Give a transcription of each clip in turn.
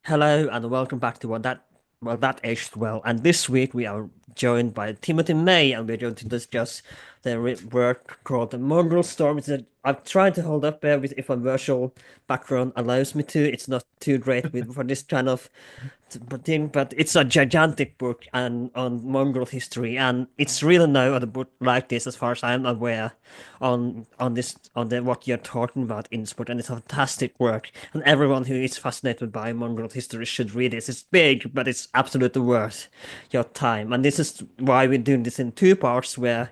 Hello and welcome back to That Aged Well. And this week we are joined by Timothy May, and we're going to discuss the work called the Mongol Storm. I'm trying to hold up there with if a virtual background allows me to. It's not too great for this kind of thing, but it's a gigantic book and on Mongol history, and it's really no other book like this, as far as I'm aware, on the what you're talking about in this book, and it's a fantastic work, and everyone who is fascinated by Mongol history should read it. It's big, but it's absolutely worth your time, and this is why we're doing this in two parts, where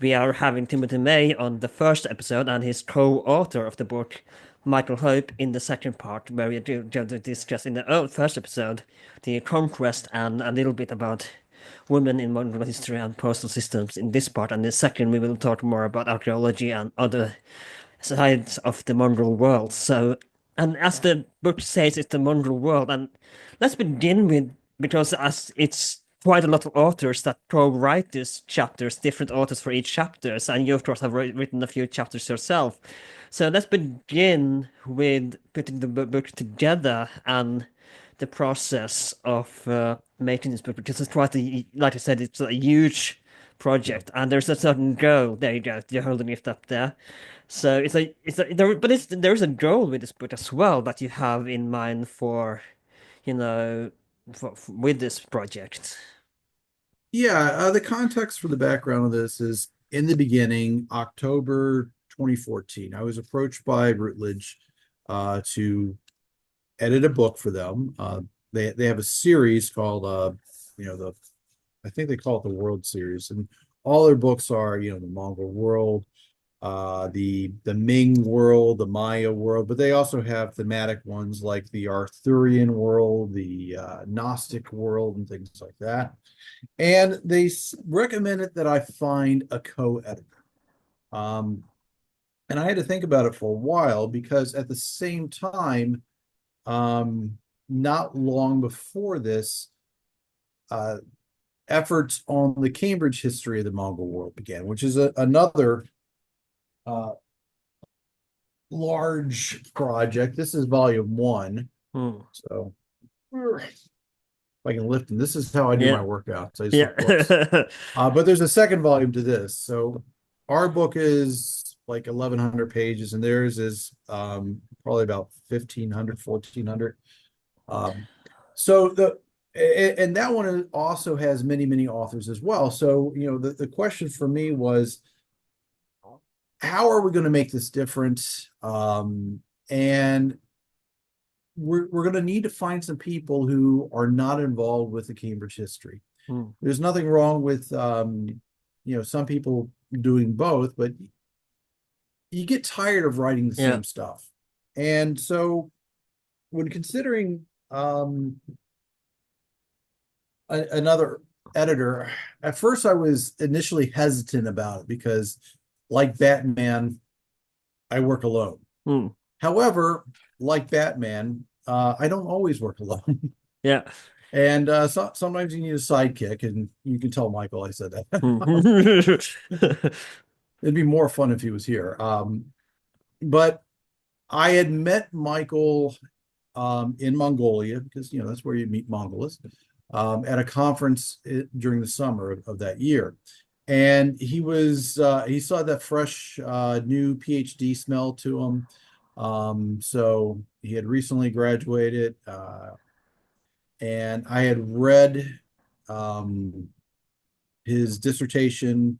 we are having Timothy May on the first episode and his co-author of the book, Michael Hope, in the second part, where we are going to discuss in the first episode the conquest and a little bit about women in Mongol history and postal systems in this part. And in the second, we will talk more about archaeology and other sides of the Mongol world. So, and as the book says, it's the Mongol world. And let's begin with, because as it's quite a lot of authors that co-write these chapters, different authors for each chapters, and you of course have written a few chapters yourself. So let's begin with putting the book together and the process of making this book, because it's quite a, like I said, it's a huge project, and there's a certain goal. There you go, you're holding it up there. So there's a goal with this book as well that you have in mind for, you know, with this project. Yeah, the context for the background of this is in the beginning, October 2014. I was approached by Routledge to edit a book for them. They have a series called the I think they call it the World Series, and all their books are the Mongol World, the Ming world, the Maya world, but they also have thematic ones like the Arthurian world, the Gnostic world, and things like that. And they recommended that I find a co-editor. Um, and I had to think about it for a while because at the same time, um, not long before this, uh, efforts on the Cambridge history of the Mongol world began, which is another uh, large project. This is volume one. Hmm. So if I can lift them, this is how I do my Yeah, workabouts. I just lift books. yeah. But there's a second volume to this. So our book is like 1,100 pages, and theirs is probably about 1,500, 1,400. So and that one also has many, many authors as well. So, the question for me was, how are we going to make this different? And we're going to need to find some people who are not involved with the Cambridge history. Hmm. There's nothing wrong with some people doing both, but you get tired of writing the Yeah. same stuff. And so when considering another editor, at first I was initially hesitant about it because, like Batman, I work alone. Hmm. However, like Batman, I don't always work alone. Yeah. And sometimes you need a sidekick, and you can tell Michael I said that. Hmm. It'd be more fun if he was here. But I had met Michael in Mongolia because that's where you meet Mongols at a conference during the summer of that year, and he saw that fresh new PhD smell to him. So he had recently graduated, and I had read um, his dissertation,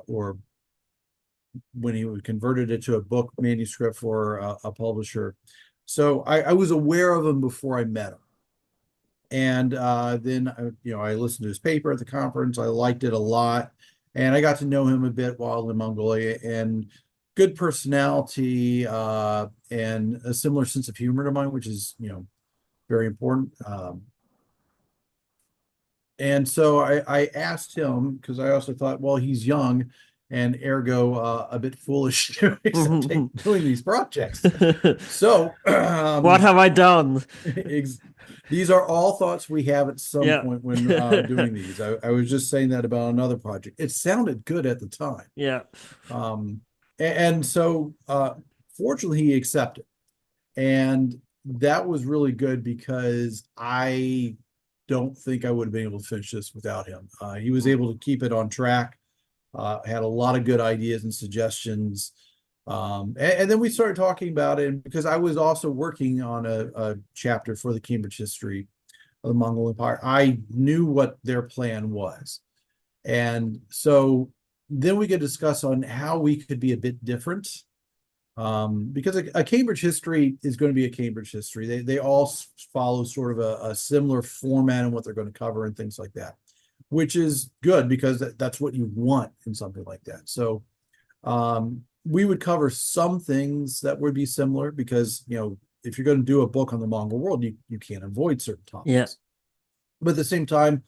or when he converted it to a book manuscript for a publisher. So I was aware of him before I met him. And then I listened to his paper at the conference. I liked it a lot, and I got to know him a bit while in Mongolia. And good personality, and a similar sense of humor to mine, which is very important. And so I asked him because I also thought, well, he's young and ergo a bit foolish to accept doing these projects. So What have I done? these are all thoughts we have at some Yeah. point when doing these. I was just saying that about another project. It sounded good at the time. Yeah. Um, and so fortunately he accepted. And that was really good because I don't think I would have been able to finish this without him. He was able to keep it on track, had a lot of good ideas and suggestions. And then we started talking about it because I was also working on a chapter for the Cambridge history of the Mongol Empire. I knew what their plan was. And so then we could discuss on how we could be a bit different. Because a Cambridge history is going to be a Cambridge history. They all follow sort of a similar format and what they're going to cover and things like that, which is good because that's what you want in something like that. So we would cover some things that would be similar because, if you're going to do a book on the Mongol world, you can't avoid certain Yeah. topics. But at the same time,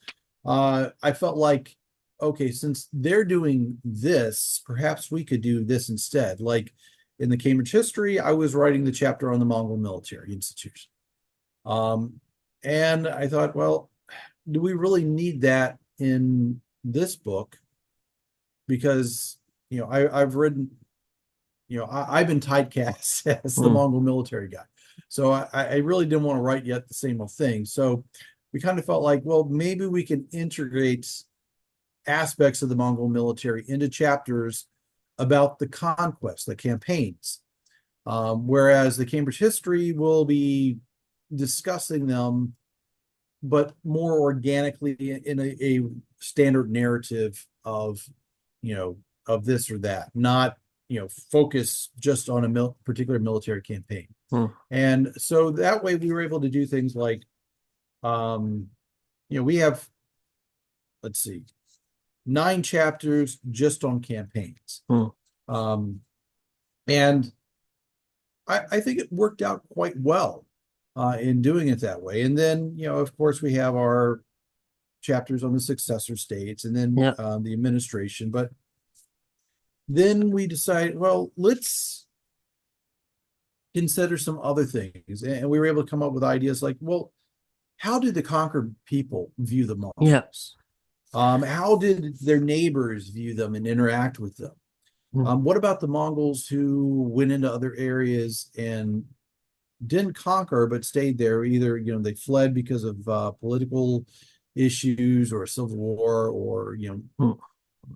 I felt like, okay, since they're doing this, perhaps we could do this instead. Like in the Cambridge history, I was writing the chapter on the Mongol military institution. And I thought, well, do we really need that in this book? Because, I've written, I've been typecast as the Mongol military guy. So I really didn't want to write yet the same old thing. So we kind of felt like, well, maybe we can integrate aspects of the Mongol military into chapters about the conquest, the campaigns. Whereas the Cambridge history will be discussing them, but more organically in a standard narrative of, of this or that, not, focus just on a particular military campaign. And so that way we were able to do things like, we have, let's see, 9 chapters just on campaigns. And I think it worked out quite well in doing it that way. And then, of course, we have our chapters on the successor states and then the administration. But then we decided, well, let's consider some other things. And we were able to come up with ideas like, well, how did the conquered people view the Mongols? How did their neighbors view them and interact with them? What about the Mongols who went into other areas and didn't conquer but stayed there? Either they fled because of political issues or a civil war or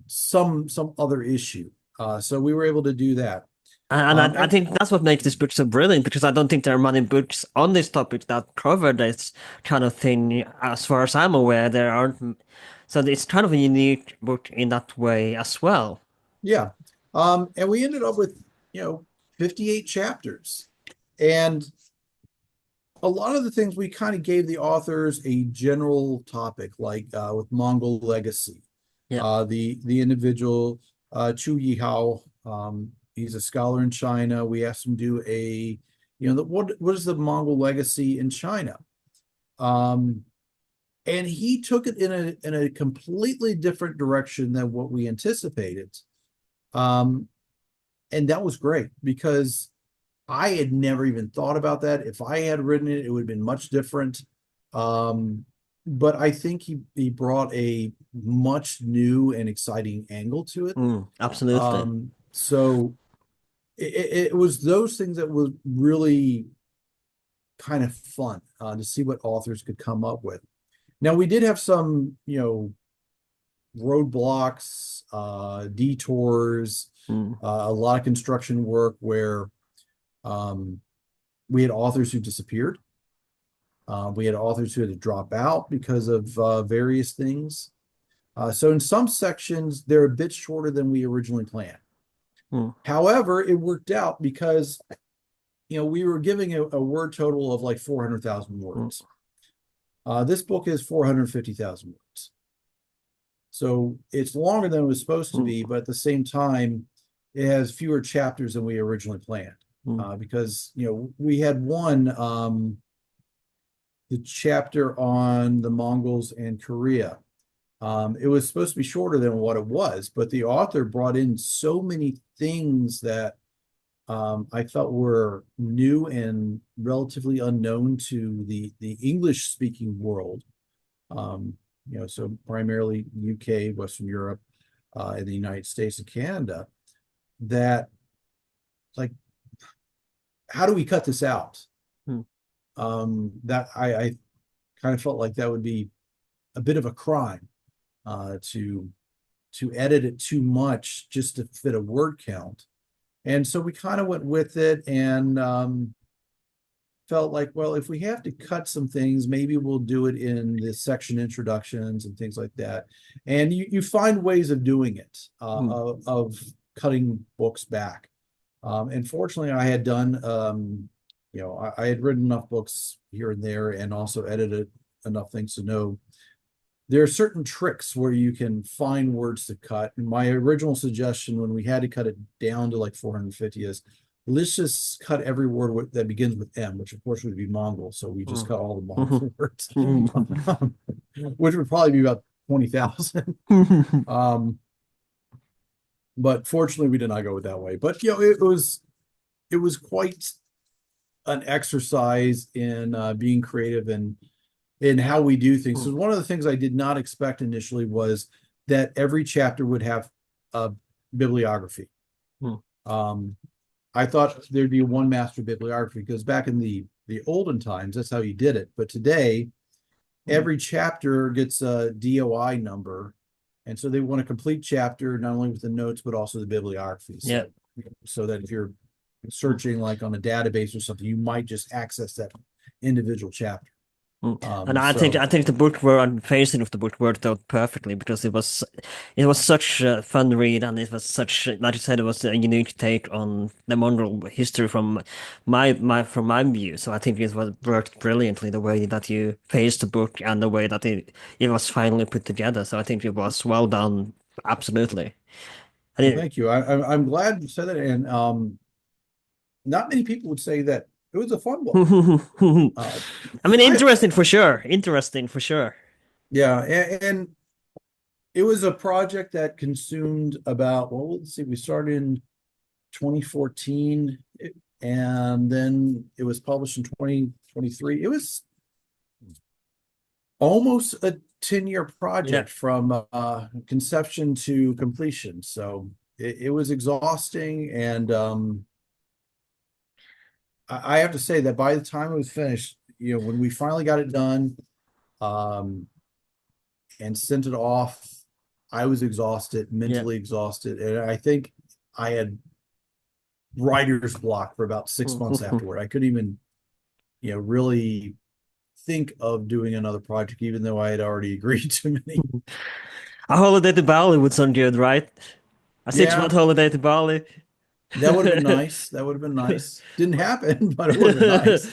some other issue. So we were able to do that. And I think that's what makes this book so brilliant because I don't think there are many books on this topic that cover this kind of thing. As far as I'm aware, there aren't. So it's kind of a unique book in that way as well. Yeah. And we ended up with, 58 chapters. And a lot of the things we kind of gave the authors a general topic, like with Mongol legacy. The individual Chu Yihao, he's a scholar in China. We asked him to do a, what is the Mongol legacy in China? And he took it in a completely different direction than what we anticipated. And that was great because I had never even thought about that. If I had written it, it would have been much different. But I think he brought a much new and exciting angle to it. Absolutely. So it was those things that was really kind of fun to see what authors could come up with. Now we did have some, roadblocks, detours, a lot of construction work where we had authors who disappeared. We had authors who had to drop out because of various things. So in some sections, they're a bit shorter than we originally planned. However, it worked out because, we were giving a word total of like 400,000 words. This book is 450,000 words. So it's longer than it was supposed to be, but at the same time, it has fewer chapters than we originally planned. Because, we had the chapter on the Mongols and Korea. It was supposed to be shorter than what it was, but the author brought in so many things that I felt were new and relatively unknown to the English-speaking world. So primarily UK, Western Europe, and the United States and Canada, that like, how do we cut this out? that I kind of felt like that would be a bit of a crime to edit it too much just to fit a word count. And so we kind of went with it and felt like, well, if we have to cut some things, maybe we'll do it in the section introductions and things like that. And you find ways of doing it, of cutting books back. And fortunately, I had done, I had written enough books here and there and also edited enough things to know there are certain tricks where you can find words to cut. And my original suggestion when we had to cut it down to like 450 is let's just cut every word that begins with M, which of course would be Mongol. So we just cut all the Mongol words, which would probably be about 20,000. But fortunately, we did not go that way. But it was quite an exercise in being creative and in how we do things. So one of the things I did not expect initially was that every chapter would have a bibliography. I thought there'd be one master bibliography because back in the olden times, that's how you did it. But today, every chapter gets a DOI number. And so they want a complete chapter, not only with the notes, but also the bibliography. So that if you're searching like on a database or something, you might just access that individual chapter. And I think the book word and facing of the book worked out perfectly because it was such a fun read and it was such, like you said, it was a unique take on the Mongol history from my view. So I think it worked brilliantly the way that you faced the book and the way that it was finally put together. So I think it was well done, absolutely. Well, thank you. I'm glad you said that, and not many people would say that it was a fun book. I mean, interesting for sure. Interesting for sure. Yeah, and it was a project that consumed about, well, let's see, we started in 2014, and then it was published in 2023. It was almost a 10-year project from conception to completion. So it was exhausting, and I have to say that by the time it was finished, when we finally got it done and sent it off, I was exhausted, mentally exhausted. And I think I had writer's block for about 6 months afterward. I couldn't even, really think of doing another project, even though I had already agreed to many. A holiday to Bali would sound good, right? A 6-month holiday to Bali. That would have been nice. That would have been nice. Didn't happen, but it would have been nice.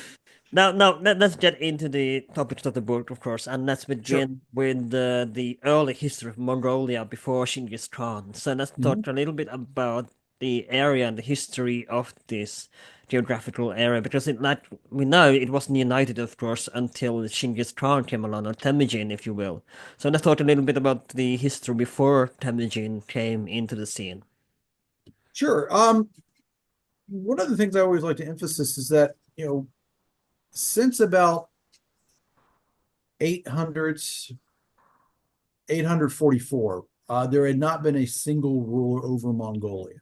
Now, let's get into the topics of the book, of course, and let's begin with the early history of Mongolia before Chingiss Khan. So let's talk a little bit about the area and the history of this geographical area, because like we know, it wasn't united, of course, until Chingiss Khan came along, or Temujin, if you will. So let's talk a little bit about the history before Temujin came into the scene. Sure. One of the things I always like to emphasize is that, since about 844, there had not been a single ruler over Mongolia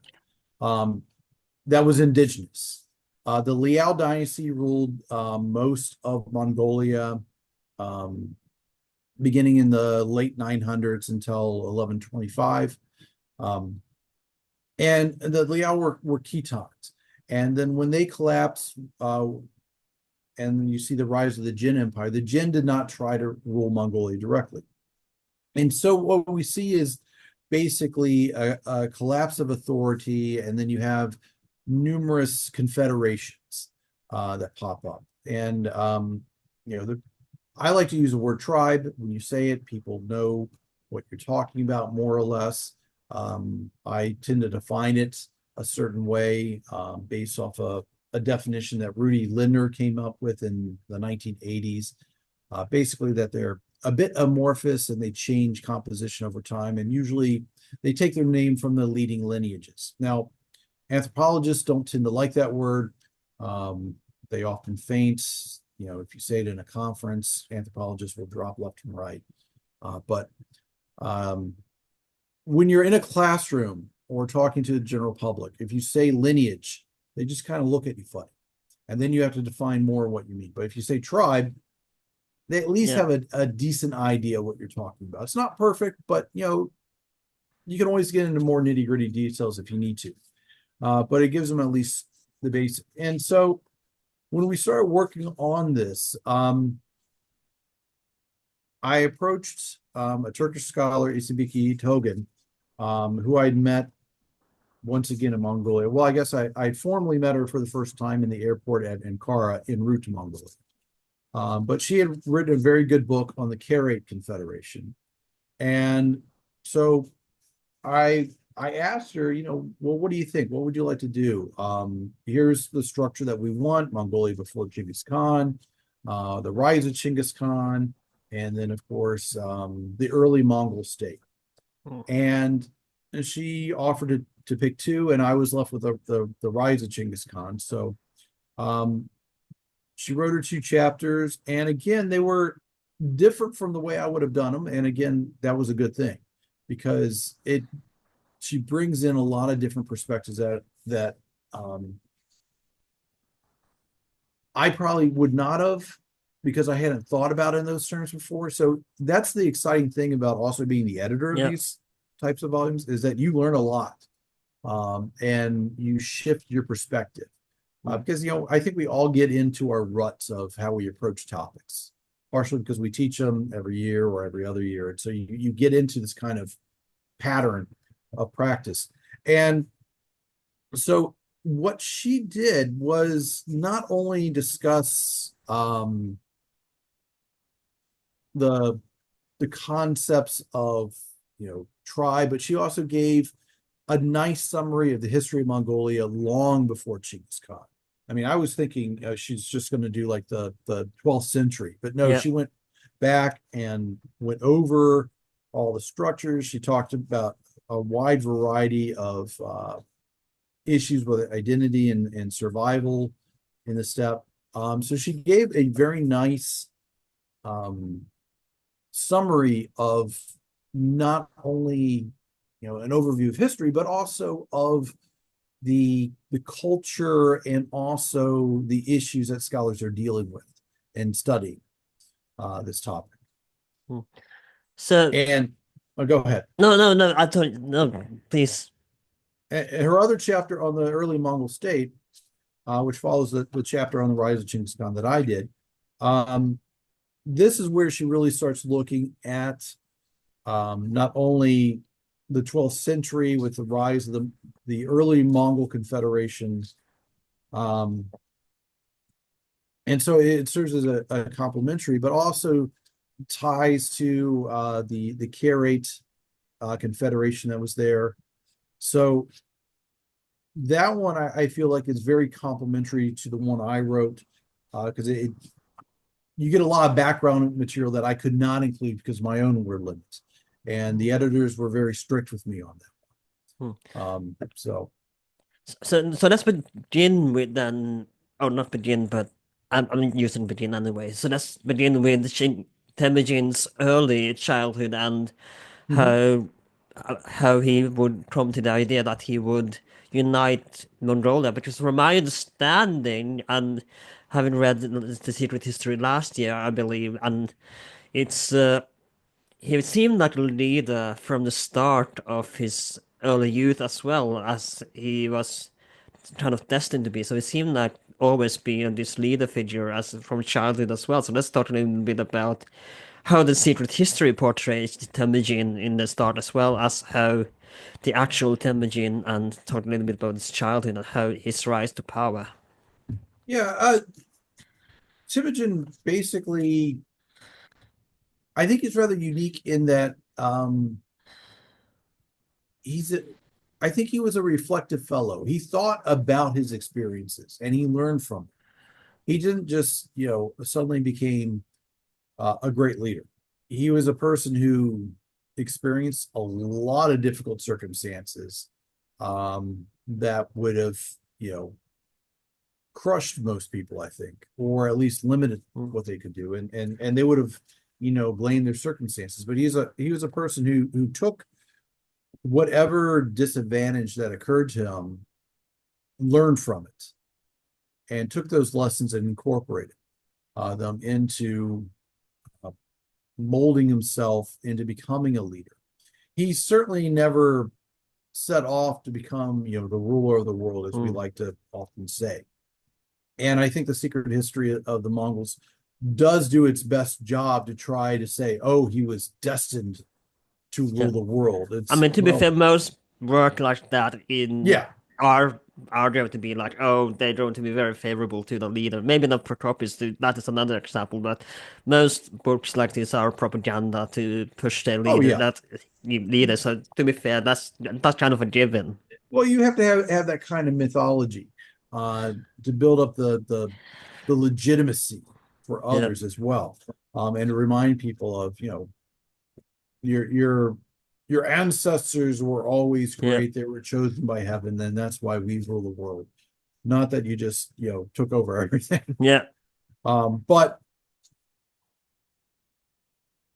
that was indigenous. The Liao dynasty ruled most of Mongolia beginning in the late 900s until 1125. And the Liao were Khitans. And then when they collapsed, and you see the rise of the Jin Empire, the Jin did not try to rule Mongolia directly. And so what we see is basically a collapse of authority, and then you have numerous confederations that pop up. And, I like to use the word tribe. When you say it, people know what you're talking about, more or less. I tend to define it a certain way based off a definition that Rudy Lindner came up with in the 1980s. Basically, that they're a bit amorphous and they change composition over time. And usually they take their name from the leading lineages. Now, anthropologists don't tend to like that word. They often faint. If you say it in a conference, anthropologists will drop left and right. But when you're in a classroom or talking to the general public, if you say lineage, they just kind of look at you funny. And then you have to define more what you mean. But if you say tribe, they at least Yeah. have a decent idea what you're talking about. It's not perfect, but you can always get into more nitty-gritty details if you need to. But it gives them at least the basic. And so when we started working on this, I approached a Turkish scholar, Isabiki Togan, who I'd met once again in Mongolia. Well, I guess I formally met her for the first time in the airport at Ankara en route to Mongolia. But she had written a very good book on the Karaite Confederation. And so I asked her, well, what do you think? What would you like to do? Here's the structure that we want: Mongolia before Chingiss Khan, the rise of Chingiss Khan, and then of course the early Mongol state. Mm. And she offered to pick two, and I was left with the rise of Chingiss Khan. So she wrote her two chapters, and again, they were different from the way I would have done them. And again, that was a good thing, because she brings in a lot of different perspectives that I probably would not have, because I hadn't thought about it in those terms before. So that's the exciting thing about also being the editor of Yeah. these types of volumes, is that you learn a lot, and you shift your perspective. Because I think we all get into our ruts of how we approach topics, partially because we teach them every year or every other year, and so you get into this kind of pattern of practice. And so what she did was not only discuss the concepts of tribe, but she also gave a nice summary of the history of Mongolia long before Chinggis Khan. I mean, I was thinking she's just going to do like the 12th century, but no, Yeah. she went back and went over all the structures. She talked about a wide variety of issues with identity and survival in the steppe. So she gave a very nice summary of not only an overview of history, but also of the culture and also the issues that scholars are dealing with and studying this topic. Mm. So And go ahead. no. I thought no. Please. And her other chapter on the early Mongol state, which follows the chapter on the rise of Chinggis Khan that I did, this is where she really starts looking at not only the 12th century with the rise of the early Mongol confederations, and so it serves as a complementary, but also ties to the Karaite confederation that was there. So that one I feel like is very complementary to the one I wrote, because you get a lot of background material that I could not include because of my own word limits, and the editors were very strict with me on Hmm. that. So let's begin with then. Oh, not begin, but I'm using begin anyway. So let's begin with Temujin's early childhood and Mhm. how he would come to the idea that he would unite Mongolia. Because from my understanding, and having read the Secret History last year, I believe, and it's he seemed like a leader from the start of his early youth as well, as he was kind of destined to be. So he seemed like always being this leader figure as from childhood as well. So let's talk a little bit about how the Secret History portrays Temujin in the start, as well as how the actual Temujin, and talk a little bit about his childhood and how his rise to power. Yeah, Temujin basically, I think he's rather unique in that he's a, I think he was a reflective fellow. He thought about his experiences and he learned from it. He didn't just, suddenly became a great leader. He was a person who experienced a lot of difficult circumstances that would have, crushed most people, I think, or at least limited Mm. what they could do, and they would have, blamed their circumstances. But he was a person who took whatever disadvantage that occurred to him, learned from it, and took those lessons and incorporated them into molding himself into becoming a leader. He certainly never set off to become, the ruler of the world, as we like to often say. And I think the secret history of the Mongols does do its best job to try to say, oh, he was destined to Yeah. rule the world. I It's mean, to be fair, most work like that in yeah, are going to be like, oh, they're going to be very favorable to the leader. Maybe not Procopius, that is another example, but most books like this are propaganda to push their oh leader. yeah. That leader. So to be fair, that's kind of a given. Well, you have to have that kind of mythology uh, to build up the legitimacy for Yeah, others as well, and to remind people of your your your ancestors were always yeah, great. They were chosen by heaven, and that's why we rule the world. Not that you just took over everything. yeah. But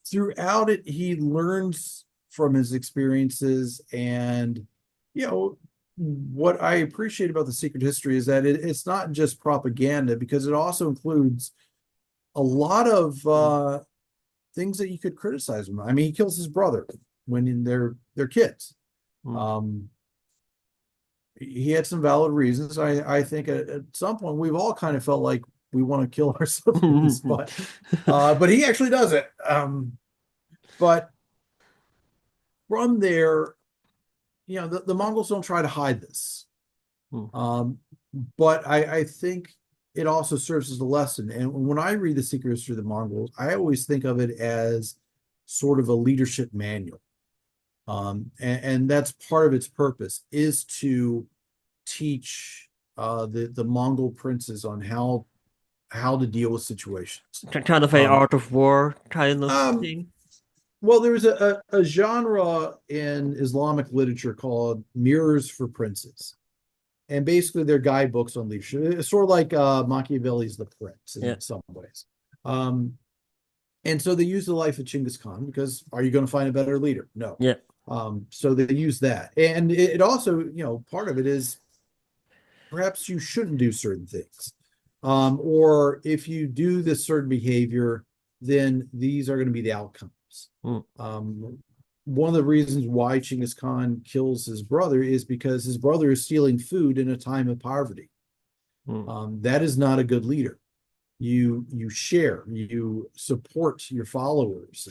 throughout it, he learns from his experiences. And what I appreciate about the secret history is that it's not just propaganda, because it also includes a lot of things that you could criticize him. I mean, he kills his brother when they're kids. Mm. Um, he had some valid reasons. I think at some point we've all kind of felt like we want to kill our siblings, but he actually does it. But from there, the Mongols don't try to hide this. Mm. Um, but I think it also serves as a lesson. And when I read the secret history of the Mongols, I always think of it as sort of a leadership manual. And that's part of its purpose, is to teach the Mongol princes on how to deal with situations. Kind of a Um, art of war kind of um, thing. well, there's a genre in Islamic literature called mirrors for princes. And basically they're guidebooks on leadership. It's sort of like Machiavelli's The Prince Yeah, in some ways. And so they use the life of Chingiss Khan, because are you going to find a better leader? No. yeah. So they use that. And it also, part of it is perhaps you shouldn't do certain things. Or if you do this certain behavior, then these are going to be the outcomes. Mm. One of the reasons why Chingiss Khan kills his brother is because his brother is stealing food in a time of poverty. That is not a good leader. You share, you support your followers,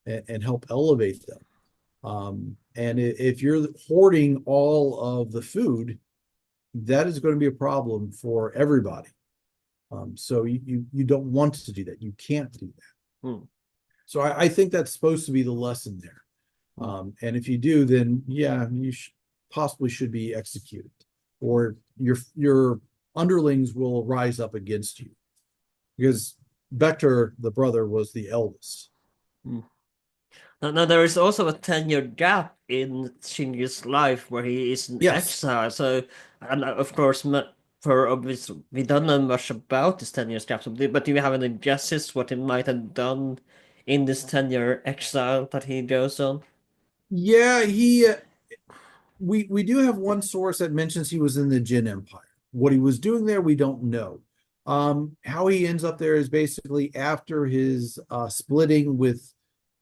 and help elevate them. And if you're hoarding all of the food, that is going to be a problem for everybody. So you don't want to do that. You can't do that. Mm. So I think that's supposed to be the lesson there. And if you do, then yeah, you possibly should be executed, or your underlings will rise up against you, because Bektor, the brother, was the eldest. Mm. Now, there is also a 10-year gap in Chingiz' life where he is in Yes. exile. So, and of course, for obvious, we don't know much about this 10 years gap. But do you have any guesses what he might have done in this 10-year exile that he goes on? Yeah, we do have one source that mentions he was in the Jin Empire. What he was doing there, we don't know. How he ends up there is basically after his splitting with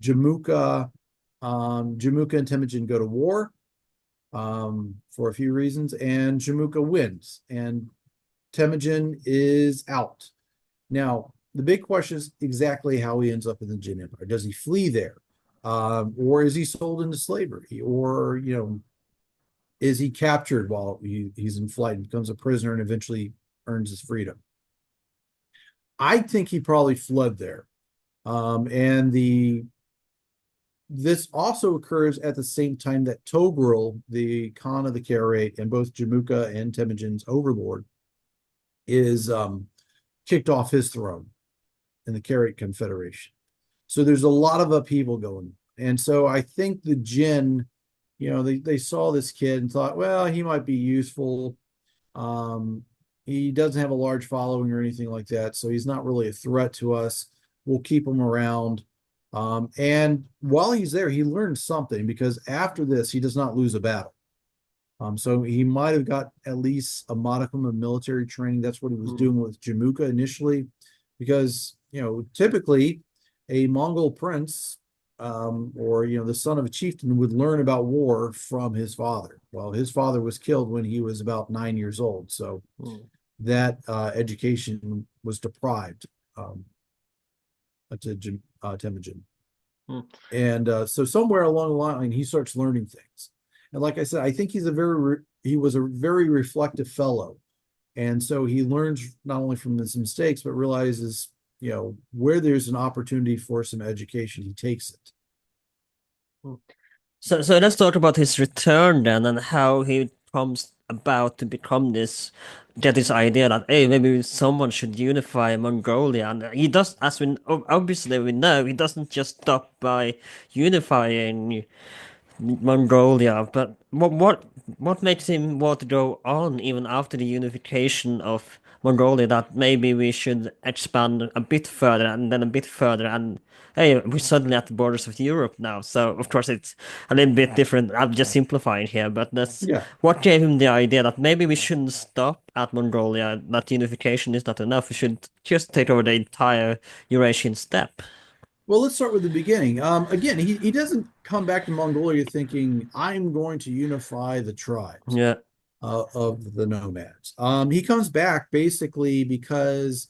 Jamuka. Jamuka and Temujin go to war for a few reasons, and Jamuka wins, and Temujin is out. Now, the big question is exactly how he ends up in the Jin Empire. Does he flee there? Or is he sold into slavery? Or, is he captured while he's in flight and becomes a prisoner and eventually earns his freedom? I think he probably fled there. And this also occurs at the same time that Togrul, the Khan of the Karaite, and both Jamuka and Temujin's overlord, is kicked off his throne in the Karaite Confederation. So there's a lot of upheaval going on. And so I think the Jin, they saw this kid and thought, well, he might be useful. He doesn't have a large following or anything like that, so he's not really a threat to us. We'll keep him around. And while he's there, he learns something, because after this, he does not lose a battle. So he might have got at least a modicum of military training. That's what he was Mm. doing with Jamuka initially, because typically a Mongol prince, or the son of a chieftain, would learn about war from his father. Well, his father was killed when he was about 9 years old, so Mm. that education was deprived to Temujin. Mm. And so somewhere along the line, he starts learning things. And like I said, I think he was a very reflective fellow. And so he learns not only from his mistakes, but realizes, where there's an opportunity for some education, he takes it. Mm. So let's talk about his return then, and how he comes about to become get this idea that, hey, maybe someone should unify Mongolia. And he does, as obviously we know, he doesn't just stop by unifying Mongolia, but what makes him want to go on even after the unification of Mongolia, that maybe we should expand a bit further and then a bit further, and hey, we're suddenly at the borders of Europe now. So of course it's a little bit different. I'm just simplifying here, but that's Yeah. what gave him the idea that maybe we shouldn't stop at Mongolia, that unification is not enough. We should just take over the entire Eurasian steppe. Well, let's start with the beginning. Again, he doesn't come back to Mongolia thinking, I'm going to unify the tribes Yeah. of the nomads. He comes back basically because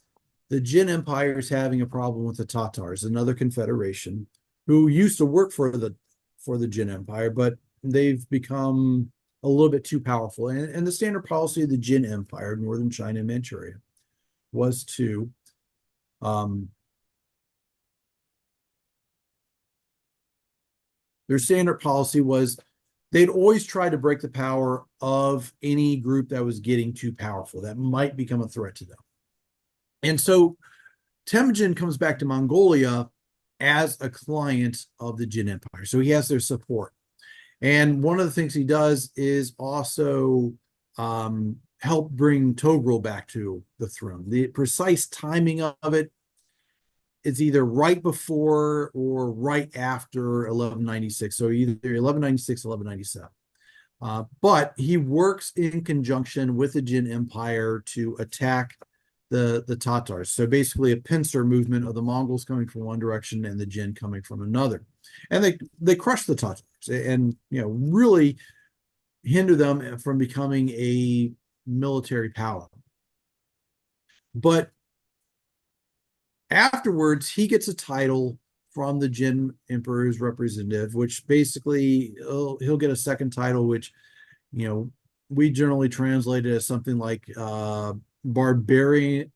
the Jin Empire is having a problem with the Tatars, another confederation who used to work for the Jin Empire, but they've become a little bit too powerful. And the standard policy of the Jin Empire, northern China, Manchuria, was to um, their standard policy was they'd always try to break the power of any group that was getting too powerful, that might become a threat to them. And so Temujin comes back to Mongolia as a client of the Jin Empire. So he has their support. And one of the things he does is also help bring Togrul back to the throne. The precise timing of it is either right before or right after 1196. So either 1196, 1197. But he works in conjunction with the Jin Empire to attack the Tatars. So basically a pincer movement of the Mongols coming from one direction and the Jin coming from another. And they crush the Tatars and really hinder them from becoming a military power. But afterwards, he gets a title from the Jin Emperor's representative, which basically he'll get a second title, which we generally translate it as something like barbarian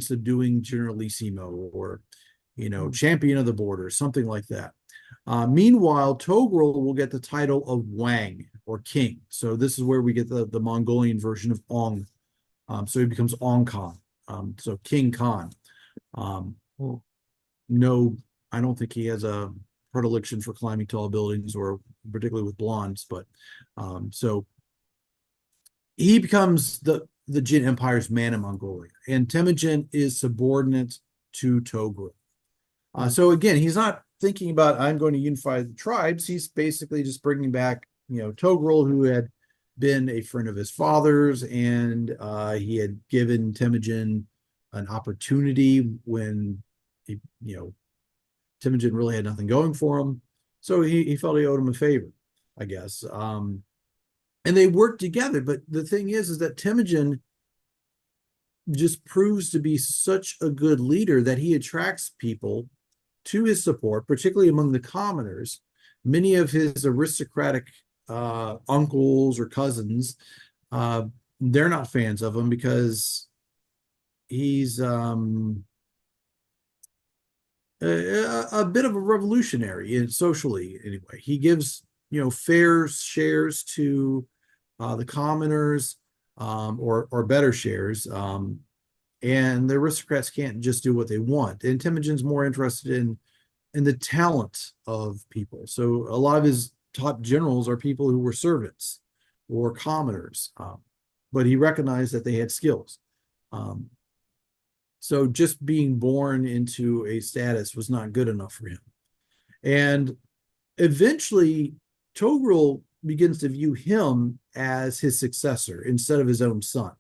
subduing generalissimo, or champion of the border, something like that. Meanwhile, Togrul will get the title of Wang, or king. So this is where we get the Mongolian version of Ong. So he becomes Ong Khan. So King Khan. Mm. No, I don't think he has a predilection for climbing tall buildings, or particularly with blondes, but so he becomes the Jin Empire's man in Mongolia, and Temujin is subordinate to Togrul. Mm. So again, he's not thinking about, I'm going to unify the tribes. He's basically just bringing back, Togrul, who had been a friend of his father's, and he had given Temujin an opportunity when Temujin really had nothing going for him. So he felt he owed him a favor, I guess. And they worked together. But the thing is that Temujin just proves to be such a good leader that he attracts people to his support, particularly among the commoners. Many of his aristocratic uncles or cousins, they're not fans of him because he's a bit of a revolutionary socially anyway. He gives fair shares to the commoners, or better shares, and the aristocrats can't just do what they want. And Temujin's more interested in the talent of people. So a lot of his top generals are people who were servants or commoners, but he recognized that they had skills. So just being born into a status was not good enough for him. And eventually, Togrul begins to view him as his successor instead of his own son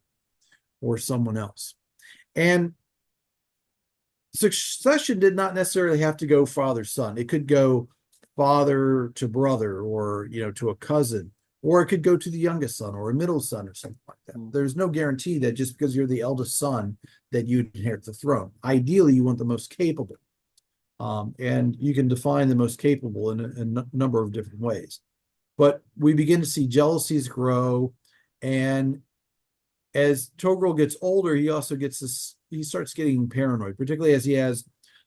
or someone else. And succession did not necessarily have to go father son. It could go father to brother, or to a cousin, or it could go to the youngest son or a middle son or something like that. There's no guarantee that just because you're the eldest son that you inherit the throne. Ideally, you want the most capable. And you can define the most capable in a number of different ways. But we begin to see jealousies grow. And as Togrul gets older, he also gets this, he starts getting paranoid, particularly as he has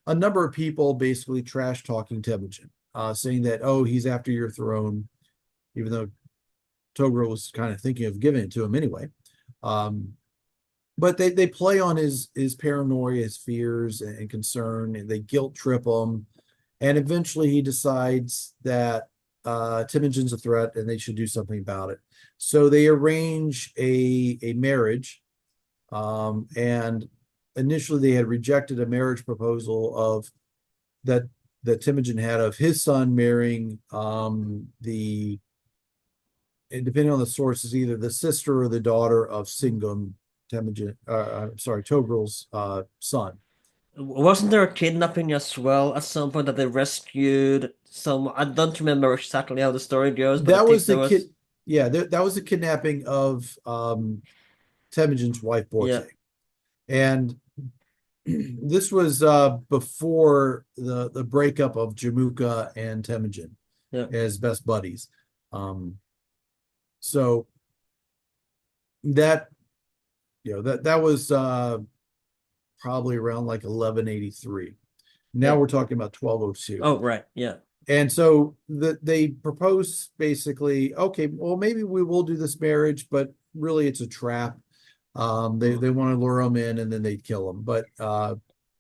a number of people basically trash talking Temujin, saying that, oh, he's after your throne, even though Togrul was kind of thinking of giving it to him anyway. But they play on his paranoia, his fears and concern, and they guilt trip him. And eventually he decides that Temujin's a threat and they should do something about it. So they arrange a marriage. And initially they had rejected a marriage proposal of that Temujin had of his son marrying the, and depending on the sources, either the sister or the daughter of Singum, Temujin, Togrul's son. Wasn't there a kidnapping as well at some point that they rescued some? I don't remember exactly how the story goes, but I That think was there the was. kid. Yeah, that was the kidnapping of Temujin's wife Yeah, Borte, and this was before the breakup of Jamuka and Temujin yeah. as best buddies. Um, so that that was probably around like 1183. Now Yeah. we're talking about 1202. Oh, right. Yeah. And so they propose basically, okay, well, maybe we will do this marriage, but really it's a trap. They want to lure him in and then they kill him. But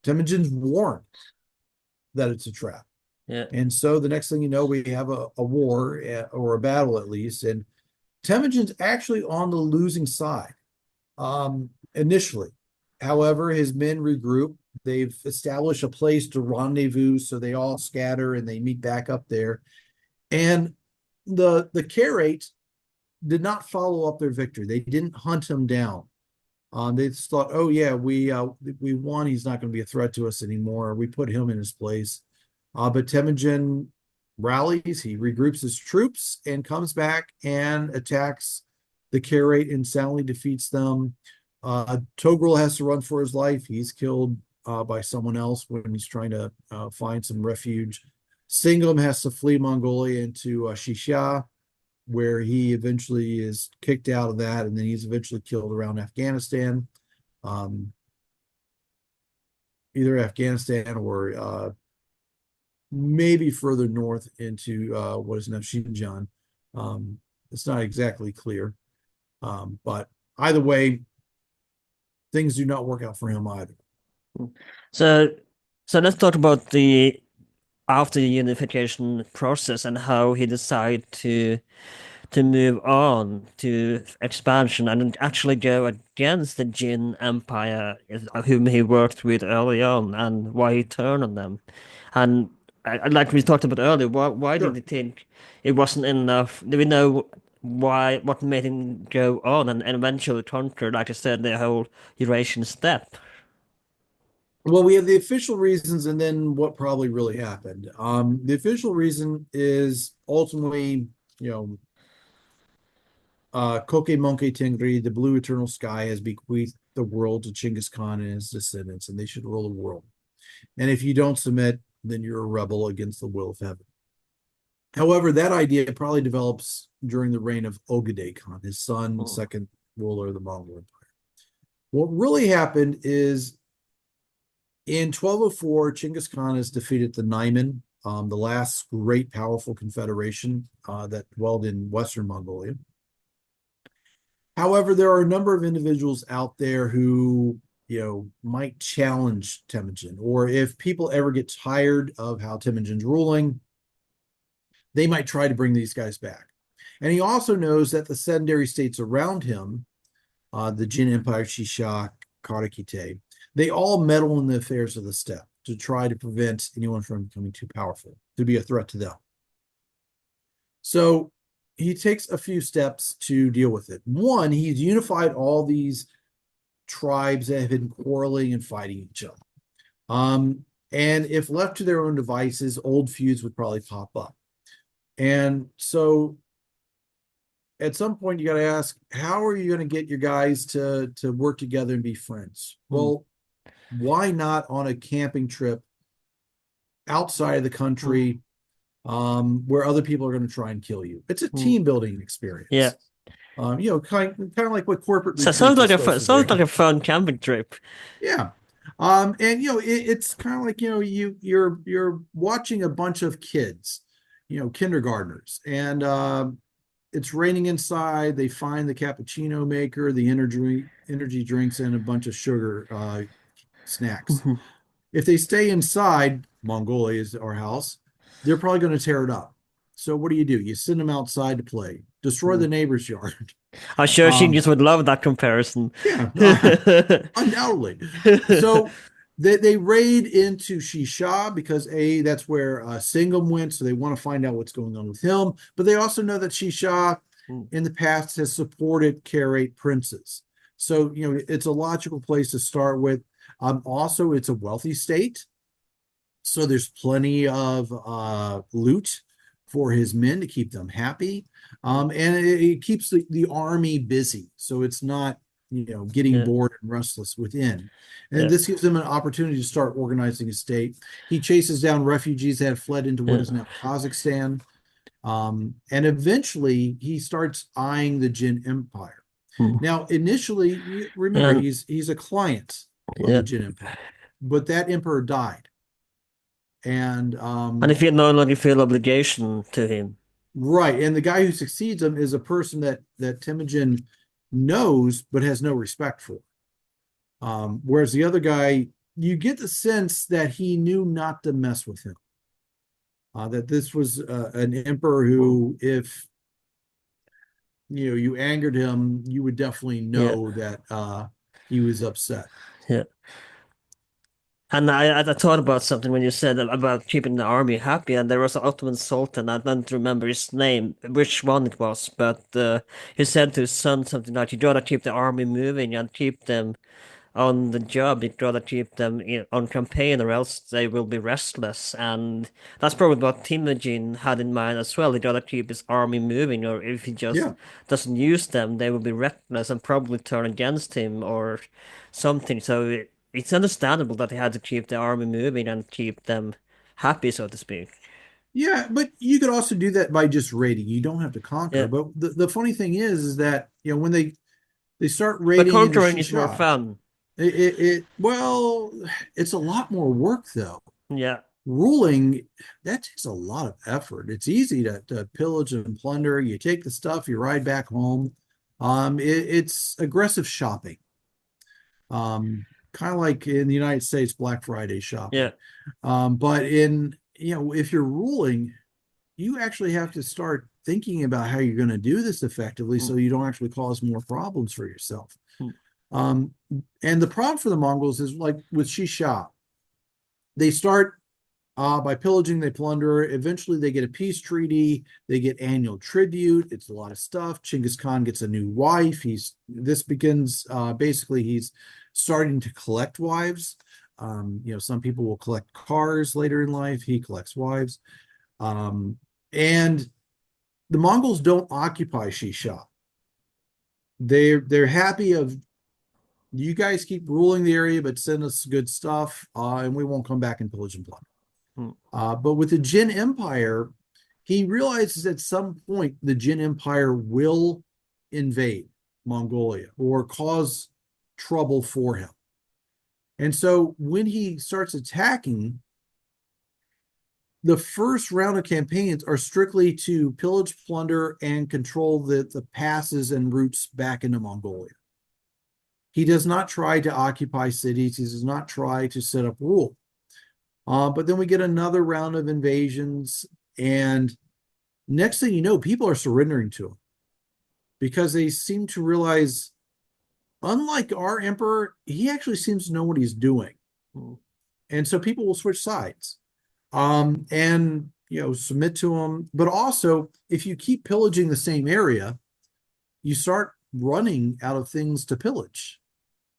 Temujin's warned that it's a trap. Yeah. And so the next thing you know, we have a war, or a battle at least. And Temujin's actually on the losing side initially. However, his men regroup. They've established a place to rendezvous, so they all scatter and they meet back up there. And the Karaite did not follow up their victory. They didn't hunt him down. They just thought, oh yeah, we won. He's not going to be a threat to us anymore. We put him in his place. But Temujin rallies. He regroups his troops and comes back and attacks the Karaite and soundly defeats them. Togrul has to run for his life. He's killed by someone else when he's trying to find some refuge. Singam has to flee Mongolia into Shisha, where he eventually is kicked out of that, and then he's eventually killed around Afghanistan, either Afghanistan or maybe further north into what is now Xinjiang. It's not exactly clear, but either way, things do not work out for him either. So, so let's talk about the after the unification process and how he decided to move on to expansion and actually go against the Jin Empire, whom he worked with early on, and why he turned on them. And like we talked about earlier, why did Sure. he think it wasn't enough? Do we know why, what made him go on and eventually conquer, like I said, the whole Eurasian steppe? Well, we have the official reasons and then what probably really happened. The official reason is ultimately, you know, Koke Monke Tengri, the blue eternal sky, has bequeathed the world to Chingiss Khan and his descendants, and they should rule the world. And if you don't submit, then you're a rebel against the will of heaven. However, that idea probably develops during the reign of Ogedei Khan, his son, Oh, second ruler of the Mongol Empire. What really happened is in 1204, Chingiss Khan has defeated the Naiman, the last great powerful confederation that dwelled in Western Mongolia. However, there are a number of individuals out there who, might challenge Temujin, or if people ever get tired of how Temujin's ruling, they might try to bring these guys back. And he also knows that the sedentary states around him, the Jin Empire, Shishak, Karakite, they all meddle in the affairs of the steppe to try to prevent anyone from becoming too powerful, to be a threat to them. So he takes a few steps to deal with it. One, he's unified all these tribes that have been quarreling and fighting each other. Um, and if left to their own devices, old feuds would probably pop up. And so at some point you got to ask, how are you going to get your guys to work together and be friends? Hmm. Well, why not on a camping trip outside of the Hmm. country, where other people are going to try and kill you? It's a Hmm. team building Yeah. experience. Kind of like what corporate So retreats are supposed to sounds like do. a fun camping trip. Yeah. And it's kind of like, you're watching a bunch of kids, kindergartners, and it's raining inside. They find the cappuccino maker, the energy drinks, and a bunch of sugar snacks. Mhm. If they stay inside, Mongolia is our house, they're probably going to tear it up. So what do? You send them outside to play, destroy Hmm. the neighbor's yard. I'm sure Um, Chingiss would love that comparison. yeah, undoubtedly. So they raid into Shisha because that's where Singham went, so they want to find out what's going on with him. But they also know that Shisha Hmm. in the past has supported Karaite princes, so it's a logical place to start with. Also, it's a wealthy state, so there's plenty of loot for his men to keep them happy. And it keeps the army busy. So it's not, getting Yeah, bored and restless within. And yeah, this gives him an opportunity to start organizing his state. He chases down refugees that have fled into what yeah. is now Kazakhstan. And eventually he starts eyeing the Jin Empire. Hmm. Now, initially, you remember, And he's a client of yeah. the Jin Empire, but that emperor died. And And if you no longer feel obligation to him. right, and the guy who succeeds him is a person that Temujin knows but has no respect for. Whereas the other guy, you get the sense that he knew not to mess with him. That this was an emperor Hmm. who, if you angered him, you would definitely Yeah, know that he was upset. yeah. And I thought about something when you said about keeping the army happy, and there was an Ottoman Sultan, I don't remember his name, which one it was, but he said to his son something like, you gotta keep the army moving and keep them on the job. You'd rather keep them on campaign, or else they will be restless. And that's probably what Temujin had in mind as well. He'd rather keep his army moving, or if he just Yeah, doesn't use them, they will be restless and probably turn against him or something. So it's understandable that he had to keep the army moving and keep them happy, so to speak. yeah, but you could also do that by just raiding. You don't have to conquer. Yeah, But the funny thing is that when they start but raiding into conquering is more Shisha, fun. well, it's a lot more work though. Yeah, Ruling, that takes a lot of effort. It's easy to pillage and plunder. You take the stuff, you ride back home. It's aggressive shopping. Kind of like in the United States, Black Friday shopping. yeah. But if you're ruling, you actually have to start thinking about how you're going to do this effectively Mm, so you don't actually cause more problems for yourself. mm, Um, and the problem for the Mongols is like with Shisha, they start by pillaging, they plunder. Eventually, they get a peace treaty. They get annual tribute. It's a lot of stuff. Chingiss Khan gets a new wife. This begins basically he's starting to collect wives. Some people will collect cars later in life. He collects wives. And the Mongols don't occupy Shisha. They're happy of you guys keep ruling the area, but send us good stuff, and we won't come back and pillage and plunder. mm, But with the Jin Empire, he realizes at some point the Jin Empire will invade Mongolia or cause trouble for him. And so when he starts attacking, the first round of campaigns are strictly to pillage, plunder, and control the passes and routes back into Mongolia. He does not try to occupy cities. He does not try to set up rule. But then we get another round of invasions, and next thing you know, people are surrendering to him because they seem to realize, unlike our emperor, he actually seems to know what he's doing. mm. And so people will switch sides. And submit to them. But also, if you keep pillaging the same area, you start running out of things to pillage.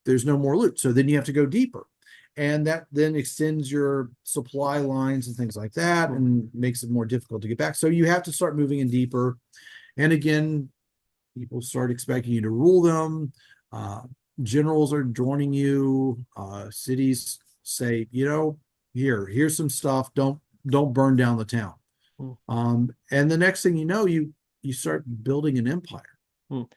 There's no more loot. So then you have to go deeper. And that then extends your supply lines and things like that and makes it more difficult to get back. So you have to start moving in deeper. And again, people start expecting you to rule them. Generals are joining you. Cities say, here's some stuff. Don't burn down the town. Mm. And the next thing you know, you start building an empire.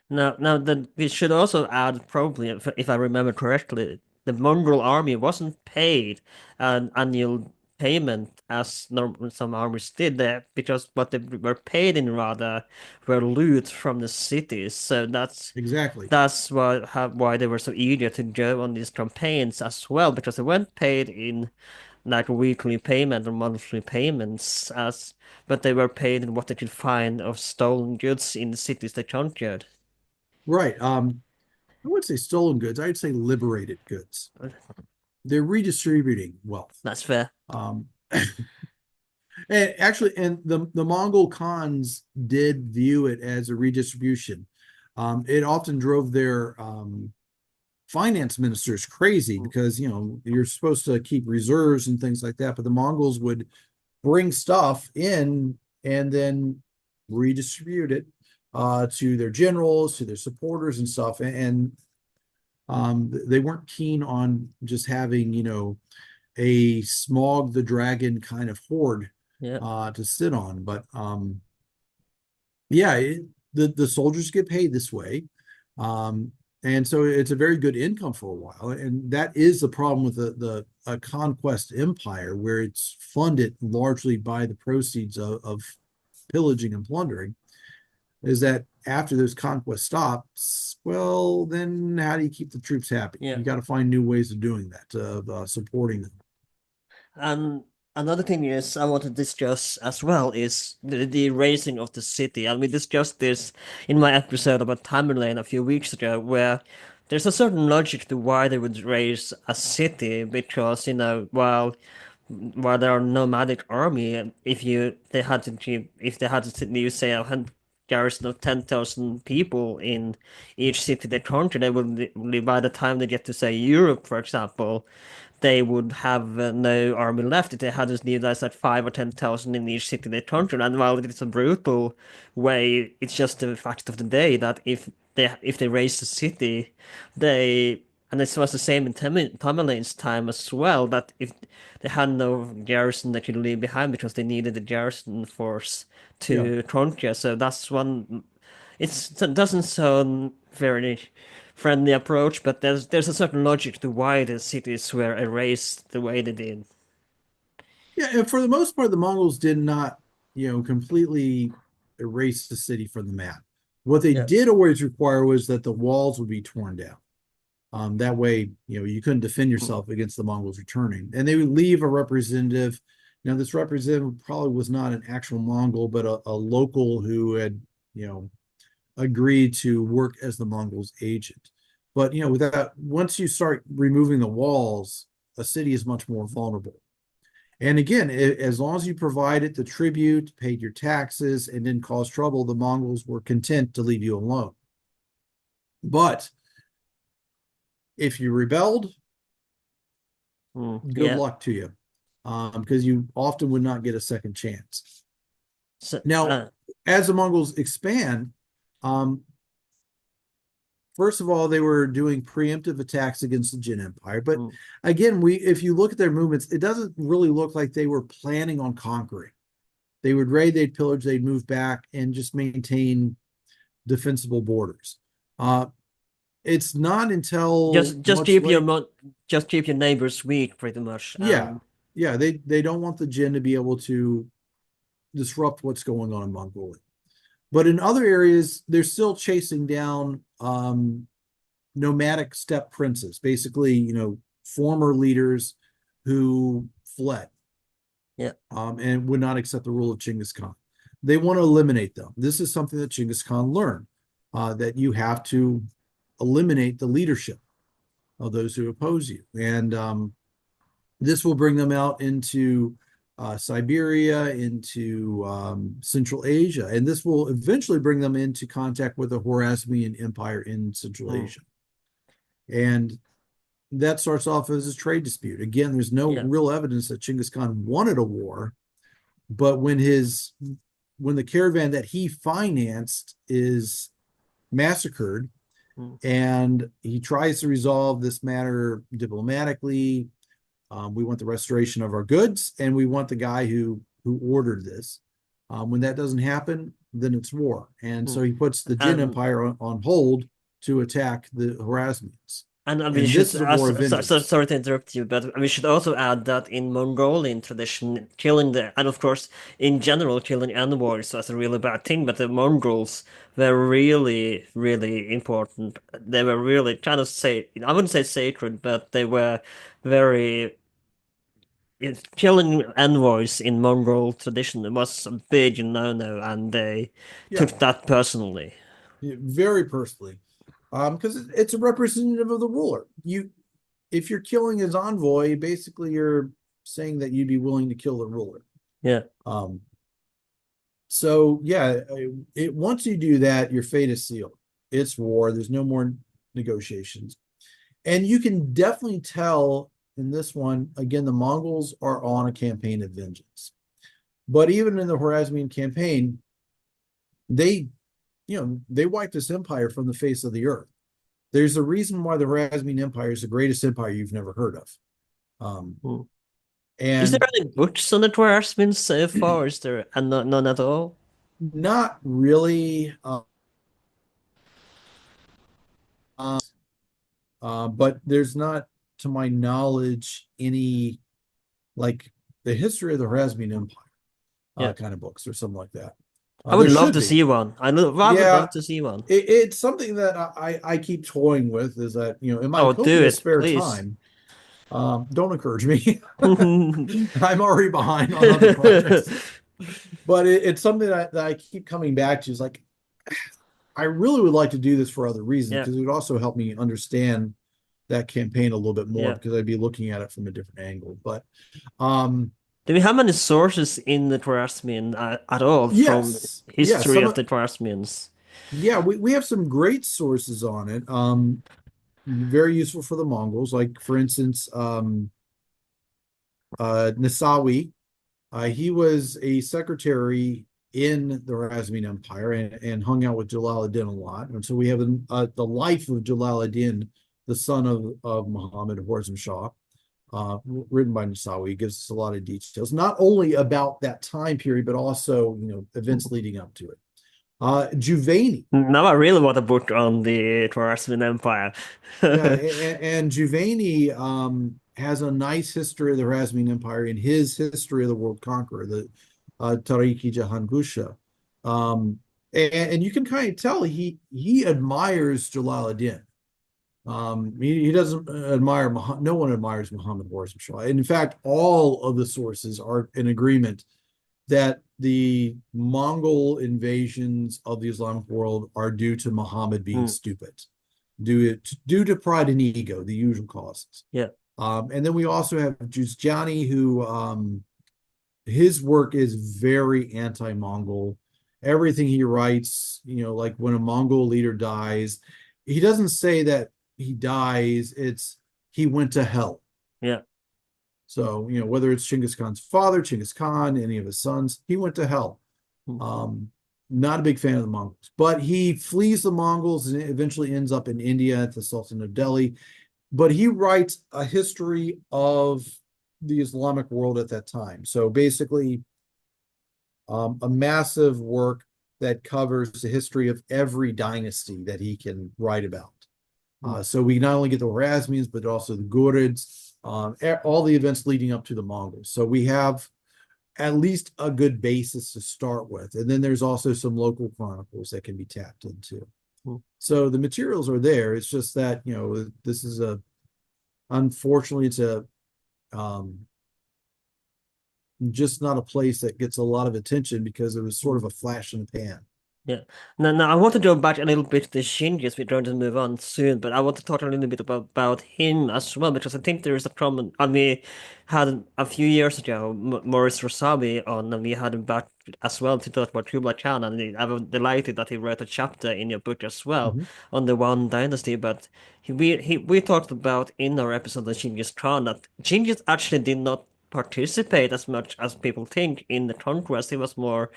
Now, we should also add, probably, if I remember correctly, the Mongol army wasn't paid an annual payment as some armies did there, because what they were paid in rather were loot from the cities. So Exactly. that's why they were so eager to go on these campaigns as well, because they weren't paid in like weekly payment or monthly payments but they were paid in what they could find of stolen goods in the cities they conquered. Right. I wouldn't say stolen goods. I'd say liberated goods. They're redistributing wealth. That's fair. Um, and actually, and the Mongol Khans did view it as a redistribution. It often drove their finance ministers crazy because you're supposed to keep reserves and things like that, but the Mongols would bring stuff in and then redistribute it to their generals, to their supporters and stuff. And they weren't keen on just having, a Smog the Dragon kind of horde Yeah. to sit on. But yeah, the soldiers get paid this way. And so it's a very good income for a while. And that is the problem with a conquest empire, where it's funded largely by the proceeds of pillaging and plundering, is that after those conquest stops, well, then how do you keep the troops happy? Yeah. You got to find new ways of doing that, of supporting them. And another thing is I want to discuss as well is the raising of the city. And we discussed this in my episode about Tamerlane a few weeks ago, where there's a certain logic to why they would raise a city, because, while there are nomadic army, if they had to you say a garrison of 10,000 people in each city they conquer, they would by the time they get to say Europe, for example, they would have no army left. If they had just needed like 5 or 10,000 in each city they conquered. And while it's a brutal way, it's just the fact of the day that if they raise the city, they and this was the same in Tamerlane's time as well, that if they had no garrison they could leave behind because they needed the garrison force Yeah. to conquer. So that's one. It doesn't sound very friendly approach, but there's a certain logic to why the cities were erased the way they did. Yeah, and for the most part, the Mongols did not, completely erase the city from the map. What they Yeah. did always require was that the walls would be torn down. That way, you couldn't defend yourself against the Mongols returning. And they would leave a representative. Now, this representative probably was not an actual Mongol, but a local who had, agreed to work as the Mongols' agent. But, once you start removing the walls, a city is much more vulnerable. And again, as long as you provided the tribute, paid your taxes, and didn't cause trouble, the Mongols were content to leave you alone. But if you rebelled, good Yeah. luck to you, because you often would not get a second chance. So, Now, as the Mongols expand, um, first of all, they were doing preemptive attacks against the Jin Empire. But again, if you look at their movements, it doesn't really look like they were planning on conquering. They would raid, they'd pillage, they'd move back and just maintain defensible borders. It's not until just much late. just keep your neighbors weak, pretty much. Yeah, yeah, they don't want the Jin to be able to disrupt what's going on in Mongolia. But in other areas, they're still chasing down nomadic steppe princes, basically, former leaders who fled Yeah. and would not accept the rule of Chingiss Khan. They want to eliminate them. This is something that Chingiss Khan learned, that you have to eliminate the leadership of those who oppose you. And this will bring them out into Siberia, into Central Asia, and this will eventually bring them into contact with the Khwarezmian Empire in Central Mm. Asia. And that starts off as a trade dispute. Again, there's no Yeah. real evidence that Chinggis Khan wanted a war, but when the caravan that he financed is massacred, Mm. and he tries to resolve this matter diplomatically. We want the restoration of our goods, and we want the guy who ordered this. When that doesn't happen, then it's war. And Mm. so he puts the Jin And Empire on hold to attack the Khwarezmians. we And should this is a war of vengeance. sorry to interrupt you, but we should also add that in Mongolian tradition, killing the and of course in general killing envoys was a really bad thing, but the Mongols were really really important. They were really kind of say I wouldn't say sacred, but they were very killing envoys in Mongol tradition was a big no-no, and they Yeah, took that personally. very personally. Because it's a representative of the ruler. If you're killing his envoy, basically you're saying that you'd be willing to kill the ruler. Yeah, Um, so yeah, once you do that, your fate is sealed. It's war. There's no more negotiations. And you can definitely tell in this one, again, the Mongols are on a campaign of vengeance. But even in the Khwarezmian campaign, they, they wiped this empire from the face of the earth. There's a reason why the Khwarezmian Empire is the greatest empire you've never heard of. Um, mm. Is there and any books on the Dwarfsmen so far? Is there and none at all? not really. But there's not, to my knowledge, any like the history of the Khwarezmian Empire Yeah, kind of books or something like that. I would There love should to be. see one. I would Yeah, love to see one. it's something that I keep toying with. Is that in my Oh, do copious it, spare please. time. Don't encourage me. I'm already behind on other projects, but it's something that I keep coming back to. Is like I really would like to do this for other reasons Yeah, because it would also help me understand that campaign a little bit more yeah. because I'd be looking at it from a different angle. But um, Do we have any sources in the Dwarfsmen at all from yeah, history of the Dwarfsmens? yeah, we have some great sources on it. Very useful for the Mongols. Like for instance, Nasawi, he was a secretary in the Razmin Empire and hung out with Jalaluddin a lot. And so we have the life of Jalaluddin, the son of Muhammad Horezm Shah, written by Nasawi. It gives us a lot of details, not only about that time period, but also events leading up to it. Juvayni, Now I really want a book on the Dwarfsmen Empire. yeah, and Juvayni has a nice history of the Razmin Empire in his history of the world conqueror, the Tariki Jahan Gusha. And you can kind of tell he admires Jalaluddin. He doesn't admire no one admires Muhammad Horezm Shah. And in fact, all of the sources are in agreement that the Mongol invasions of the Islamic world are due to Muhammad being Hmm, stupid, due to pride and ego, the usual causes. yeah. And then we also have Juzjani, who his work is very anti-Mongol. Everything he writes, like when a Mongol leader dies, he doesn't say that he dies, it's he went to hell. Yeah. So, whether it's Chinggis Khan's father, Chinggis Khan, any of his sons, he went to hell. Hmm. Not a big fan of the Mongols, but he flees the Mongols and eventually ends up in India at the Sultan of Delhi. But he writes a history of the Islamic world at that time. So basically, a massive work that covers the history of every dynasty that he can write about. Hmm. So we not only get the Khwarezmians, but also the Ghurids, all the events leading up to the Mongols. So we have at least a good basis to start with. And then there's also some local chronicles that can be tapped into. Hmm. So the materials are there. It's just that, this is unfortunately, it's just not a place that gets a lot of attention because it was sort of a flash in the pan. Yeah. Now I want to go back a little bit to Shinji's. We're going to move on soon, but I want to talk a little bit about him as well, because I think there is a problem. And we had a few years ago Maurice Rosabi on, and we had him back as well to talk about Kublai Khan, and I'm delighted that he wrote a chapter in your book as well Mhm. on the One Dynasty. But we talked about in our episode on Genghis Khan that Genghis actually did not participate as much as people think in the conquest. He was more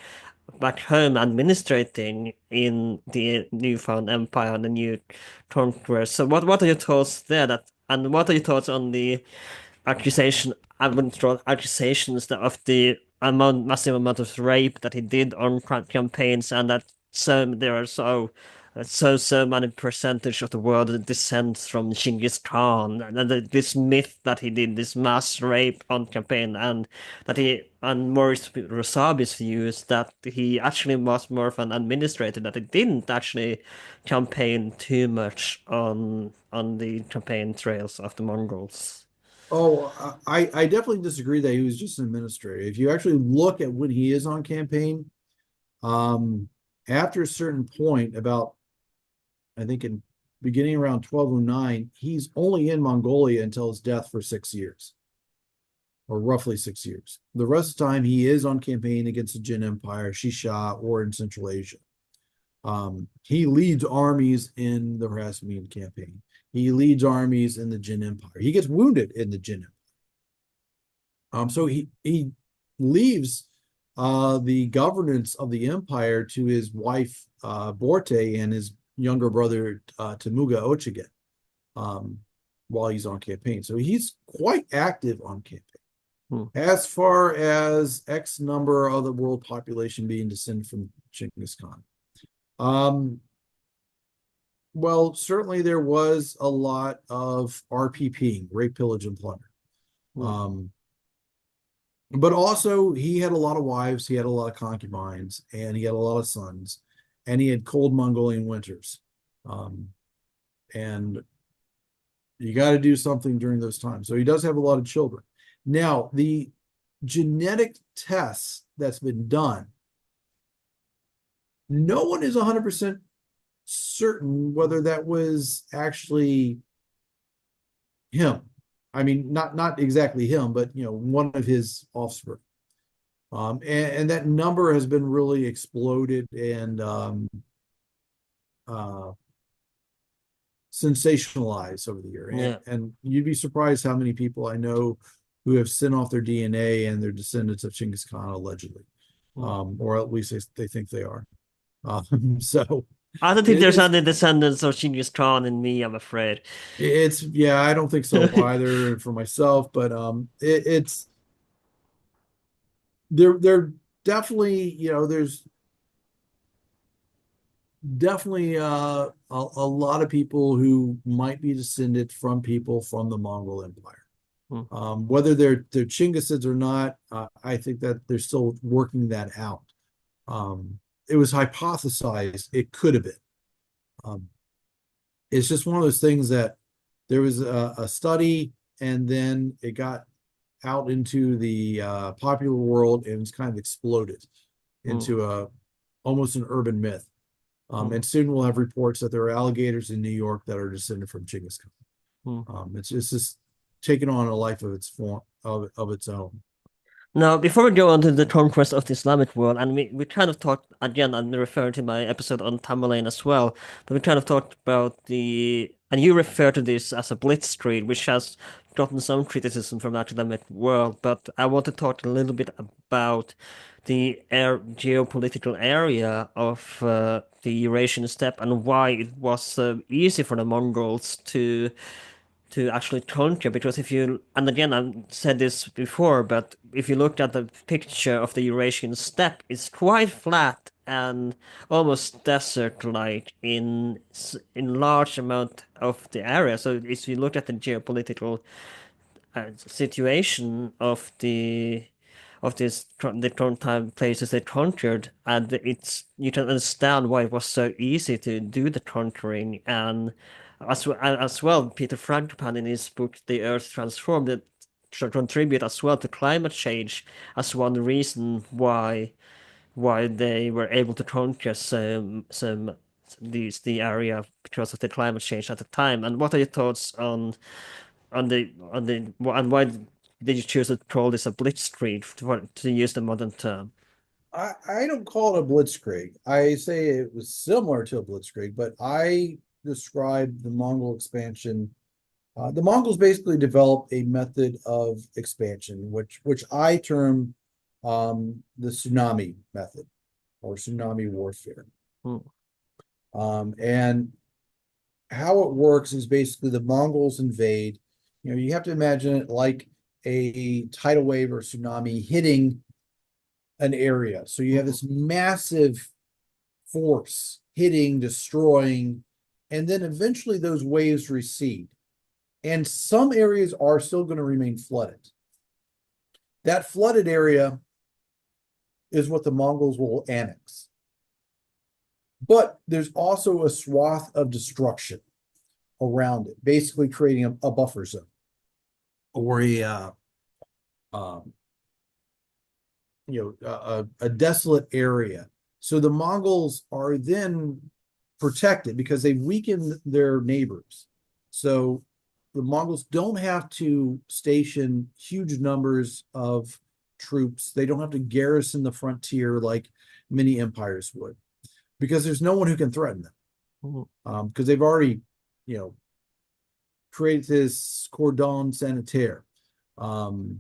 back home administrating in the newfound empire and the new conqueror. So what are your thoughts there? And what are your thoughts on the accusation? I wouldn't throw accusations that of the massive amount of rape that he did on campaigns, and that there are so many percentage of the world that descends from Chingiss Khan, and this myth that he did this mass rape on campaign, and that he and Maurice Rosabi's view is that he actually was more of an administrator, that he didn't actually campaign too much on the campaign trails of the Mongols. Oh, I definitely disagree that he was just an administrator. If you actually look at when he is on campaign, um, after a certain point, about I think in beginning around 1209, he's only in Mongolia until his death for 6 years, or roughly 6 years. The rest of the time, he is on campaign against the Jin Empire, Shisha, or in Central Asia. He leads armies in the Urasian campaign. He leads armies in the Jin Empire. He gets wounded in the Jin Empire. So he leaves the governance of the empire to his wife Borte and his younger brother Temuga Ochigen um, while he's on campaign. So he's quite active on campaign. Hmm. As far as X number of the world population being descended from Chingiss Khan. Well, certainly there was a lot of RPP, rape, pillage, and plunder. Hmm. Um, but also he had a lot of wives, he had a lot of concubines, and he had a lot of sons, and he had cold Mongolian winters. Um, and you got to do something during those times. So he does have a lot of children. Now, the genetic tests that's been done, no one is 100% certain whether that was actually him. I mean, not exactly him, but one of his offspring. And that number has been really exploded and uh, sensationalized over the year. And, Yeah. and you'd be surprised how many people I know who have sent off their DNA and they're descendants of Chinggis Khan allegedly, Hmm. or at least they think they are. So I don't think it there's is. any descendants of Genghis Khan in me, I'm afraid. It's yeah. I don't think so either for myself, but it's they're definitely there's definitely a lot of people who might be descended from people from the Mongol Empire. Hmm. Whether they're Chingissids or not, I think that they're still working that out. It was hypothesized it could have been. Um, it's just one of those things that there was a study and then it got out into the popular world and it's kind of exploded Hmm. into a almost an urban myth. Hmm. And soon we'll have reports that there are alligators in New York that are descended from Chinggis Khan. Hmm. It's just taken on a life of its form of its own. Now, before we go on to the conquest of the Islamic world, and we kind of talked again, I'm referring to my episode on Tamerlane as well, but we kind of talked about and you refer to this as a blitzkrieg, which has gotten some criticism from the academic world, but I want to talk a little bit about the geopolitical area of the Eurasian steppe and why it was so easy for the Mongols to actually conquer, because if you, and again I've said this before, but if you look at the picture of the Eurasian steppe, it's quite flat and almost desert-like in large amount of the area. So if you look at the geopolitical situation of the current time places they conquered, and it's you can understand why it was so easy to do the conquering. And as well, Peter Frankopan in his book The Earth Transformed contribute as well to climate change as one reason why why they were able to conquer the area because of the climate change at the time. And what are your thoughts and why did you choose to call this a blitzkrieg to use the modern term? I don't call it a blitzkrieg. I say it was similar to a blitzkrieg, but I describe the Mongol expansion. The Mongols basically developed a method of expansion, which I term the tsunami method or tsunami warfare. Hmm. And how it works is basically the Mongols invade. You have to imagine it like a tidal wave or tsunami hitting an area. So you have this massive force hitting, destroying, and then eventually those waves recede. And some areas are still going to remain flooded. That flooded area is what the Mongols will annex. But there's also a swath of destruction around it, basically creating a buffer zone or a desolate area. So the Mongols are then protected because they weaken their neighbors. So the Mongols don't have to station huge numbers of troops. They don't have to garrison the frontier like many empires would, because there's no one who can threaten them. Because they've already, created this cordon sanitaire. And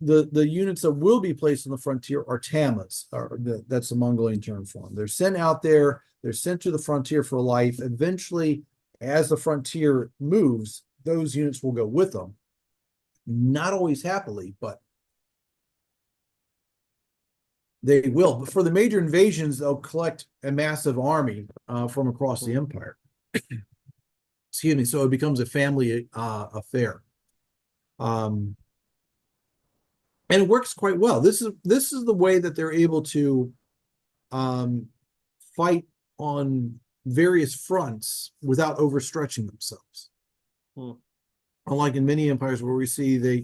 the units that will be placed on the frontier are tamas. That's the Mongolian term for them. They're sent out there. They're sent to the frontier for life. Eventually, as the frontier moves, those units will go with them. Not always happily, but they will. But for the major invasions, they'll collect a massive army from across the empire. Excuse me. So it becomes a family affair. And it works quite well. This is the way that they're able to fight on various fronts without overstretching themselves. Unlike in many empires where we see they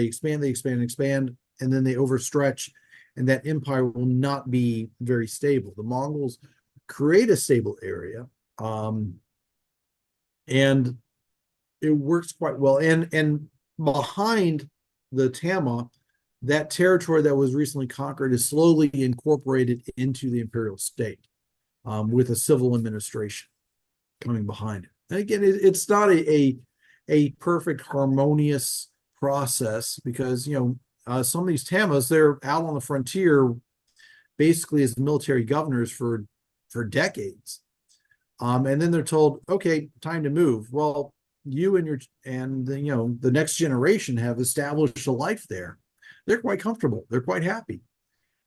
expand, and then they overstretch, and that empire will not be very stable. The Mongols create a stable area, and it works quite well. And behind the Tama, that territory that was recently conquered is slowly incorporated into the imperial state, with a civil administration coming behind it. And again, it's not a perfect harmonious process, because some of these Tamas, they're out on the frontier basically as military governors for decades, and then they're told, okay, time to move. Well, you and the next generation have established a life there. They're quite comfortable. They're quite happy.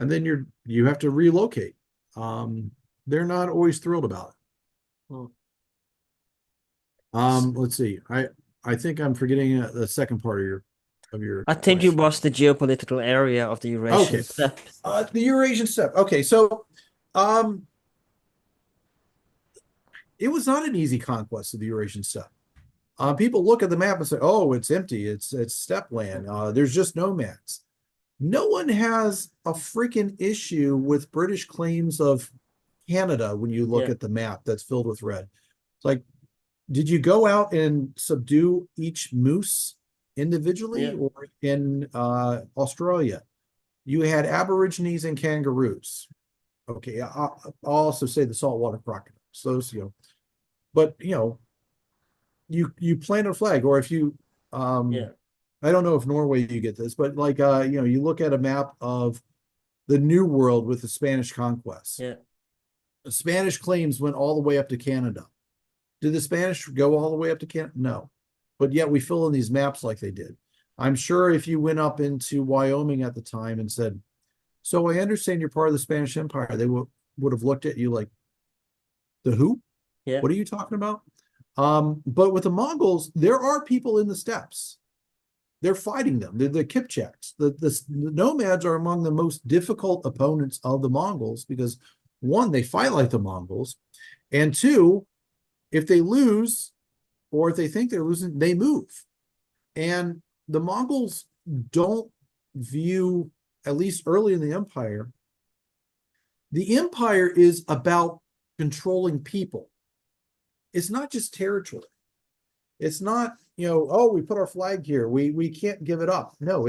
And then you have to relocate. They're not always thrilled about it. Let's see. I think I'm forgetting the second part of your I think it question. was the geopolitical area of the Eurasian Okay. steppe. The Eurasian steppe. Okay, so it was not an easy conquest of the Eurasian steppe. People look at the map and say, "Oh, it's empty. It's steppe land. There's just nomads." No one has a freaking issue with British claims of Canada when you look at the map that's filled with red. It's like, did you go out and subdue each moose individually, or in Australia? You had Aborigines and kangaroos. Okay, I'll also say the saltwater crocodiles. Those, but you plant a flag, or if you I don't know if Norway you get this, but like you look at a map of the New World with the Spanish conquest. The Spanish claims went all the way up to Canada. Did the Spanish go all the way up to Canada? No. But yet we fill in these maps like they did. I'm sure if you went up into Wyoming at the time and said, "So I understand you're part of the Spanish Empire," they would have looked at you like, "The who? What are you talking about?" But with the Mongols, there are people in the steppes. They're fighting them. They're the Kipchaks. The nomads are among the most difficult opponents of the Mongols because, one, they fight like the Mongols, and two, if they lose, or if they think they're losing, they move. And the Mongols don't view at least early in the empire is about controlling people. It's not just territory. It's not, oh, we put our flag here. We can't give it up. No,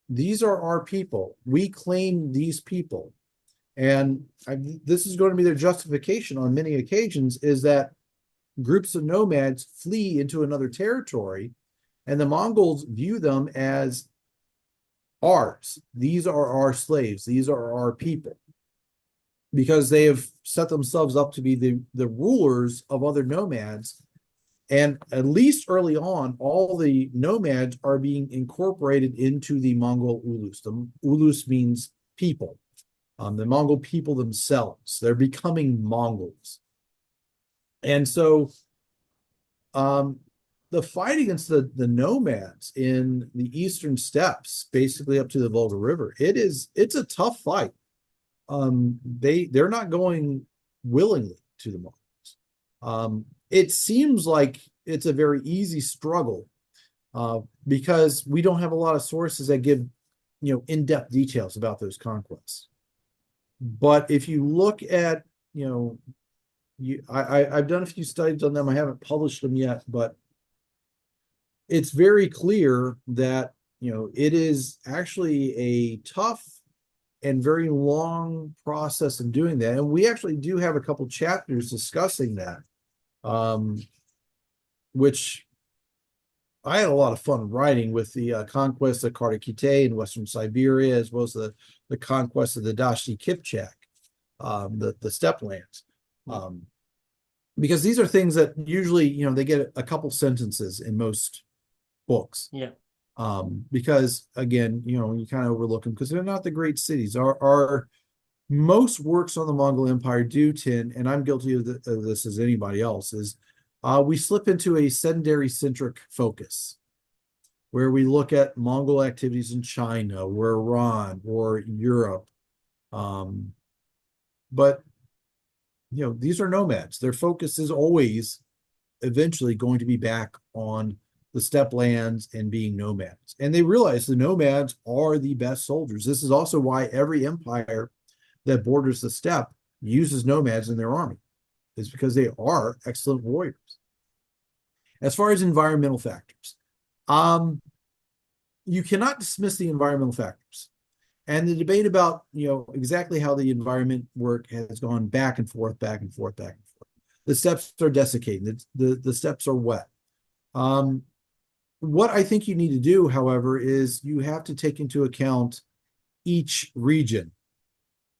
these are our people. We claim these people. And this is going to be their justification on many occasions, is that groups of nomads flee into another territory, and the Mongols view them as ours. These are our slaves. These are our people, because they have set themselves up to be the rulers of other nomads. And at least early on, all the nomads are being incorporated into the Mongol Ulus. The Ulus means people. The Mongol people themselves. They're becoming Mongols. And so the fight against the nomads in the eastern steppes, basically up to the Volga River, it's a tough fight. They're not going willingly to the Mongols. It seems like it's a very easy struggle because we don't have a lot of sources that give in-depth details about those conquests. But if you look at I've done a few studies on them. I haven't published them yet, but it's very clear that it is actually a tough and very long process in doing that. And we actually do have a couple chapters discussing that, which I had a lot of fun writing, with the conquest of Kharkite in Western Siberia, as well as the conquest of the Dashti Kipchak, the steppe lands. Because these are things that usually, they get a couple sentences in most books. Yeah. Because again, you kind of overlook them because they're not the great cities. Our most works on the Mongol Empire do tend, and I'm guilty of this as anybody else, is we slip into a sedentary centric focus, where we look at Mongol activities in China or Iran or Europe. But these are nomads. Their focus is always eventually going to be back on the steppe lands and being nomads. And they realize the nomads are the best soldiers. This is also why every empire that borders the steppe uses nomads in their army, is because they are excellent warriors. As far as environmental factors, you cannot dismiss the environmental factors. And the debate about, exactly how the environment work has gone back and forth, back and forth, back and forth. The steppes are desiccated. The steppes are wet. What I think you need to do, however, is you have to take into account each region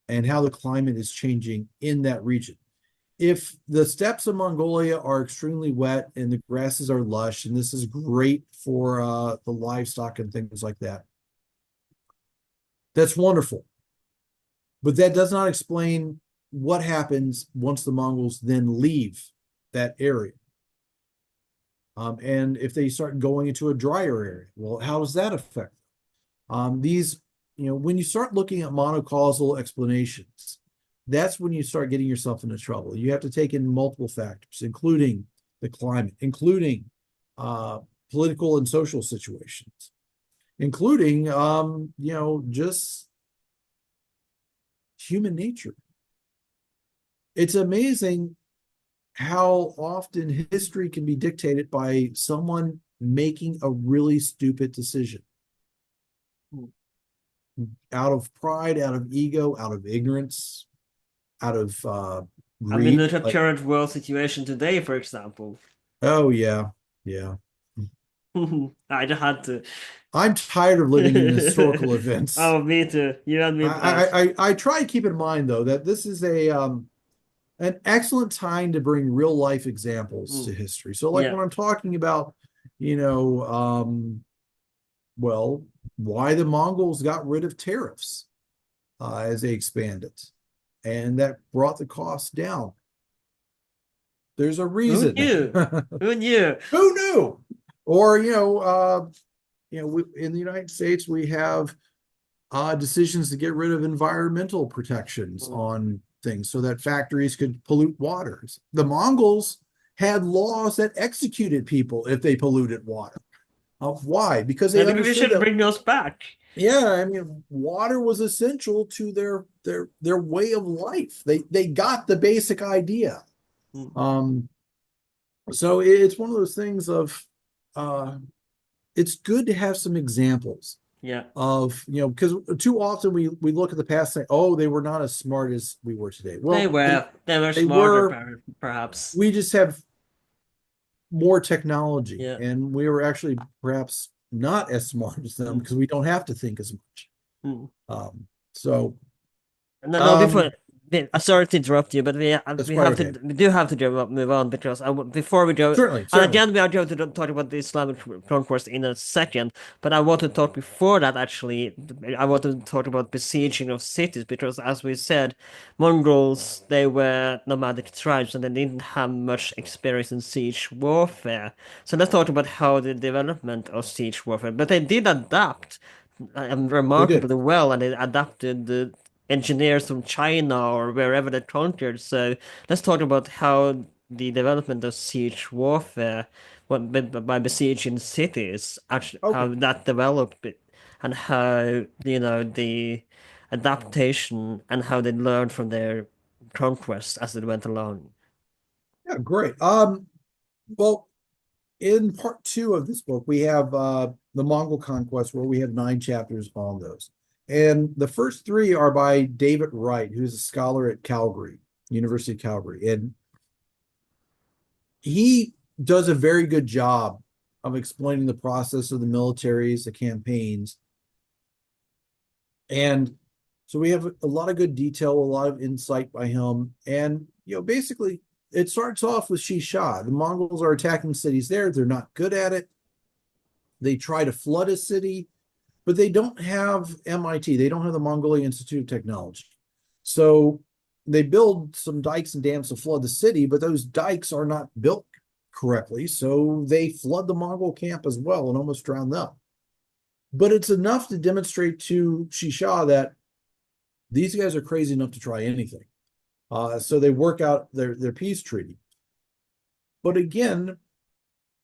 and how the climate is changing in that region. If the steppes of Mongolia are extremely wet and the grasses are lush, and this is great for the livestock and things like that, that's wonderful. But that does not explain what happens once the Mongols then leave that area. And if they start going into a drier area, well, how does that affect them? When you start looking at monocausal explanations, that's when you start getting yourself into trouble. You have to take in multiple factors, including the climate, including political and social situations, including, just human nature. It's amazing how often history can be dictated by someone making a really stupid decision. Out of pride, out of ego, out of ignorance, out of greed. Look at current world situation today, for example. Oh, yeah. Yeah. I just had to. I'm tired of living in historical events. Oh, me too. You and me both. I try to keep in mind, though, that this is an excellent time to bring real life examples to history. So when I'm talking about, well, why the Mongols got rid of tariffs as they expanded, and that brought the cost down. There's a reason. Who knew? Who knew? Who knew? Or, in the United States, we have decisions to get rid of environmental protections on things so that factories could pollute waters. The Mongols had laws that executed people if they polluted water. Why? Because they Maybe we understood should that, bring those back. yeah, I mean, water was essential to their way of life. They got the basic idea. Mm. Um, so it's one of those things of uh, it's good to have some examples Yeah. of, because too often we look at the past and say, oh, they were not as smart as we were today. They Well, they were. They were they smarter, were. perhaps. We just have more technology, Yeah. and we were actually perhaps not as smart as them Mm. because we don't have to think as much. Mm. So No, no. um, Sorry to interrupt you, but that's we quite have to okay. we do have to move on because before we go, Certainly, and certainly. again we are going to talk about the Islamic conquest in a second. But I want to talk before that. Actually, I want to talk about besieging of cities because, as we said, Mongols, they were nomadic tribes and they didn't have much experience in siege warfare. So let's talk about how the development of siege warfare. But they did adapt They did. remarkably well, and they adapted the engineers from China or wherever they conquered. So let's talk about how the development of siege warfare, by besieging cities, actually Okay. how that developed, and how the adaptation and how they learned from their conquests as they went along. Yeah, great. Well, in part two of this book, we have the Mongol conquest, where we have 9 chapters on those. And the first 3 are by David Wright, who's a scholar at Calgary, University of Calgary. And he does a very good job of explaining the process of the militaries, the campaigns. And so we have a lot of good detail, a lot of insight by him. And, basically, it starts off with Shisha. The Mongols are attacking cities there. They're not good at it. They try to flood a city, but they don't have MIT. They don't have the Mongolian Institute of Technology. So they build some dikes and dams to flood the city, but those dikes are not built correctly. So they flood the Mongol camp as well and almost drown them. But it's enough to demonstrate to Shisha that these guys are crazy enough to try anything. So they work out their peace treaty. But again,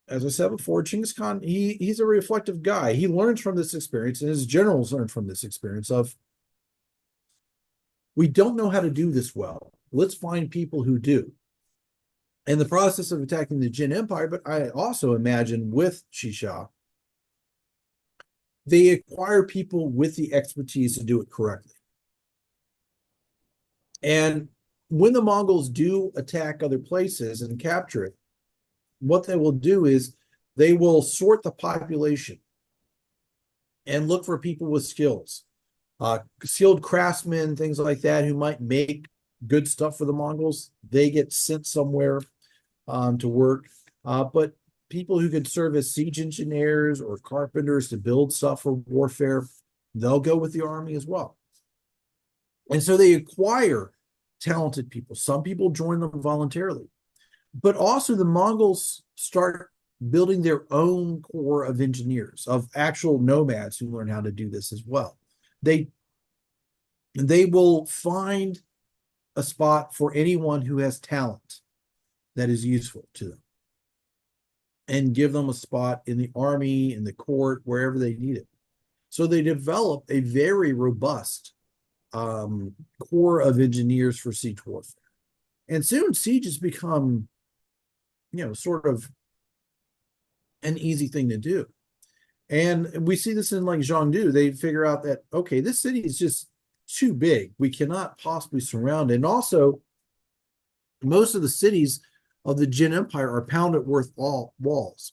as I said before, Chingiss Khan, he's a reflective guy. He learns from this experience, and his generals learn from this experience of, we don't know how to do this well. Let's find people who do. In the process of attacking the Jin Empire, but I also imagine with Shisha, they acquire people with the expertise to do it correctly. And when the Mongols do attack other places and capture it, what they will do is they will sort the population and look for people with skills, skilled craftsmen, things like that, who might make good stuff for the Mongols. They get sent somewhere to work. But people who could serve as siege engineers or carpenters to build stuff for warfare, they'll go with the army as well. And so they acquire talented people. Some people join them voluntarily. But also the Mongols start building their own corps of engineers, of actual nomads who learn how to do this as well. They will find a spot for anyone who has talent that is useful to them and give them a spot in the army, in the court, wherever they need it. So they develop a very robust corps of engineers for siege warfare. And soon sieges become, sort of an easy thing to do. And we see this in like Zhengdu. They figure out that, okay, this city is just too big. We cannot possibly surround it. And also, most of the cities of the Jin Empire are pounded worth all walls.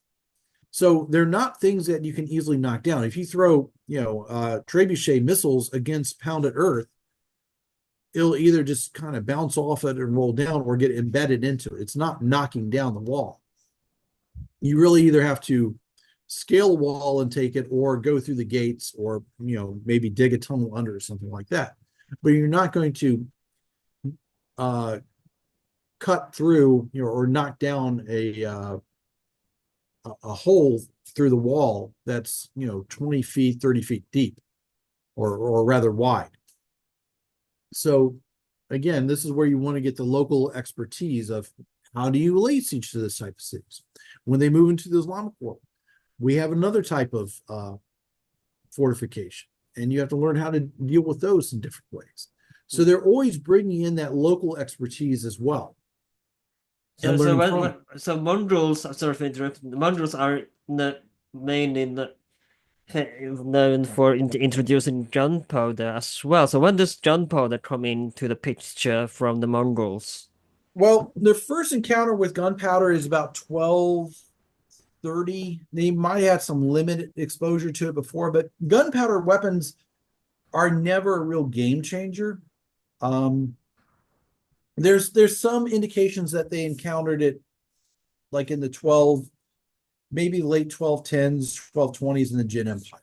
So they're not things that you can easily knock down. If you throw, trebuchet missiles against pounded earth, it'll either just kind of bounce off it and roll down or get embedded into it. It's not knocking down the wall. You really either have to scale a wall and take it, or go through the gates, or maybe dig a tunnel under or something like that. But you're not going to cut through, or knock down a hole through the wall that's 20 feet, 30 feet deep, or rather wide. So again, this is where you want to get the local expertise of, how do you lay siege to this type of cities when they move into the Islamic world. we have another type of fortification, and you have to learn how to deal with those in different ways. So they're always bringing in that local expertise as well So and so learning when, from when it. so Mongols, sorry for interrupting. The Mongols are mainly known for introducing gunpowder as well. So when does gunpowder come into the picture from the Mongols? Well, their first encounter with gunpowder is about 1230. They might have some limited exposure to it before, but gunpowder weapons are never a real game changer. Um, there's some indications that they encountered it like in the 12, maybe late 1210s, 1220s in the Jin Empire.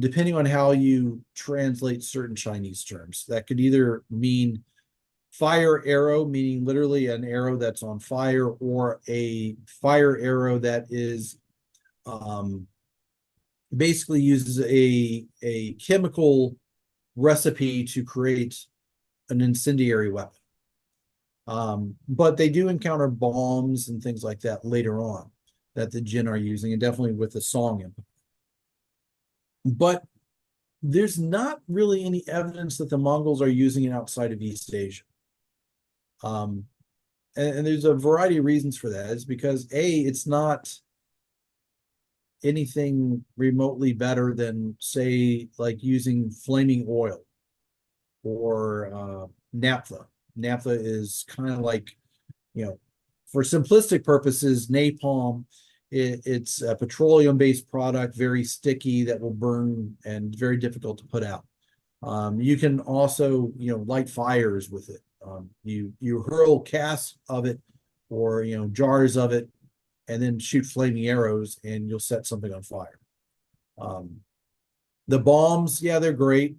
Depending on how you translate certain Chinese terms, that could either mean fire arrow, meaning literally an arrow that's on fire, or a fire arrow that is basically uses a chemical recipe to create an incendiary weapon. But they do encounter bombs and things like that later on that the Jin are using, and definitely with the Song Empire. But there's not really any evidence that the Mongols are using it outside of East Asia. Um, and there's a variety of reasons for that. It's because it's not anything remotely better than, say, like using flaming oil or naphtha. Naphtha is kind of like, for simplistic purposes, napalm. It's a petroleum-based product, very sticky, that will burn and very difficult to put out. You can also, light fires with it. You hurl casks of it or jars of it, and then shoot flaming arrows, and you'll set something on fire. The bombs, yeah, they're great,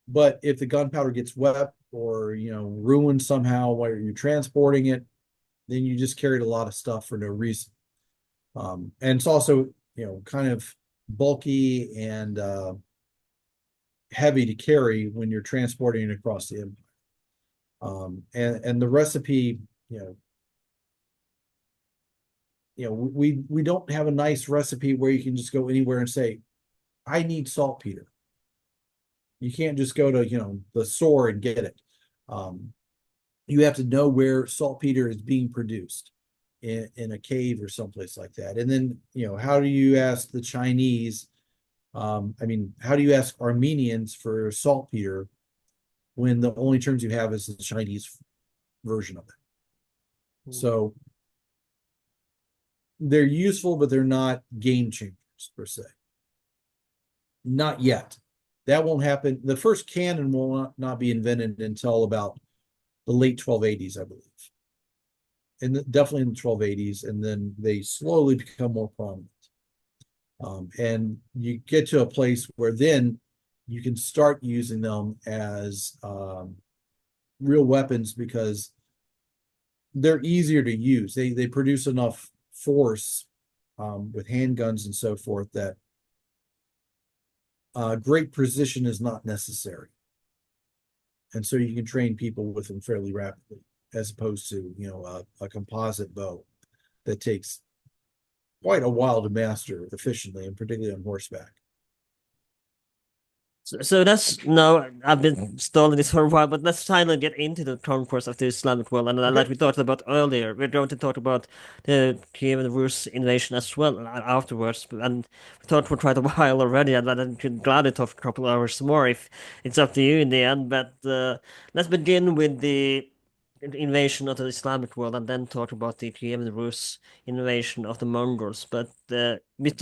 but if the gunpowder gets wet or ruined somehow while you're transporting it, then you just carried a lot of stuff for no reason. And it's also kind of bulky and heavy to carry when you're transporting it across the empire. And the recipe, we don't have a nice recipe where you can just go anywhere and say, I need saltpeter. You can't just go to the store and get it. You have to know where saltpeter is being produced in a cave or someplace like that. And then how do you ask the Chinese? How do you ask Armenians for saltpeter when the only terms you have is the Chinese version of it? So they're useful, but they're not game changers per se. Not yet. That won't happen. The first cannon will not be invented until about the late 1280s, I believe. And definitely in the 1280s, and then they slowly become more prominent. And you get to a place where then you can start using them as real weapons because they're easier to use. They produce enough force with handguns and so forth that great precision is not necessary. And so you can train people with them fairly rapidly, as opposed to a composite bow that takes quite a while to master efficiently, and particularly on horseback. So that's no, I've been stalling this for a while, but let's finally get into the conquest of the Islamic world. And Okay. like we talked about earlier, we're going to talk about the Kievan Rus invasion as well afterwards. And we talked for quite a while already, and I could gladly talk a couple hours more if it's up to you in the end. But let's begin with the invasion of the Islamic world and then talk about the Kievan Rus invasion of the Mongols. But we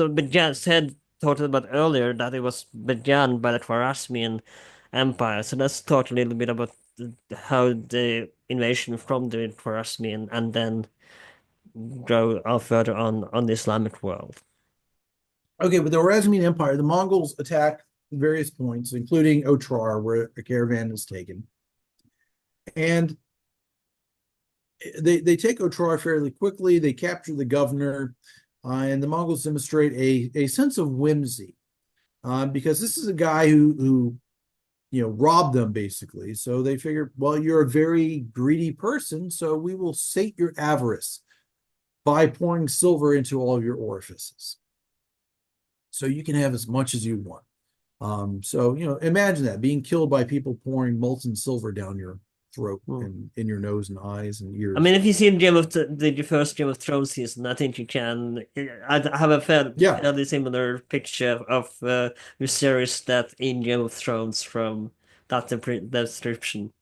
said talked about earlier that it was began by the Khwarezmian Empire. So let's talk a little bit about how the invasion from the Khwarezmian and then go further on the Islamic world. Okay, with the Urasian Empire, the Mongols attack various points, including Otrar, where a caravan is taken. And they take Otrar fairly quickly. They capture the governor, and the Mongols demonstrate a sense of whimsy because this is a guy who robbed them basically. So they figure, well, you're a very greedy person, so we will sate your avarice by pouring silver into all of your orifices. So you can have as much as you want. So, imagine that being killed by people pouring molten silver down your throat Hmm. and in your nose and eyes and I ears. mean, if you've seen the first Game of Thrones season, I think you can. I have a Yeah. fairly similar picture of Viserys that in Game of Thrones from that description.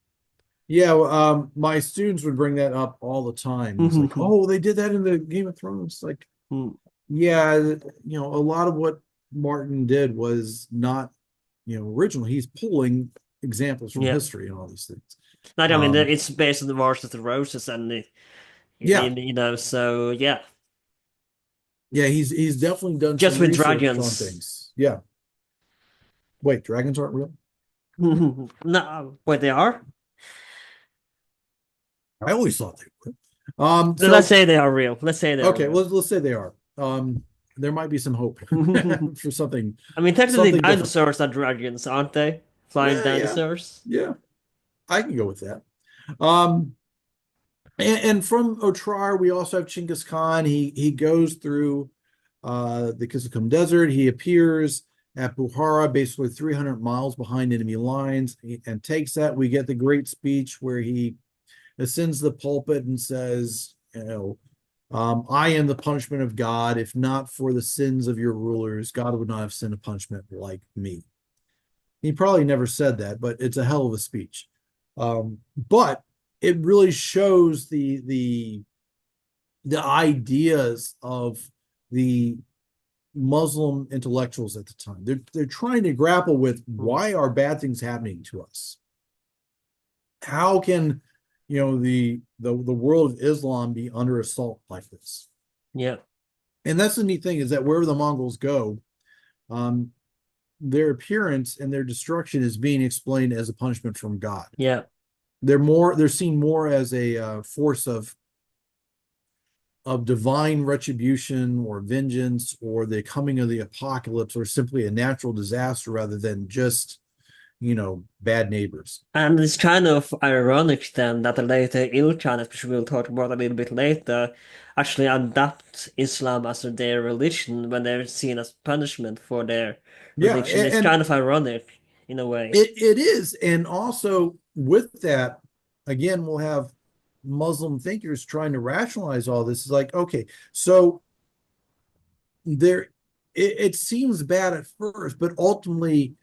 Yeah. My students would bring that up all the time. It's like, oh, they did that in the Game of Thrones. Like, yeah, a lot of what Martin did was not, original. He's pulling examples from Yeah. history and all these things. Like, I mean, Um, it's based on the Wars of the Roses, and yeah, so yeah, yeah, he's definitely done just some with research on dragons. things. Yeah. Wait, dragons aren't real? No, wait, they are? I always thought they were. Let's So say they are real. Let's say they are okay, real. let's say they are. There might be some hope for something I mean, technically, something different. dinosaurs are dragons, aren't they? Flying Yeah, yeah, dinosaurs. yeah. I can go with that. Um, and from Otrar, we also have Chingiss Khan. He goes through the Kizilkum Desert. He appears at Bukhara, basically 300 miles behind enemy lines, and takes that. We get the great speech where he ascends the pulpit and says, I am the punishment of God. If not for the sins of your rulers, God would not have sent a punishment like me. He probably never said that, but it's a hell of a speech. But it really shows the ideas of the Muslim intellectuals at the time. They're trying to grapple with, why are bad things happening to us? How can the world of Islam be under assault like this? Yeah, And that's the neat thing, is that wherever the Mongols go, um, their appearance and their destruction is being explained as a punishment from God. yeah. They're seen more as a force of divine retribution or vengeance, or the coming of the apocalypse, or simply a natural disaster, rather than just bad neighbors. And it's kind of ironic then that the later Ilkhan, which we'll talk about a little bit later, actually adopt Islam as their religion when they're seen as punishment for their Yeah, religion. It's and kind of ironic in a way. it is. And also with that, again, we'll have Muslim thinkers trying to rationalize all this. Is like, okay, so there it seems bad at first, but ultimately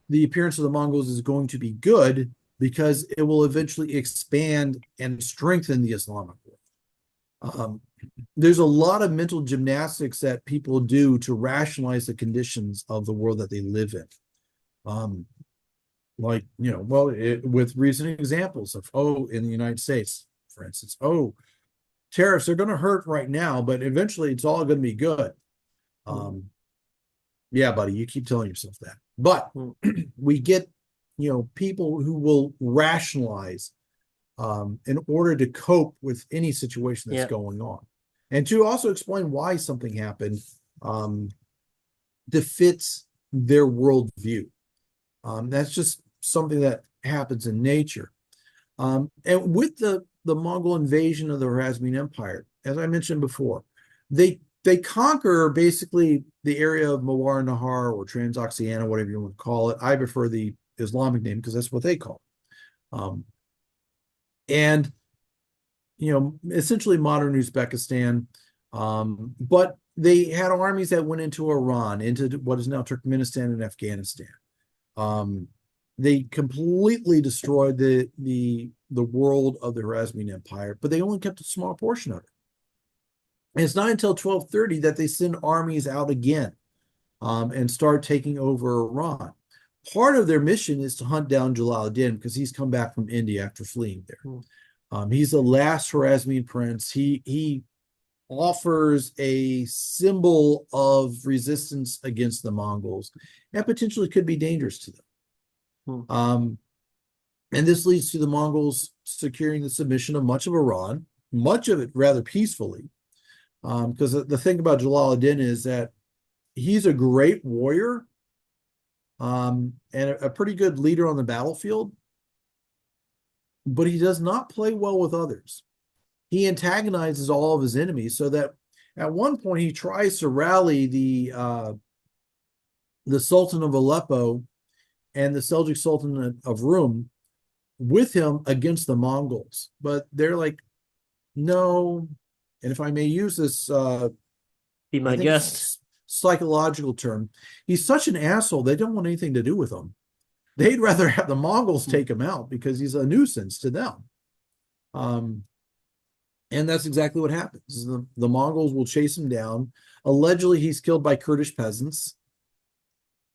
the appearance of the Mongols is going to be good, because it will eventually expand and strengthen the Islamic world. There's a lot of mental gymnastics that people do to rationalize the conditions of the world that they live in. With recent examples of, in the United States, for instance, tariffs are going to hurt right now, but eventually it's all going to be good. Yeah, buddy, you keep telling yourself that. But we get, people who will rationalize in order to cope with any situation that's Yeah. going on, and to also explain why something happened that fits their worldview. That's just something that happens in nature. And with the Mongol invasion of the Urasmian Empire, as I mentioned before, they conquer basically the area of Mawar Nahar, or Transoxiana, whatever you want to call it. I prefer the Islamic name because that's what they call it. And essentially modern Uzbekistan. But they had armies that went into Iran, into what is now Turkmenistan and Afghanistan. They completely destroyed the world of the Urasmian Empire, but they only kept a small portion of it. And it's not until 1230 that they send armies out again, and start taking over Iran. Part of their mission is to hunt down Jalaluddin, because he's come back from India after fleeing there. He's the last Khwarezmian prince. He offers a symbol of resistance against the Mongols, and potentially could be dangerous to them. And this leads to the Mongols securing the submission of much of Iran, much of it rather peacefully. Because the thing about Jalaluddin is that he's a great warrior, and a pretty good leader on the battlefield, but he does not play well with others. He antagonizes all of his enemies, so that at one point he tries to rally the the Sultan of Aleppo and the Seljuk Sultan of Rum with him against the Mongols. But they're like, no. And if I may use this, Be I my think guest. psychological term, he's such an asshole. They don't want anything to do with him. They'd rather have the Mongols take him out because he's a nuisance to them. Um, and that's exactly what happens. The Mongols will chase him down. Allegedly, he's killed by Kurdish peasants.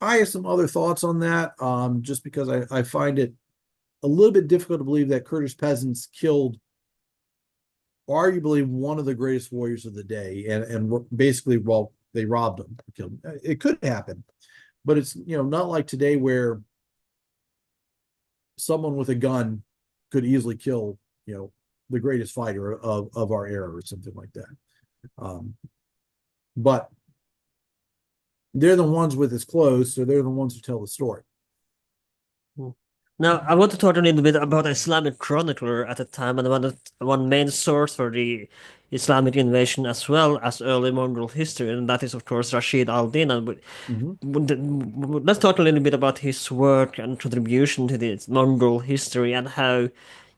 I have some other thoughts on that, just because I find it a little bit difficult to believe that Kurdish peasants killed arguably one of the greatest warriors of the day, and basically, well, they robbed him, killed him. It could happen, but it's not like today where someone with a gun could easily kill the greatest fighter of our era or something like that. But they're the ones with his clothes, so they're the ones who tell the story. Now, I want to talk a little bit about Islamic chronicler at the time, and one main source for the Islamic invasion as well as early Mongol history, and that is, of course, Rashid al-Din. And Mm-hmm. let's talk a little bit about his work and contribution to the Mongol history and how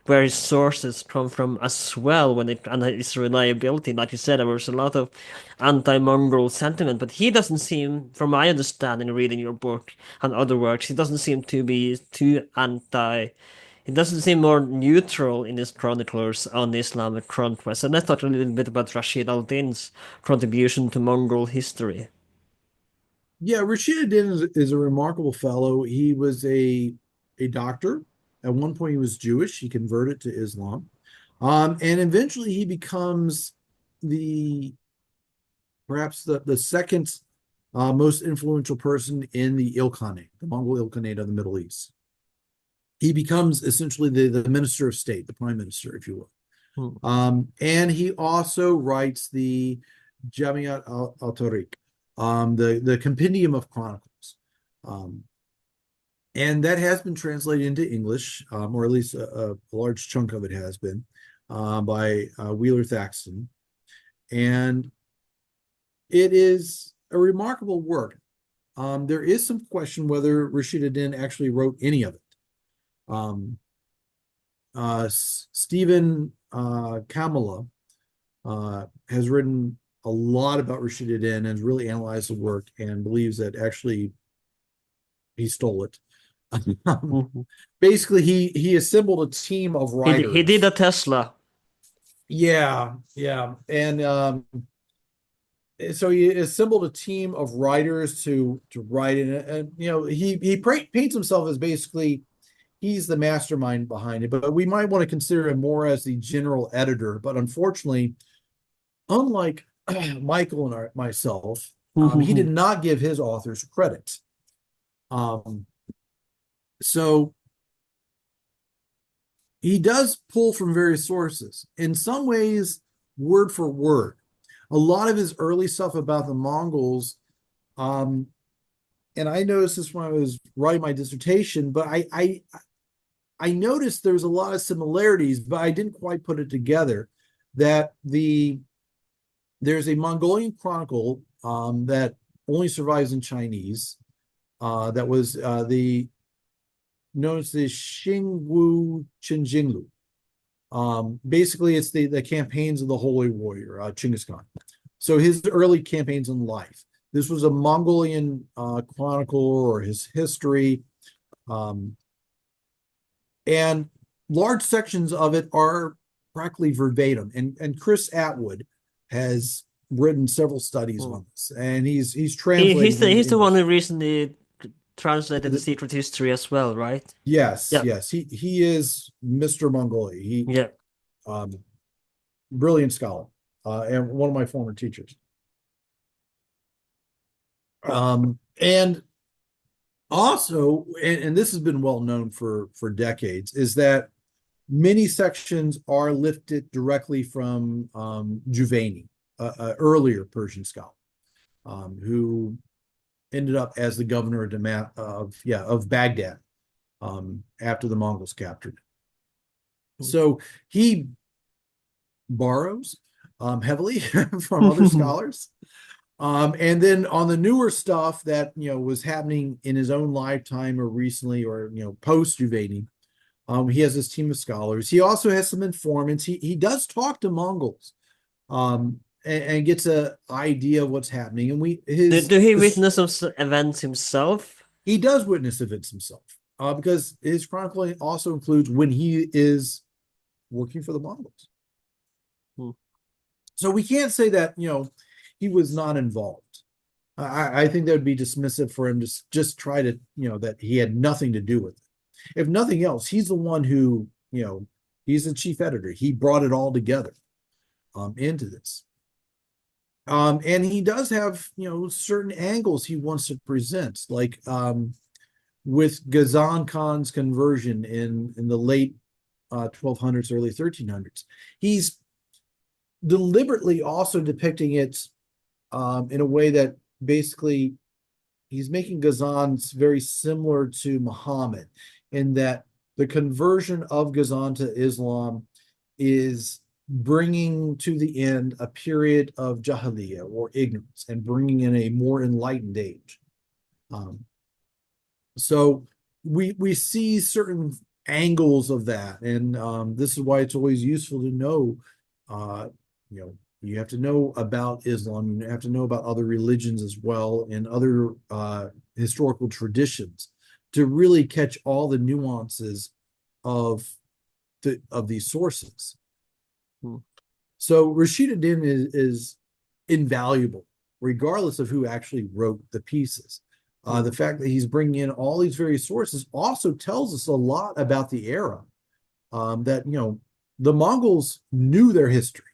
where his sources come from as well when it and its reliability. Like you said, there was a lot of anti-Mongol sentiment, but he doesn't seem, from my understanding, reading your book and other works, he doesn't seem to be too anti. He doesn't seem more neutral in his chroniclers on the Islamic conquest. And let's talk a little bit about Rashid al-Din's contribution to Mongol history. Yeah, Rashid Din is a remarkable fellow. He was a doctor. At one point, he was Jewish. He converted to Islam, and eventually he becomes the perhaps the second most influential person in the Ilkhanate, the Mongol Ilkhanate of the Middle East. He becomes essentially the minister of state, the prime minister, if you will. Hmm. And he also writes the Jamiat al-Tariq, the Compendium of Chronicles. And that has been translated into English, or at least a large chunk of it has been, by Wheeler Thaxton. And it is a remarkable work. There is some question whether Rashid ad-Din actually wrote any of it. Stephen Kamala has written a lot about Rashid ad-Din and has really analyzed the work and believes that actually he stole it. Mhm. Basically, he assembled a team of He did writers. a Tesla. Yeah, yeah, and so he assembled a team of writers to write it, and he paints himself as basically he's the mastermind behind it, but we might want to consider him more as the general editor. But unfortunately, unlike Michael and myself, he did not give his authors credit. So he does pull from various sources, in some ways, word for word. A lot of his early stuff about the Mongols, and I noticed this when I was writing my dissertation, but I noticed there's a lot of similarities, but I didn't quite put it together. That there's a Mongolian chronicle that only survives in Chinese. That was the known as the Xingwu Chinjinglu. Basically, it's the campaigns of the Holy Warrior, Chingiss Khan. So his early campaigns in life. This was a Mongolian chronicle or his history. And large sections of it are practically verbatim. And Chris Atwood has written several studies on this, and he's translating into He's the one English. who recently translated The The, Secret History as well, right? yes, Yeah. yes, he is Mr. Mongolia. He Yeah. brilliant scholar, and one of my former teachers. And also, and this has been well known for decades, is that many sections are lifted directly from Juvayni, earlier Persian scholar, who ended up as the governor of Baghdad after the Mongols captured it. So he borrows heavily from other scholars. And then on the newer stuff that was happening in his own lifetime or recently or post Juveni, he has his team of scholars. He also has some informants. He does talk to Mongols, and gets a idea of what's happening. And Do he witness some events himself? he does witness events himself, because his chronicling also includes when he is working for the Mongols. Hmm. So we can't say that he was not involved. I think that would be dismissive for him to just try to that he had nothing to do with it. If nothing else, he's the one who he's the chief editor. He brought it all together into this. And he does have certain angles he wants to present, like with Ghazan Khan's conversion in the late 1200s, early 1300s. He's deliberately also depicting it in a way that basically he's making Ghazan very similar to Muhammad, in that the conversion of Ghazan to Islam is bringing to the end a period of Jahiliyyah or ignorance and bringing in a more enlightened age. Um, so we see certain angles of that, and this is why it's always useful to know. You know, you have to know about Islam. You have to know about other religions as well and other historical traditions to really catch all the nuances of these sources. Hmm. So Rashid ad-Din is invaluable, regardless of who actually wrote the pieces. The fact that he's bringing in all these various sources also tells us a lot about the era. That the Mongols knew their history.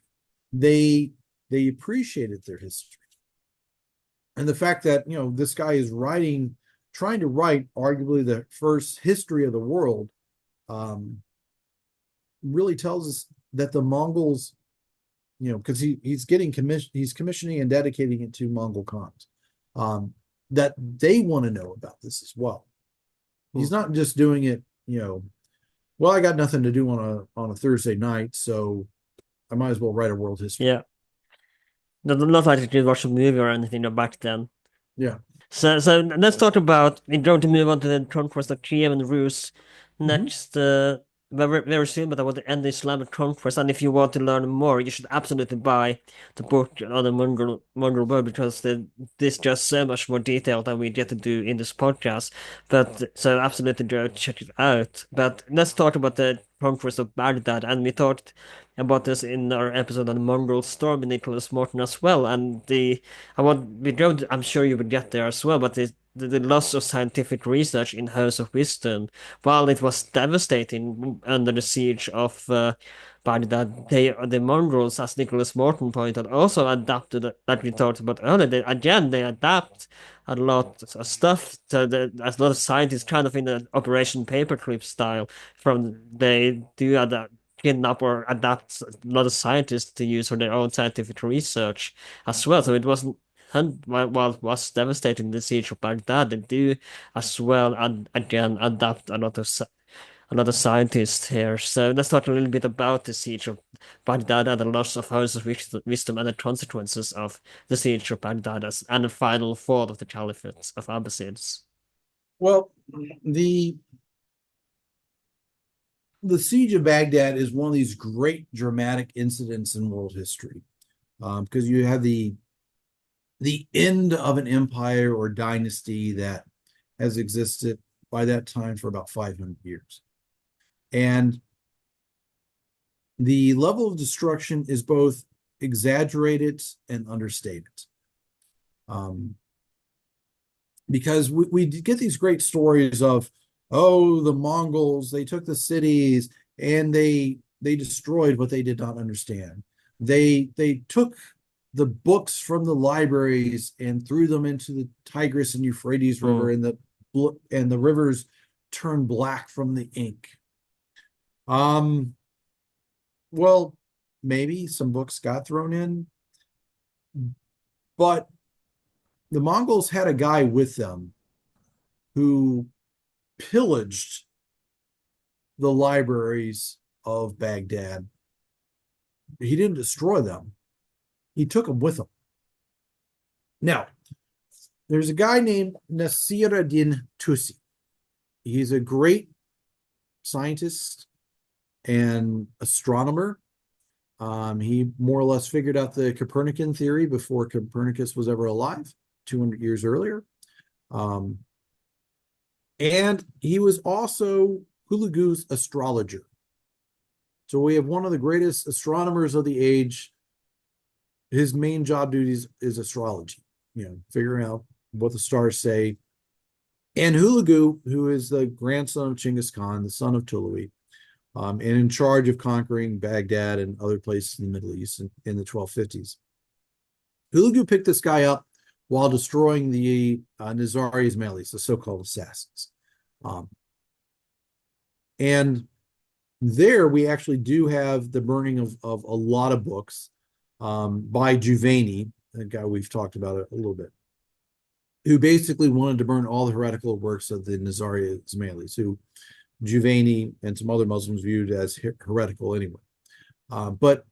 They appreciated their history, and the fact that this guy is trying to write arguably the first history of the world, really tells us that the Mongols, because he's commissioning and dedicating it to Mongol Khans, that they want to know about this as well. He's not just doing it, well, I got nothing to do on a Thursday night, so I might as well write a world history. Yeah. Not like you could watch a movie or anything back then. Yeah. So let's talk about, we're going to move on to the conquest of Kiev and Rus next, very soon, but I want to end the Islamic conquest. And if you want to learn more, you should absolutely buy the book on the Mongol World, because this just so much more detailed than we get to do in this podcast. But so absolutely go check it out. But let's talk about the conquest of Baghdad, and we talked about this in our episode on the Mongol Storm with Nicholas Morton as well. And I'm sure you would get there as well, but the loss of scientific research in House of Wisdom, while it was devastating under the siege of Baghdad, the Mongols, as Nicholas Morton pointed, also adapted, like we talked about earlier. They adapt a lot of stuff. So as a lot of scientists, kind of in the Operation Paperclip style, they do adapt, kidnap or adapt a lot of scientists to use for their own scientific research as well. So it wasn't, while it was devastating the siege of Baghdad, they do as well, and again adapt a lot of scientists here. So let's talk a little bit about the siege of Baghdad and the loss of House of Wisdom and the consequences of the siege of Baghdad and the final fall of the Caliphate of Abbasids. Well, the siege of Baghdad is one of these great dramatic incidents in world history, because you have the end of an empire or dynasty that has existed by that time for about 500 years. And the level of destruction is both exaggerated and understated. Because we get these great stories of, oh, the Mongols, they took the cities and they destroyed what they did not understand. They took the books from the libraries and threw them into the Tigris and Euphrates River, and the rivers turned black from the ink. Well, maybe some books got thrown in, but the Mongols had a guy with them who pillaged the libraries of Baghdad. He didn't destroy them. He took them with him. Now, there's a guy named Nasiruddin Tusi. He's a great scientist and astronomer. He more or less figured out the Copernican theory before Copernicus was ever alive, 200 years earlier. And he was also Hulagu's astrologer. So we have one of the greatest astronomers of the age. His main job duties is astrology, figuring out what the stars say. And Hulagu, who is the grandson of Chingiss Khan, the son of Tului, and in charge of conquering Baghdad and other places in the Middle East in the 1250s. Hulagu picked this guy up while destroying the Nizari Ismailis, the so-called assassins. And there we actually do have the burning of a lot of books by Juvayni, the guy we've talked about a little bit, who basically wanted to burn all the heretical works of the Nizari Ismailis, who Juvayni and some other Muslims viewed as heretical anyway. But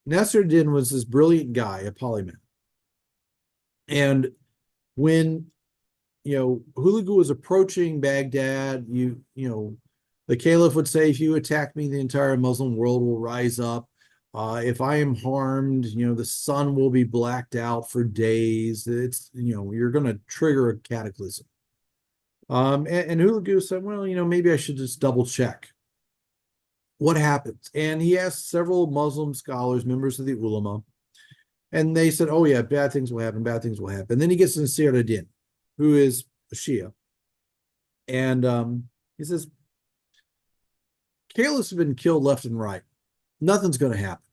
Nasruddin was this brilliant guy, a polymath. And when Hulagu was approaching Baghdad, the caliph would say, if you attack me, the entire Muslim world will rise up. If I am harmed, the sun will be blacked out for days. You're going to trigger a cataclysm. And Hulagu said, well, maybe I should just double check what happens. And he asked several Muslim scholars, members of the ulama, and they said, oh yeah, bad things will happen, bad things will happen. Then he gets to Nasiruddin, who is a Shia. And he says, caliphs have been killed left and right. Nothing's going to happen.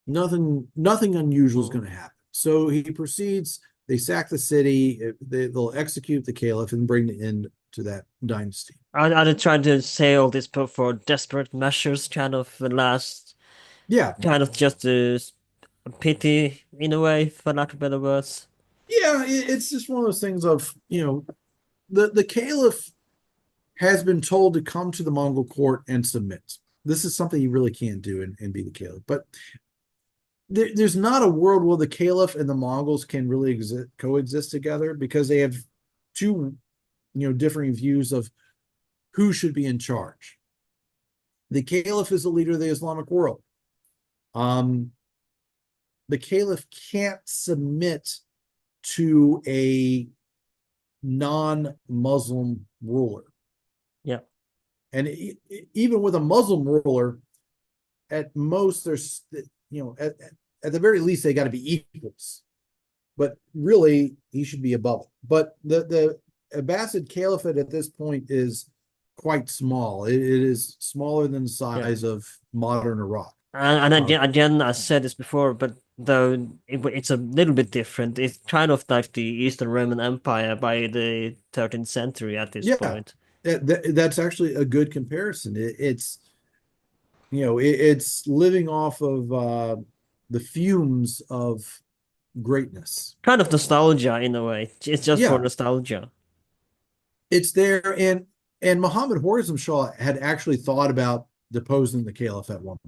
Nothing unusual is going to happen. So he proceeds. They sack the city. They'll execute the caliph and bring the end to that dynasty. Are they trying to say all this for desperate measures, kind of the last, Yeah, kind of just a pity in a way, for lack of better words? yeah. It's just one of those things of the caliph has been told to come to the Mongol court and submit. This is something you really can't do and be the caliph. But there's not a world where the caliph and the Mongols can really coexist together, because they have two differing views of who should be in charge. The caliph is the leader of the Islamic world. The caliph can't submit to a non-Muslim ruler. Yeah. And even with a Muslim ruler, at most there's at the very least they got to be equals. But really he should be above it. But the Abbasid Caliphate at this point is quite small. It is smaller than the size of modern Iraq. And again, I said this before, but though it's a little bit different, it's kind of like the Eastern Roman Empire by the 13th century at this Yeah, point. that's actually a good comparison. It's living off of the fumes of greatness. Kind of nostalgia in a way. It's just for Yeah, nostalgia. it's there. And Muhammad Khwarizm Shah had actually thought about deposing the caliph at one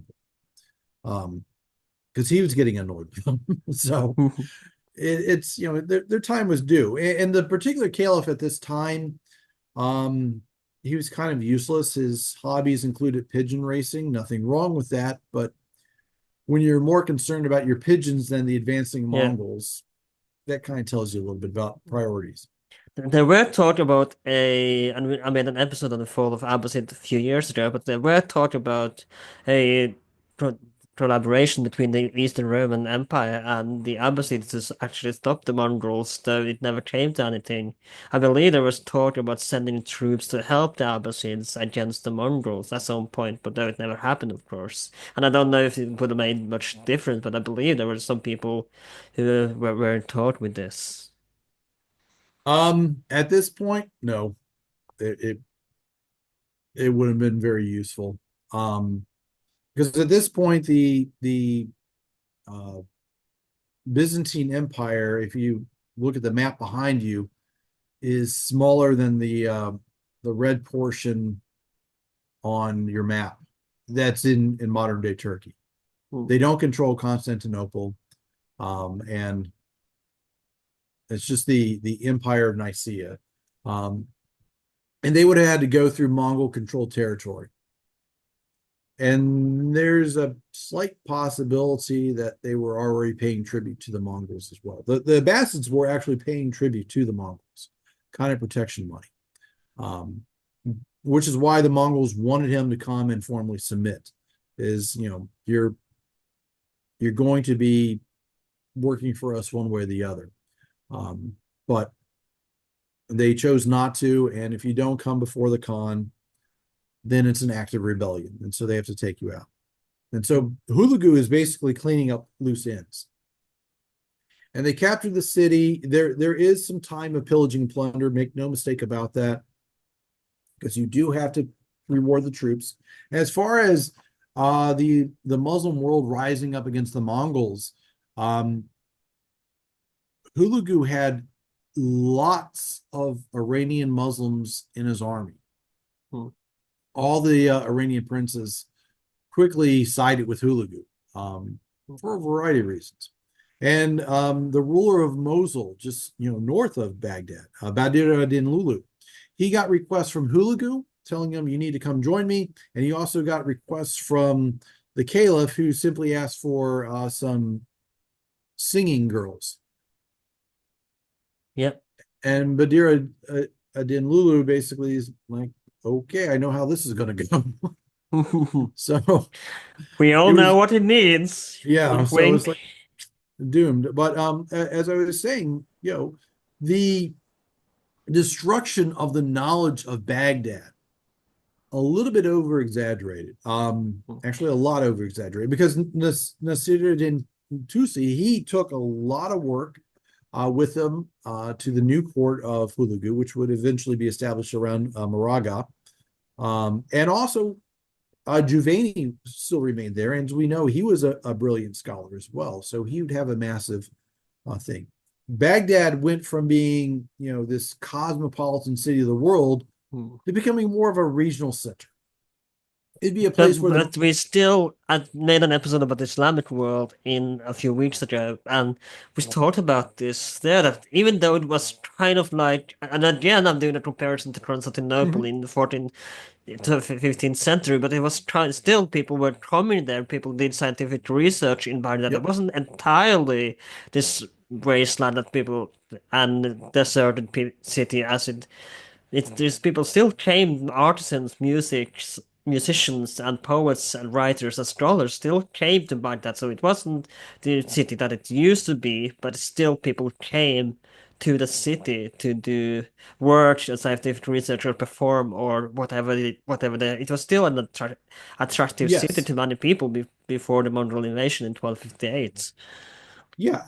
point, because he was getting annoyed with them. So it's their time was due. And the particular caliph at this time, he was kind of useless. His hobbies included pigeon racing. Nothing wrong with that, but when you're more concerned about your pigeons than the advancing Yeah. Mongols, that kind of tells you a little bit about priorities. There were talk about and I made an episode on the fall of Abbasid a few years ago, but there were talk about a pro collaboration between the Eastern Roman Empire and the Abbasids to actually stop the Mongols, though it never came to anything. I believe there was talk about sending troops to help the Abbasids against the Mongols at some point, but though it never happened, of course. And I don't know if it would have made much difference, but I believe there were some people who were in talk with this. At this point, no, it it would have been very useful. Because at this point, the uh, Byzantine Empire, if you look at the map behind you, is smaller than the red portion on your map. That's in modern day Turkey. Hmm. They don't control Constantinople, and It's just the Empire of Nicaea. And they would have had to go through Mongol controlled territory. And there's a slight possibility that they were already paying tribute to the Mongols as well. The Abbasids were actually paying tribute to the Mongols, kind of protection money, which is why the Mongols wanted him to come and formally submit. Is, you're going to be working for us one way or the other. But they chose not to, and if you don't come before the Khan, then it's an act of rebellion, and so they have to take you out. And so Hulagu is basically cleaning up loose ends. And they captured the city. There is some time of pillaging and plunder, make no mistake about that, because you do have to reward the troops. And as far as the Muslim world rising up against the Mongols, Hulagu had lots of Iranian Muslims in his army. All the Iranian princes quickly sided with Hulagu for a variety of reasons. And the ruler of Mosul, just north of Baghdad, Badr ad-Din Lulu, he got requests from Hulagu telling him, you need to come join me. And he also got requests from the caliph, who simply asked for some singing girls. Yep. And Badr ad-Din Lulu basically is like, okay, I know how this is going to go. So we all know what it means. Yeah, Wink, so wink. it's like doomed. But as I was saying, the destruction of the knowledge of Baghdad, a little bit over exaggerated. Actually, a lot over exaggerated, because Nasiruddin Tusi, he took a lot of work with him to the new court of Hulagu, which would eventually be established around Moraga. And also, Juvayni still remained there, and we know he was a brilliant scholar as well, so he would have a massive thing. Baghdad went from being, this cosmopolitan city of the world to becoming more of a regional center. It'd be a place where But we still made an episode about the Islamic world in a few weeks ago, and we talked about this there, that even though it was kind of like, and again, I'm doing a comparison to Constantinople in the 14th to 15th century, but it was still people were coming there, people did scientific research in Baghdad. It wasn't entirely this wasteland that people and deserted city as there's people still came, artisans, musicians and poets and writers and scholars still came to Baghdad. So it wasn't the city that it used to be, but still people came to the city to do work, scientific research, or perform, or whatever. It was still an attractive city to many people before the Mongol invasion in 1258. Yeah,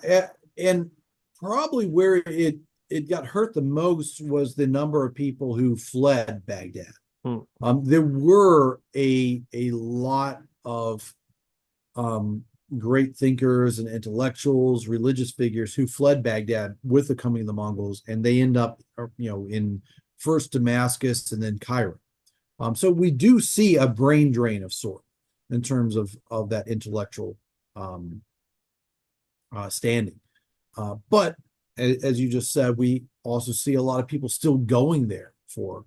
and probably where it got hurt the most was the number of people who fled Baghdad. There were a lot of great thinkers and intellectuals, religious figures who fled Baghdad with the coming of the Mongols, and they end up, in first Damascus and then Cairo. So we do see a brain drain of sort in terms of that intellectual standing. But as you just said, we also see a lot of people still going there for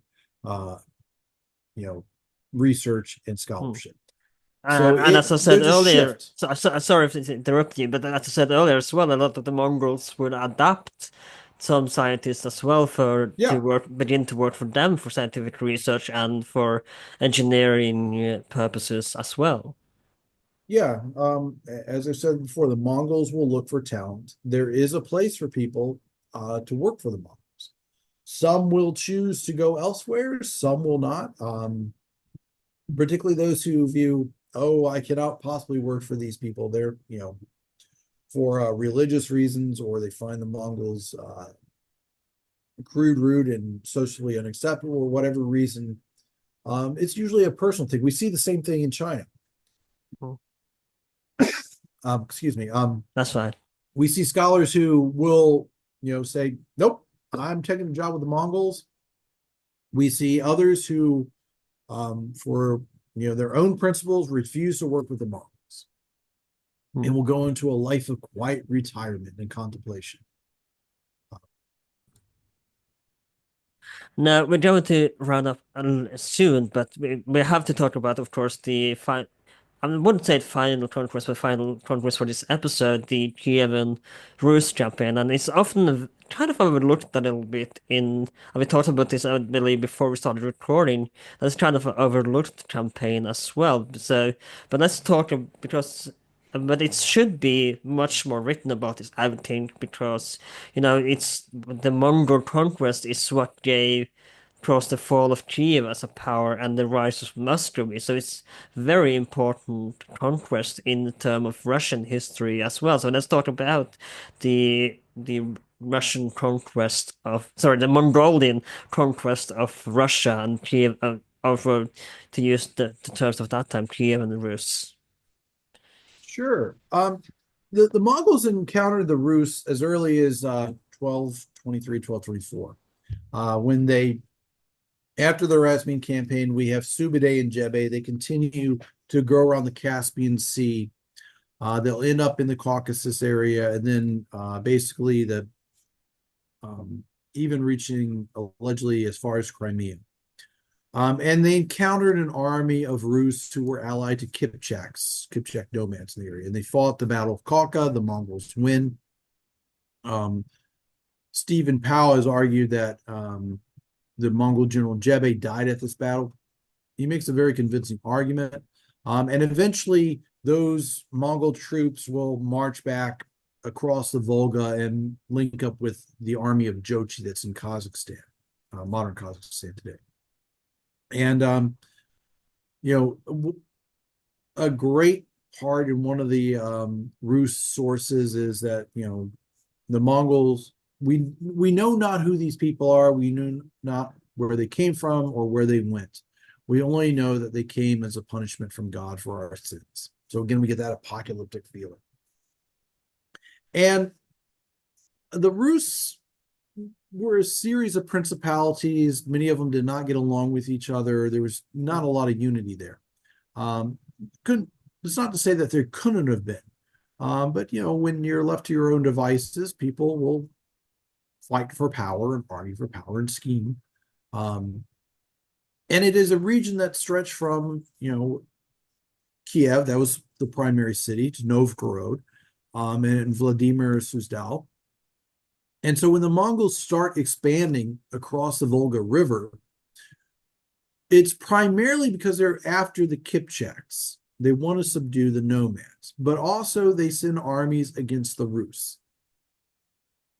research and scholarship. So and as I said earlier, sorry if I interrupt you, but as I said earlier as well, a lot of the Mongols would adapt some scientists as well begin to work for them for scientific research and for engineering purposes as well. Yeah, as I said before, the Mongols will look for talent. There is a place for people to work for the Mongols. Some will choose to go elsewhere, some will not. Particularly those who view, I cannot possibly work for these people. They're, for religious reasons, or they find the Mongols crude, rude, and socially unacceptable, or whatever reason. It's usually a personal thing. We see the same thing in China. Excuse me. That's fine. We see scholars who will, say, nope, I'm taking a job with the Mongols. We see others who, for their own principles, refuse to work with the Mongols and will go into a life of quiet retirement and contemplation. Now we're going to round up soon, but we have to talk about, of course, the final. I wouldn't say final conquest, but final conquest for this episode, the Kievan Rus campaign, and it's often kind of overlooked a little bit in. And we talked about this, I believe, before we started recording. That's kind of an overlooked campaign as well. So, but let's talk because. But it should be much more written about this, I would think, because it's the Mongol conquest is what gave across the fall of Kiev as a power and the rise of Muscovy. So it's very important conquest in terms of Russian history as well. So let's talk about the Russian conquest of, sorry, the Mongolian conquest of Russia and Kiev, to use the terms of that time, Kiev and the Rus. Sure. The Mongols encountered the Rus as early as 1223, 1224. When they After the Urasian campaign, we have Sube'etei and Jebe. They continue to go around the Caspian Sea. They'll end up in the Caucasus area, and then basically even reaching allegedly as far as Crimea. And they encountered an army of Rus who were allied to Kipchak nomads in the area. And they fought the Battle of Khalkha. The Mongols win. Stephen Powell has argued that the Mongol general Jebe died at this battle. He makes a very convincing argument. And eventually, those Mongol troops will march back across the Volga and link up with the army of Jochi that's in Kazakhstan, modern Kazakhstan today. And a great part in one of the Rus sources is that the Mongols, we know not who these people are. We know not where they came from or where they went. We only know that they came as a punishment from God for our sins. So again, we get that apocalyptic feeling. And the Rus were a series of principalities. Many of them did not get along with each other. There was not a lot of unity there. It's not to say that there couldn't have been. But when you're left to your own devices, people will fight for power and argue for power and scheme. And it is a region that stretched from, Kiev, that was the primary city, to Novgorod, and Vladimir Suzdal. And so when the Mongols start expanding across the Volga River, it's primarily because they're after the Kipchaks. They want to subdue the nomads, but also they send armies against the Rus.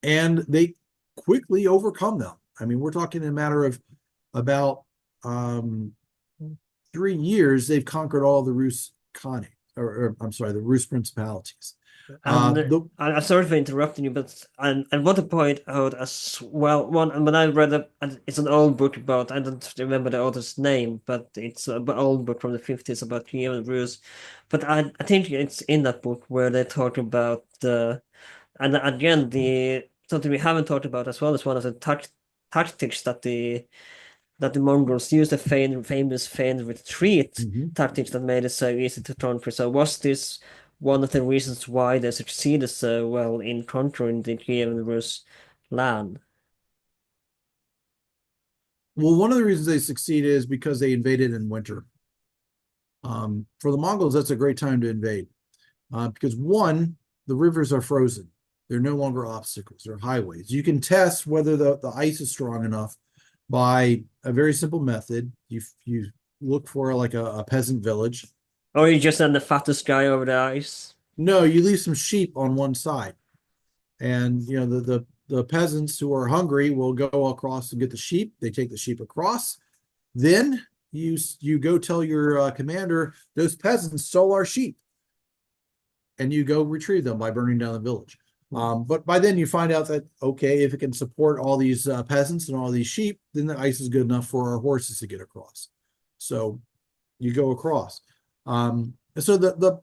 And they quickly overcome them. I mean, we're talking in a matter of about 3 years, they've conquered all the Rus Khanates, or I'm sorry, the Rus principalities. And I'm sorry for interrupting you, but I want to point out as well one. And when I read it, and it's an old book about, I don't remember the author's name, but it's an old book from the 50s about Kiev and Rus. But I think it's in that book where they talk about and again something we haven't talked about as well is one of the tactics that the Mongols used, the famous feigned retreat tactics that made it so easy to conquer. So was this one of the reasons why they succeeded so well in conquering the Kiev and Rus land? Well, one of the reasons they succeeded is because they invaded in winter. For the Mongols, that's a great time to invade because one, the rivers are frozen. They're no longer obstacles, they're highways. You can test whether the ice is strong enough by a very simple method. You look for like a peasant village. Or you just send the fattest guy over the ice? No, you leave some sheep on one side. And the peasants who are hungry will go across and get the sheep. They take the sheep across. Then you go tell your commander, those peasants stole our sheep. And you go retrieve them by burning down the village. But by then you find out that, okay, if it can support all these peasants and all these sheep, then the ice is good enough for our horses to get across. So you go across. So the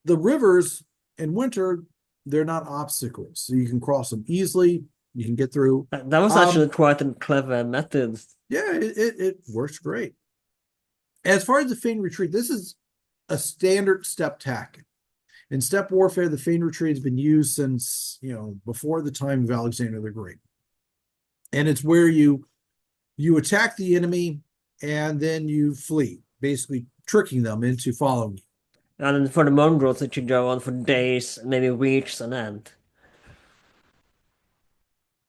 rivers in winter, they're not obstacles. So you can cross them easily. You can get through. That was actually quite a clever method. Yeah, it works great. As far as the feigned retreat, this is a standard steppe tactic. In steppe warfare, the feigned retreat has been used since, before the time of Alexander the Great. And it's where you You attack the enemy and then you flee, basically tricking them into following you. And for the Mongols, it should go on for days, maybe weeks on end.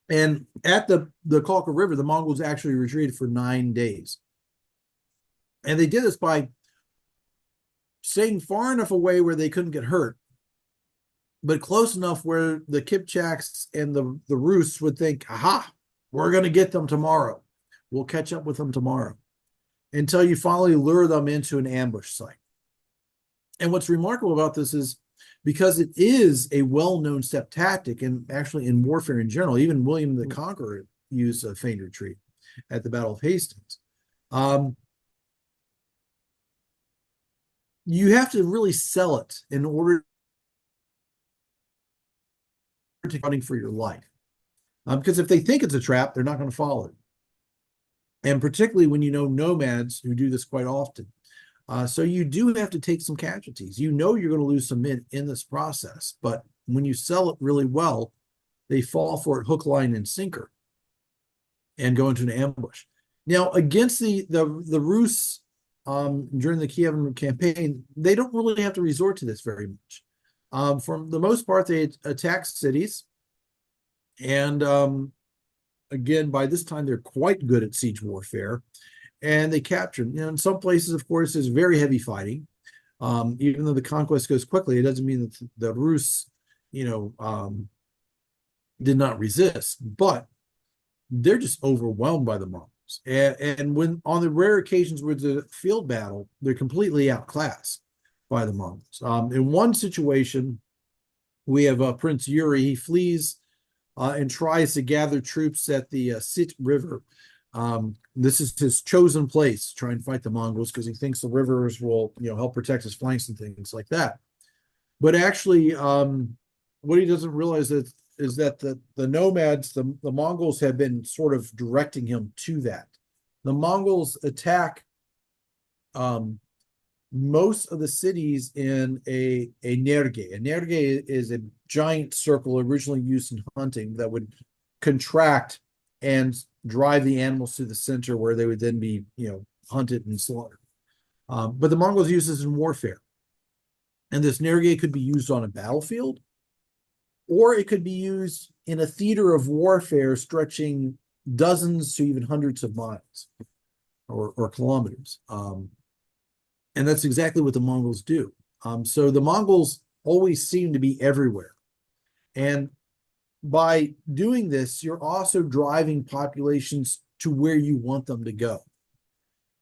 And at the Kalka River, the Mongols actually retreated for 9 days. And they did this by staying far enough away where they couldn't get hurt, but close enough where the Kipchaks and the Rus would think, aha, we're going to get them tomorrow. We'll catch up with them tomorrow, until you finally lure them into an ambush site. And what's remarkable about this is because it is a well-known step tactic, and actually in warfare in general, even William the Conqueror used a feigned retreat at the Battle of Hastings. You have to really sell it in order to running for your life. Because if they think it's a trap, they're not going to follow it. And particularly when you know nomads who do this quite often. So you do have to take some casualties. You know you're going to lose some men in this process, but when you sell it really well, they fall for it hook, line, and sinker and go into an ambush. Now, against the Rus during the Kievan campaign, they don't really have to resort to this very much. For the most part, they attack cities. And again, by this time, they're quite good at siege warfare. And they captured. In some places, of course, there's very heavy fighting. Even though the conquest goes quickly, it doesn't mean that the Rus, did not resist. But they're just overwhelmed by the Mongols. And when on the rare occasions where the field battle, they're completely outclassed by the Mongols. In one situation, we have Prince Yuri. He flees and tries to gather troops at the Sit River. This is his chosen place to try and fight the Mongols because he thinks the rivers will, help protect his flanks and things like that. But actually, what he doesn't realize is that the nomads, the Mongols, have been sort of directing him to that. The Mongols attack most of the cities in a nerge. A nerge is a giant circle originally used in hunting that would contract and drive the animals to the center where they would then be, hunted and slaughtered. But the Mongols use this in warfare. And this nerge could be used on a battlefield, or it could be used in a theater of warfare stretching dozens to even hundreds of miles or kilometers. And that's exactly what the Mongols do. So the Mongols always seem to be everywhere. And by doing this, you're also driving populations to where you want them to go.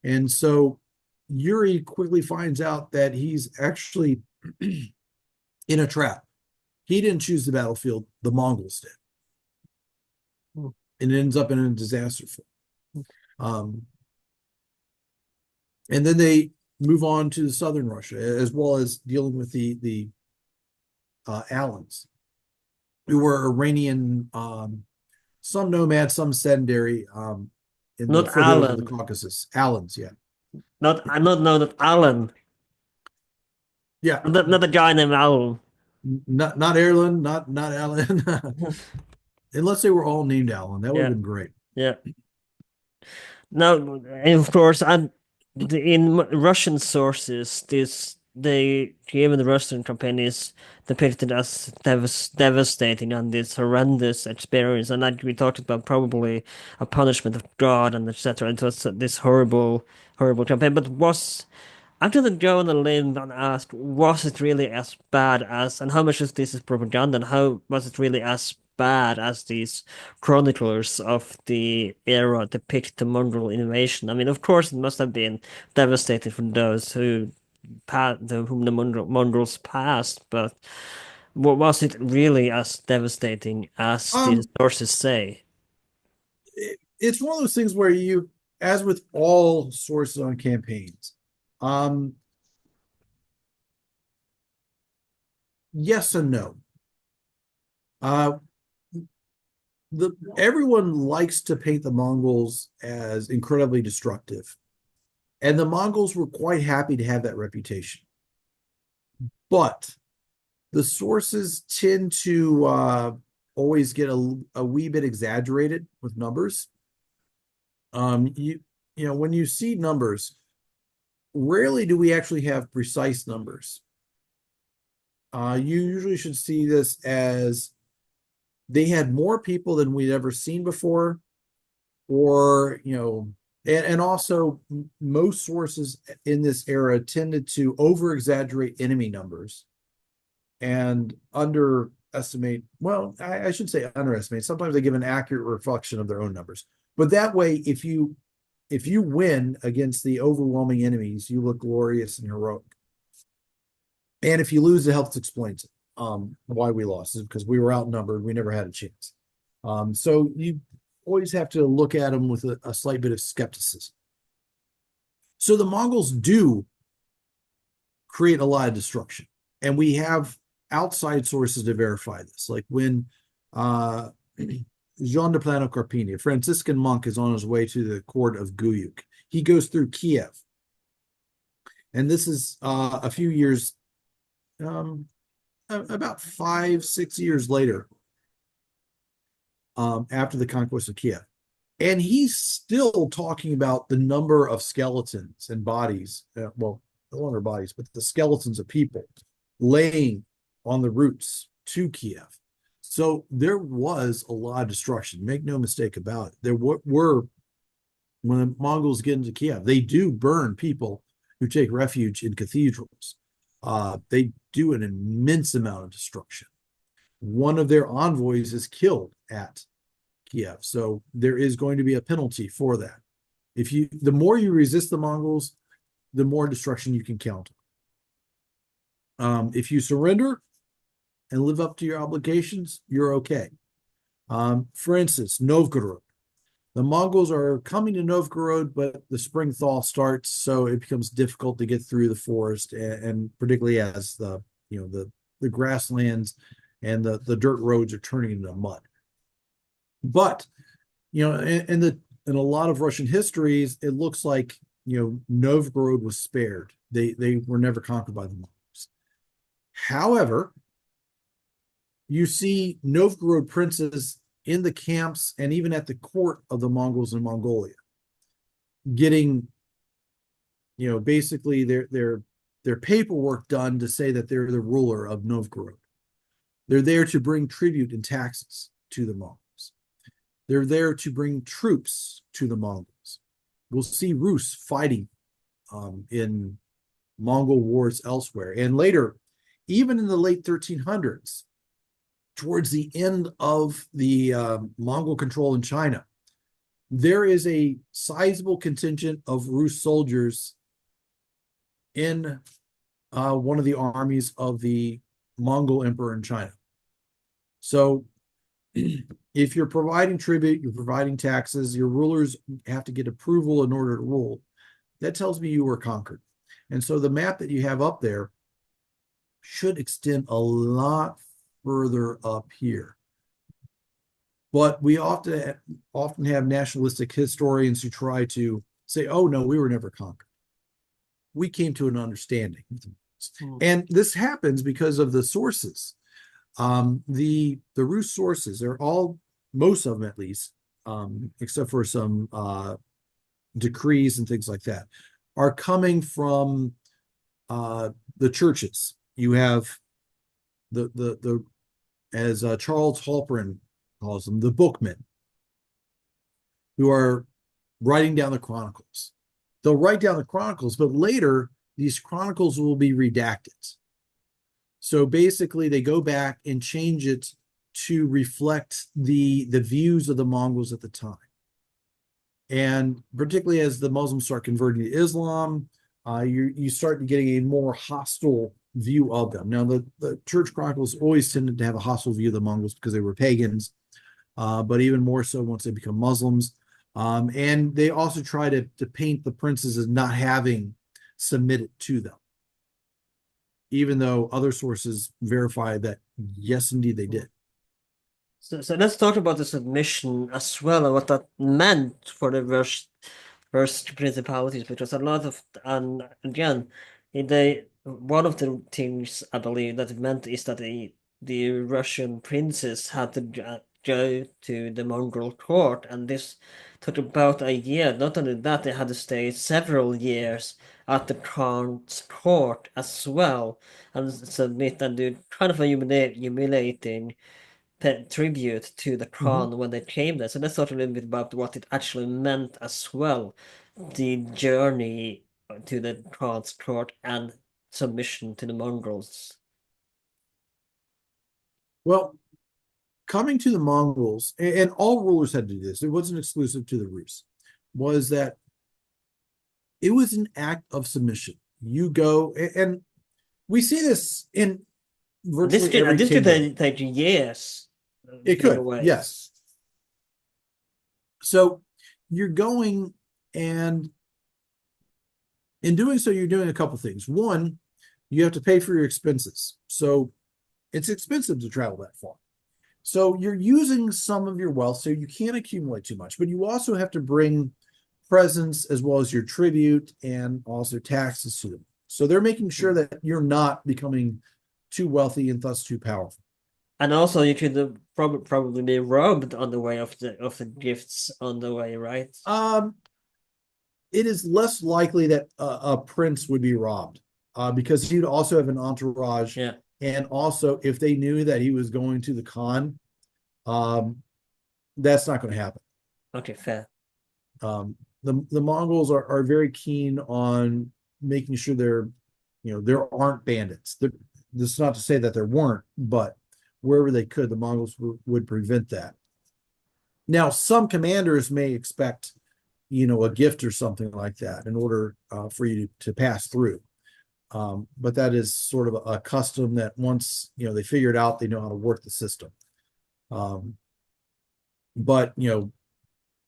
And so Yuri quickly finds out that he's actually in a trap. He didn't choose the battlefield, the Mongols did. And it ends up in a disaster for him. And then they move on to southern Russia, as well as dealing with the Alans, who were Iranian, some nomads, some sedentary, in the Not foothills of the Alan. Caucasus. Alans, yeah. Not Alan. Yeah. Not a guy named Alan. Not Erlend, not Alan. Unless they were all named Alan. That would have Yeah, been great. yeah. Now, and of course, in Russian sources, the Kievan the Russian campaign is depicted as devastating and this horrendous experience, and like we talked about, probably a punishment of God and etc. It was this horrible campaign. But I'm going to go on a limb and ask, was it really as bad as, and how much of this is propaganda, and how was it really as bad as these chroniclers of the era depict the Mongol invasion? I mean, of course, it must have been devastating for those whom the Mongols passed, but was it really as devastating as the Um, sources say? it's one of those things where you, as with all sources on campaigns, um, yes and no. Uh, everyone likes to paint the Mongols as incredibly destructive, and the Mongols were quite happy to have that reputation. But the sources tend to always get a wee bit exaggerated with numbers. You when you see numbers, rarely do we actually have precise numbers. You usually should see this as they had more people than we'd ever seen before, or and also most sources in this era tended to over exaggerate enemy numbers and underestimate, well, I should say underestimate. Sometimes they give an accurate reflection of their own numbers. But that way, if you win against the overwhelming enemies, you look glorious and heroic. And if you lose, it helps explains it. Why we lost is because we were outnumbered. We never had a chance. So you always have to look at them with a slight bit of skepticism. So the Mongols do create a lot of destruction, and we have outside sources to verify this. Like when Jean de Plano Carpini, a Franciscan monk, is on his way to the court of Guyuk. He goes through Kiev, and this is a few years, about 5-6 years later, after the conquest of Kiev. And he's still talking about the number of skeletons and bodies, well, no longer bodies, but the skeletons of people laying on the routes to Kiev. So there was a lot of destruction. Make no mistake about it. There were, when the Mongols get into Kiev, they do burn people who take refuge in cathedrals. They do an immense amount of destruction. One of their envoys is killed at Kiev. So there is going to be a penalty for that. The more you resist the Mongols, the more destruction you can count on. If you surrender and live up to your obligations, you're okay. For instance, Novgorod. The Mongols are coming to Novgorod, but the spring thaw starts, so it becomes difficult to get through the forest, and particularly as the grasslands and the dirt roads are turning into mud. But in a lot of Russian histories, it looks like Novgorod was spared. They were never conquered by the Mongols. However, you see Novgorod princes in the camps and even at the court of the Mongols in Mongolia, getting basically their paperwork done to say that they're the ruler of Novgorod. They're there to bring tribute and taxes to the Mongols. They're there to bring troops to the Mongols. We'll see Rus fighting in Mongol wars elsewhere. And later, even in the late 1300s, towards the end of the Mongol control in China, there is a sizable contingent of Rus soldiers in one of the armies of the Mongol emperor in China. So if you're providing tribute, you're providing taxes, your rulers have to get approval in order to rule. That tells me you were conquered. And so the map that you have up there should extend a lot further up here. But we often have nationalistic historians who try to say, oh, no, we were never conquered. We came to an understanding. And this happens because of the sources. The Rus sources are all, most of them at least, except for some decrees and things like that, are coming from the churches. You have the as Charles Halperin calls them, the bookmen, who are writing down the chronicles. They'll write down the chronicles, but later these chronicles will be redacted. So basically they go back and change it to reflect the views of the Mongols at the time. And particularly as the Muslims start converting to Islam, you start getting a more hostile view of them. Now, the church chronicles always tended to have a hostile view of the Mongols because they were pagans, but even more so once they become Muslims. And they also try to paint the princes as not having submitted to them, even though other sources verify that, yes, indeed, they did. So let's talk about the submission as well and what that meant for the first principalities, because a lot of, and again, one of the things I believe that it meant is that the Russian princes had to go to the Mongol court, and this took about a year. Not only that, they had to stay several years at the Khan's court as well, and submit and do kind of a humiliating tribute to the Mhm. Khan when they came there. So let's talk a little bit about what it actually meant as well, the journey to the Khan's court and submission to the Mongols. Well, coming to the Mongols, and all rulers had to do this, it wasn't exclusive to the Rus, was that it was an act of submission. You go, and we see this in virtually every This could kingdom. take years, It in a could, way. yes. So you're going, and in doing so, you're doing a couple things. One, you have to pay for your expenses. So it's expensive to travel that far. So you're using some of your wealth, so you can't accumulate too much, but you also have to bring presents as well as your tribute and also taxes to them. So they're making sure that you're not becoming too wealthy and thus too powerful. And also, you could probably be robbed on the way of the gifts on the way, right? Um, it is less likely that a prince would be robbed because he'd also have an entourage. Yeah. And also, if they knew that he was going to the Khan, um, that's not going to happen. Okay, fair. The Mongols are very keen on making sure there aren't bandits. This is not to say that there weren't, but wherever they could, the Mongols would prevent that. Now, some commanders may expect, a gift or something like that in order for you to pass through. But that is sort of a custom that once they figure it out, they know how to work the system. But no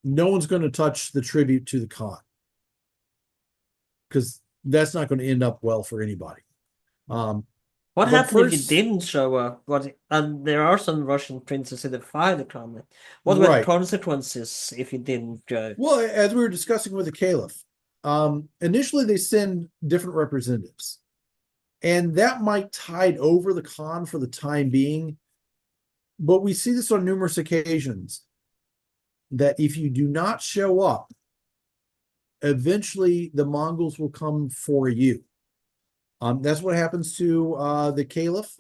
one's going to touch the tribute to the Khan because that's not going to end up well for anybody. What But happened if you first, didn't show up? And there are some Russian princes who defied the command. What were the right. consequences if you didn't go? Well, as we were discussing with the Caliph, initially they send different representatives, and that might tide over the Khan for the time being. But we see this on numerous occasions that if you do not show up, eventually the Mongols will come for you. That's what happens to the Caliph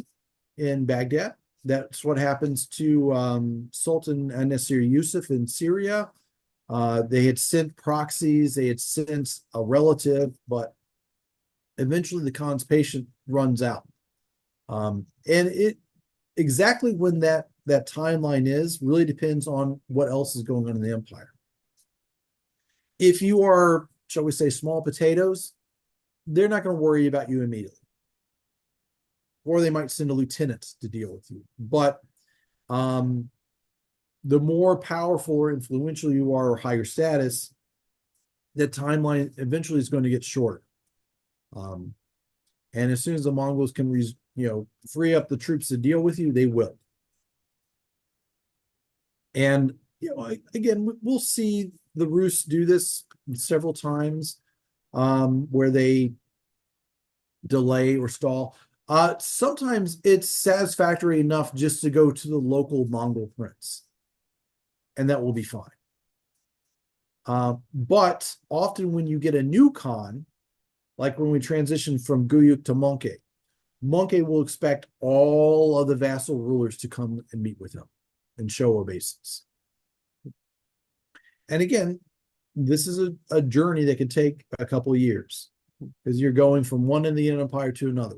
in Baghdad. That's what happens to Sultan Nasir Yusuf in Syria. They had sent proxies, they had sent a relative, but eventually the Khan's patience runs out. And it exactly when that timeline is really depends on what else is going on in the empire. If you are, shall we say, small potatoes, they're not going to worry about you immediately. Or they might send a lieutenant to deal with you. But the more powerful or influential you are or higher status, that timeline eventually is going to get shorter. And as soon as the Mongols can, free up the troops to deal with you, they will. And again, we'll see the Rus do this several times, where they delay or stall. Sometimes it's satisfactory enough just to go to the local Mongol prince, and that will be fine. But often when you get a new Khan, like when we transition from Guyuk to Monkey, Monkey will expect all of the vassal rulers to come and meet with him and show obeisance. And again, this is a journey that can take a couple of years because you're going from one Indian empire to another.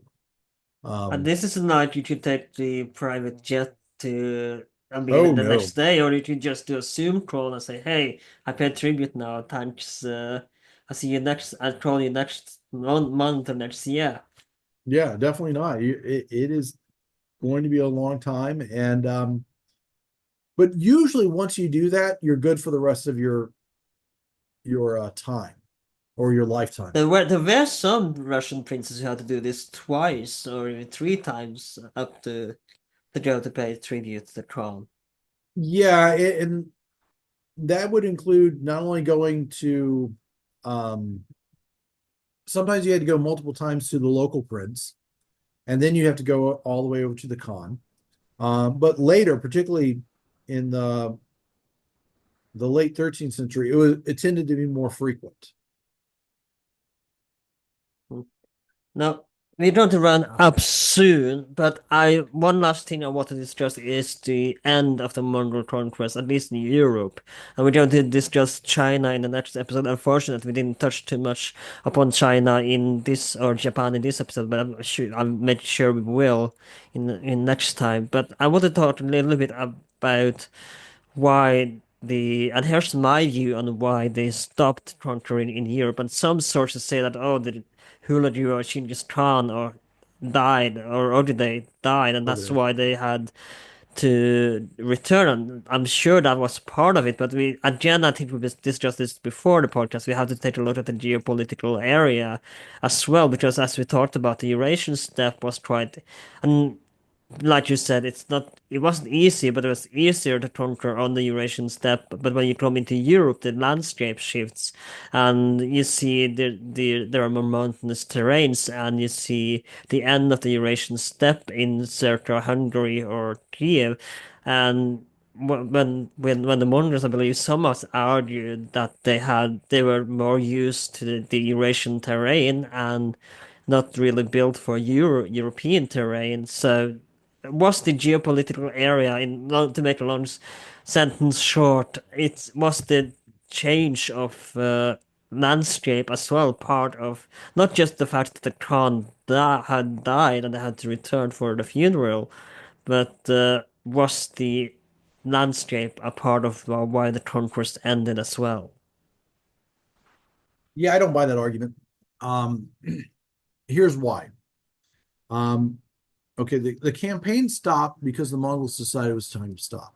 And this is a night you could take the private jet to and be there Oh the no. next day, or you could just do a Zoom call and say, "Hey, I paid tribute now. Thanks. I see you next. I'll call you next month or next year." Yeah, definitely not. It is going to be a long time. And but usually once you do that, you're good for the rest of your time or your lifetime. There were some Russian princes who had to do this twice or even three times up to go to pay tribute to the crown. Yeah, and that would include not only going to sometimes you had to go multiple times to the local prince, and then you have to go all the way over to the Khan. But later, particularly in the late 13th century, it tended to be more frequent. Now, we're going to run up soon, but I one last thing I want to discuss is the end of the Mongol conquest, at least in Europe. And we're going to discuss China in the next episode. Unfortunately, we didn't touch too much upon China in this or Japan in this episode, but I'll make sure we will in next time. But I want to talk a little bit about why and here's my view on why they stopped conquering in Europe. And some sources say that the Huladu or Chingiss Khan or died or they died, and Over that's there. why they had to return. And I'm sure that was part of it. But again, I think we discussed this before the podcast. We have to take a look at the geopolitical area as well, because as we talked about, the Eurasian steppe was quite, and like you said, it wasn't easy, but it was easier to conquer on the Eurasian steppe. But when you come into Europe, the landscape shifts, and you see there are more mountainous terrains, and you see the end of the Eurasian steppe in circa Hungary or Kiev, and when the Mongols, I believe, some have argued that they were more used to the Eurasian terrain and not really built for European terrain. So was the geopolitical area to make a long sentence short, it was the change of landscape as well, part of not just the fact that the Khan had died and they had to return for the funeral, but was the landscape a part of why the conquest ended as well. Yeah, I don't buy that argument. Um, Here's why. Um, okay, the campaign stopped because the Mongols decided it was time to stop.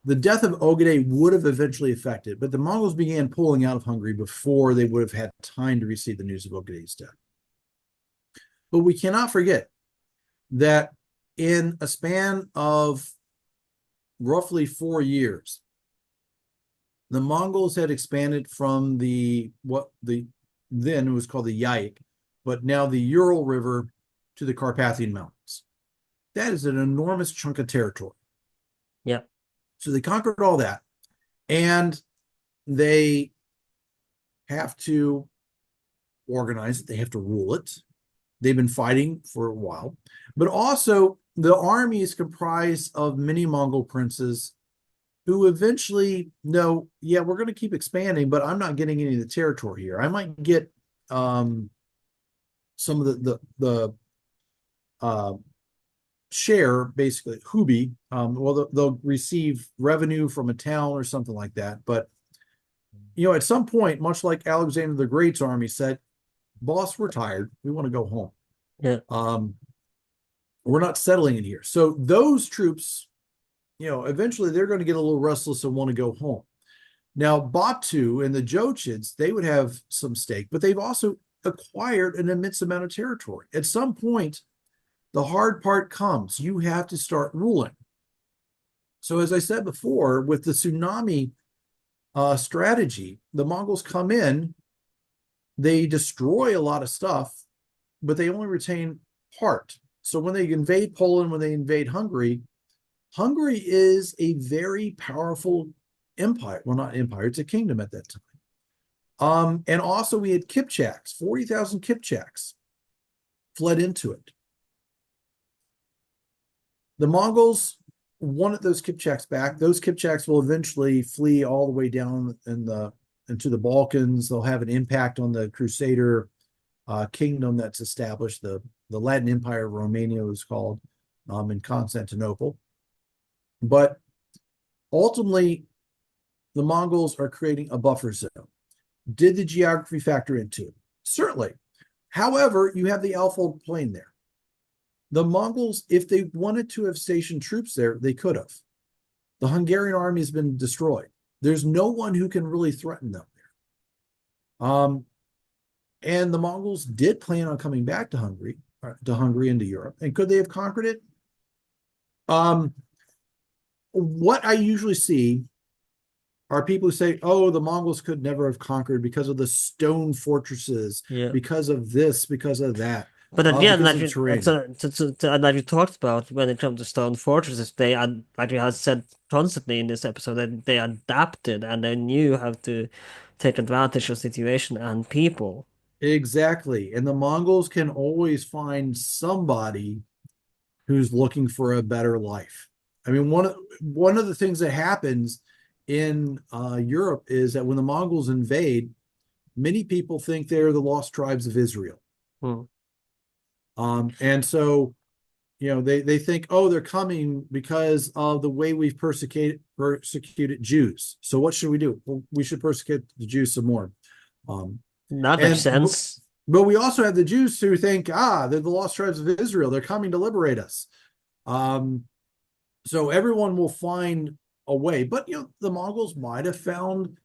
The death of Ogedei would have eventually affected, but the Mongols began pulling out of Hungary before they would have had time to receive the news of Ogedei's death. But we cannot forget that in a span of roughly 4 years, the Mongols had expanded from then it was called the Yaik, but now the Ural River to the Carpathian Mountains. That is an enormous chunk of territory. Yeah. So they conquered all that, and they have to organize it. They have to rule it. They've been fighting for a while, but also the army is comprised of many Mongol princes who eventually know, yeah, we're going to keep expanding, but I'm not getting any of the territory here. I might get some of the share, basically hubi. Well, they'll receive revenue from a town or something like that. But at some point, much like Alexander the Great's army said, "Boss, we're tired. We want to go home. Yeah. We're not settling in here." So those troops, eventually they're going to get a little restless and want to go home. Now, Batu and the Jochids, they would have some stake, but they've also acquired an immense amount of territory. At some point, the hard part comes. You have to start ruling. So as I said before, with the tsunami strategy, the Mongols come in, they destroy a lot of stuff, but they only retain part. So when they invade Poland, when they invade Hungary, Hungary is a very powerful empire. Well, not empire, it's a kingdom at that time. And also we had Kipchaks, 40,000 Kipchaks fled into it. The Mongols wanted those Kipchaks back. Those Kipchaks will eventually flee all the way down into the Balkans. They'll have an impact on the Crusader kingdom that's established. The Latin Empire of Romania was called in Constantinople. But ultimately, the Mongols are creating a buffer zone. Did the geography factor into it? Certainly. However, you have the Alfold Plain there. The Mongols, if they wanted to have stationed troops there, they could have. The Hungarian army has been destroyed. There's no one who can really threaten them there. And the Mongols did plan on coming back to Hungary and to Europe. And could they have conquered it? What I usually see are people who say, oh, the Mongols could never have conquered because of the stone fortresses, Yeah. because of this, because of that. But again, because like of the you, terrain. like you talked about when it comes to stone fortresses, like you have said constantly in this episode, that they adapted and they knew how to take advantage of situation and people. Exactly. And the Mongols can always find somebody who's looking for a better life. I mean, one of the things that happens in Europe is that when the Mongols invade, many people think they're the lost tribes of Israel. Hmm. And so, they think, oh, they're coming because of the way we've persecuted Jews. So what should we do? Well, we should persecute the Jews some more. Um, That makes and sense. but we also have the Jews who think, they're the lost tribes of Israel. They're coming to liberate us. Um, so everyone will find a way. But the Mongols might have found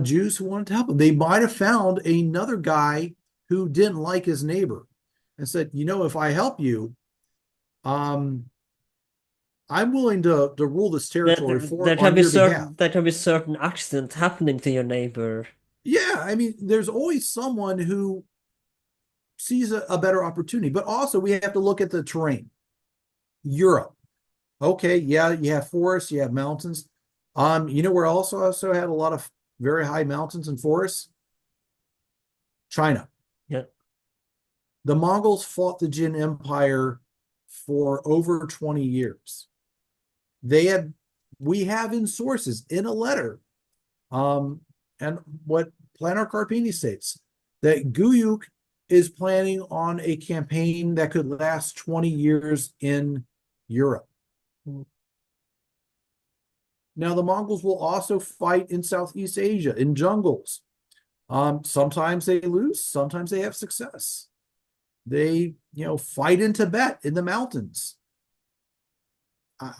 Jews who wanted to help them. They might have found another guy who didn't like his neighbor and said, if I help you, um, I'm willing to rule this territory There can on be your behalf. certain accident happening to your neighbor. Yeah, I mean, there's always someone who sees a better opportunity, but also we have to look at the terrain. Europe. Okay, yeah, you have forests, you have mountains. Where also had a lot of very high mountains and forests? China. Yeah. The Mongols fought the Jin Empire for over 20 years. They had we have in sources in a letter, um, and what Planar Carpini states that Guyuk is planning on a campaign that could last 20 years in Europe. Hmm. Now, the Mongols will also fight in Southeast Asia in jungles. Sometimes they lose, sometimes they have success. They, fight in Tibet in the mountains.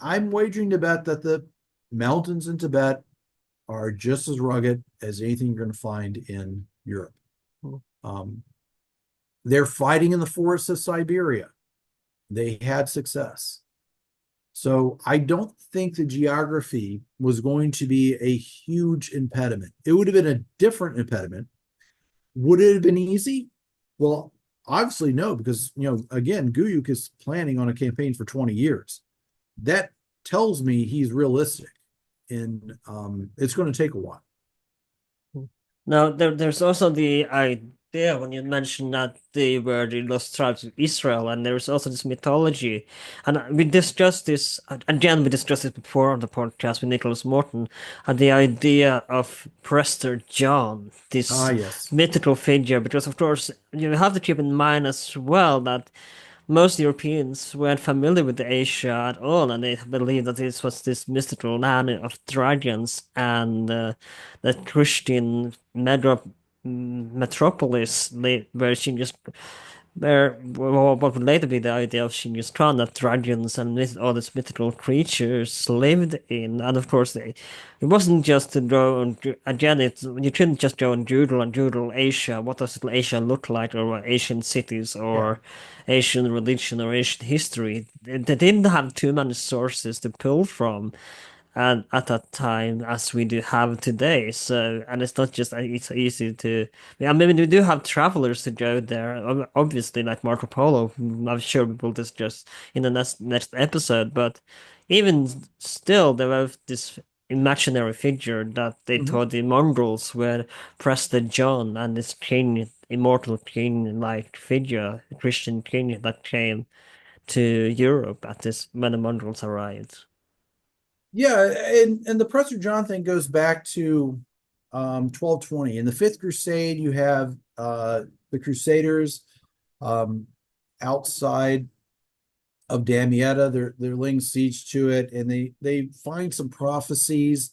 I'm wagering to bet that the mountains in Tibet are just as rugged as anything you're going to find in Europe. Hmm. Um, they're fighting in the forests of Siberia. They had success. So I don't think the geography was going to be a huge impediment. It would have been a different impediment. Would it have been easy? Well, obviously no, because again, Guyuk is planning on a campaign for 20 years. That tells me he's realistic, and it's going to take a while. Now, there's also the idea when you mentioned that they were the lost tribes of Israel, and there's also this mythology. And we discussed this, again, we discussed it before on the podcast with Nicholas Morton, and the idea of Prester John, Ah, this yes. mythical figure, because of course, you have to keep in mind as well that most Europeans weren't familiar with Asia at all, and they believed that this was this mystical land of dragons and the Christian metropolis where Chingiss there, what would later be the idea of Chingiss Khan, that dragons and all these mythical creatures lived in, and of course, it wasn't just to go and again, you couldn't just go and Google Asia. What does Asia look like, or Asian cities, Yeah. or Asian religion, or Asian history? They didn't have too many sources to pull from and at that time as we do have today. So, and it's not just it's easy to. I mean, we do have travelers to go there. Obviously, like Marco Polo. I'm sure we will discuss in the next episode. But even still, there was this imaginary figure that they Mhm. thought the Mongols were Prester John and this king, immortal king-like figure, Christian king that came to Europe at this when the Mongols arrived. Yeah, and the Prester John thing goes back to 1220. In the Fifth Crusade, you have the Crusaders um, outside of Damietta. They're laying siege to it, and they find some prophecies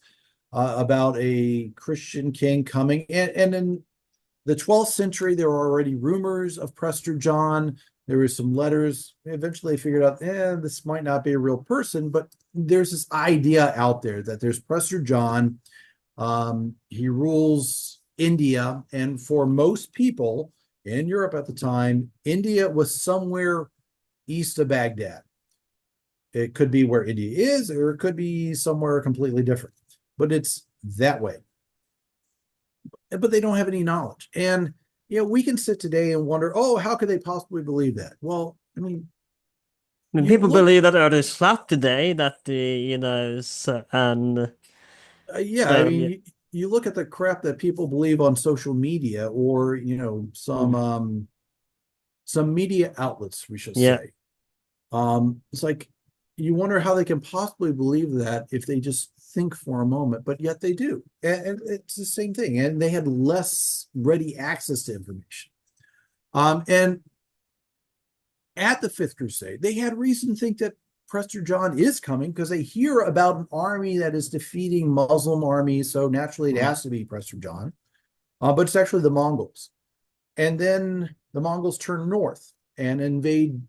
about a Christian king coming. And in the 12th century, there were already rumors of Prester John. There were some letters. Eventually, they figured out, this might not be a real person, but there's this idea out there that there's Prester John. He rules India, and for most people in Europe at the time, India was somewhere east of Baghdad. It could be where India is, or it could be somewhere completely different, but it's that way. But they don't have any knowledge. And we can sit today and wonder, oh, how could they possibly believe that? Well, I mean, I mean, you people look, believe that Earth is flat today, that the, so, and yeah, I so, mean, yeah, you look at the crap that people believe on social media, or mm, some media outlets, we should yeah. say. It's like you wonder how they can possibly believe that if they just think for a moment, but yet they do. And it's the same thing. And they had less ready access to information. And at the Fifth Crusade, they had reason to think that Prester John is coming because they hear about an army that is defeating Muslim armies. So naturally, it Mm. has to be Prester John. But it's actually the Mongols. And then the Mongols turn north and invade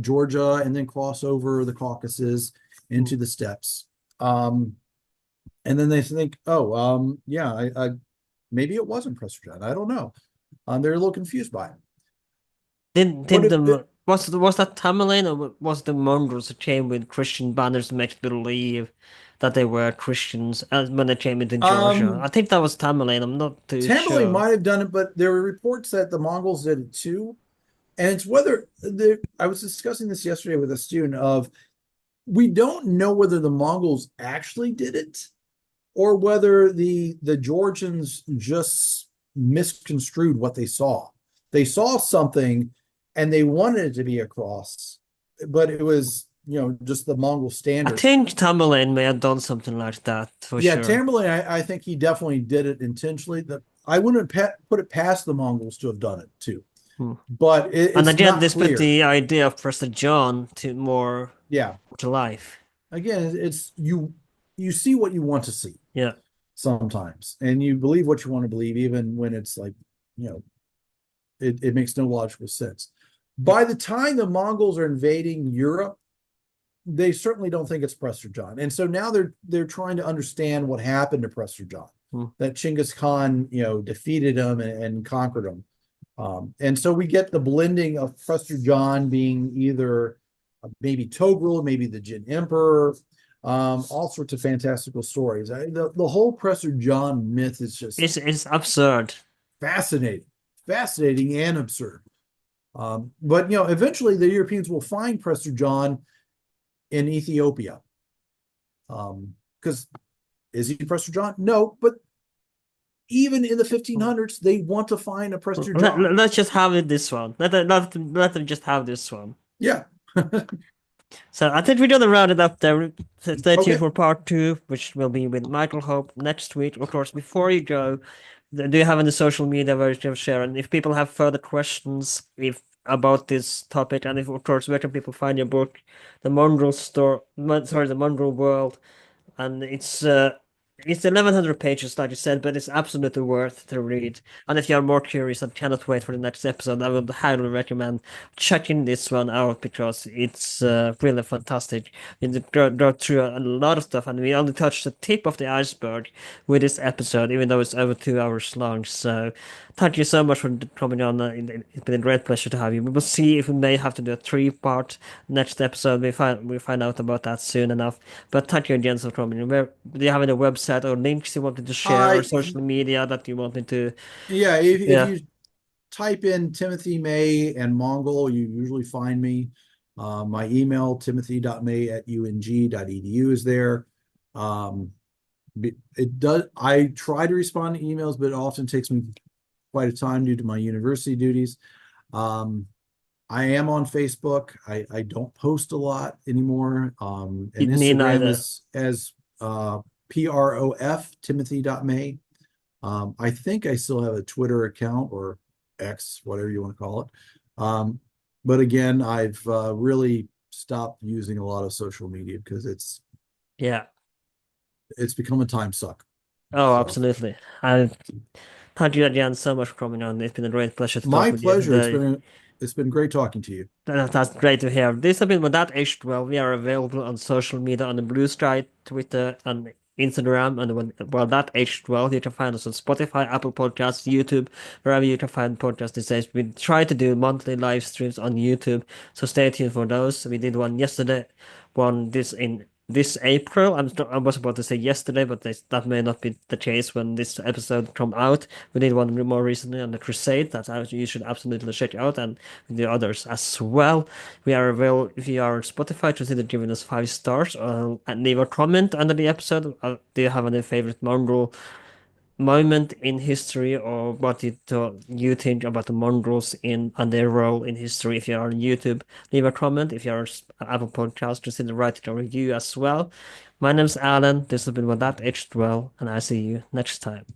Georgia and then cross over the Caucasus Mm. into the steppes. And then they think, oh, yeah, maybe it wasn't Prester John. I don't know. They're a little confused by it. But Did the was that Tamerlane or was the Mongols who came with Christian banners to make people believe that they were Christians when they came into Georgia? I um, think that was Tamerlane. I'm not too Tamerlane sure. might have done it, but there were reports that the Mongols did it too. And it's I was discussing this yesterday with a student of we don't know whether the Mongols actually did it or whether the Georgians just misconstrued what they saw. They saw something and they wanted it to be a cross, but it was, just the Mongol I standard. think Tamerlane may have done something like that for Yeah, sure. Tamerlane, I think he definitely did it intentionally. That I wouldn't put it past the Mongols to have done it too, Hmm. but And it's again, not this put clear. the idea of Prester John to more Yeah, to life. again, it's you see what you want to see Yeah. sometimes, and you believe what you want to believe, even when it's like, you know, it makes no logical sense. By the time the Mongols are invading Europe, they certainly don't think it's Prester John. And so now they're trying to understand what happened to Prester John, Hmm. that Chinggis Khan, defeated him and conquered him. And so we get the blending of Prester John being either maybe Togrul, maybe the Jin Emperor, all sorts of fantastical stories. The whole Prester John myth is just It's absurd. fascinating, fascinating and absurd. But eventually the Europeans will find Prester John in Ethiopia. Because is he Prester John? No, but even in the 1500s, they want to find a Prester John. Let's just have it this one. Let them just have this one. Yeah. So I think we're gonna round it up there. So stay tuned Okay. for part two, which will be with Michael Hope next week. Of course, before you go, do you have any social media where you can share? And if people have further questions if about this topic, and if of course where can people find your book, the Mongol store, sorry, the Mongol World, and it's 1100 pages, like you said, but it's absolutely worth to read. And if you are more curious and cannot wait for the next episode, I would highly recommend checking this one out because it's really fantastic. We go through a lot of stuff, and we only touched the tip of the iceberg with this episode, even though it's over 2 hours long. So, thank you so much for coming on. It's been a great pleasure to have you. We will see if we may have to do a three-part next episode. We find out about that soon enough. But thank you again for coming. Do you have any website or links you wanted to share or I social media that you wanted to? Yeah, if Yeah, you type in Timothy May and Mongol, you usually find me. My email, timothy.may@ung.edu is there. Um, it does, I try to respond to emails, but it often takes me quite a time due to my university duties. Um, I am on Facebook. I don't post a lot anymore. And me Instagram neither. is as PROF, Timothy.may. I think I still have a Twitter account or X, whatever you want to call it. Um, but again, I've really stopped using a lot of social media because Yeah. it's become a time suck. Oh, So absolutely. I thank you again so much for coming on. It's been a great pleasure to talk my with you pleasure. today. It's been great talking to you. That's great to hear. This has been with that age 12. We are available on social media on the Blue Sky, Twitter, and Instagram. And well, that age 12, you can find us on Spotify, Apple Podcasts, YouTube, wherever you can find podcasts these days. We try to do monthly live streams on YouTube, so stay tuned for those. We did one yesterday, one this in this April. I was about to say yesterday, but that may not be the case when this episode come out. We did one more recently on the Crusade that you should absolutely check out, and the others as well. We are available if you are on Spotify. Consider giving us 5 stars and leave a comment under the episode. Do you have any favorite Mongol moment in history, or what you think about the Mongols in and their role in history? If you're on YouTube, leave a comment. If you're on Apple Podcast, consider writing a review as well. My name's Alan. This has been With That Aged Well, and I'll see you next time.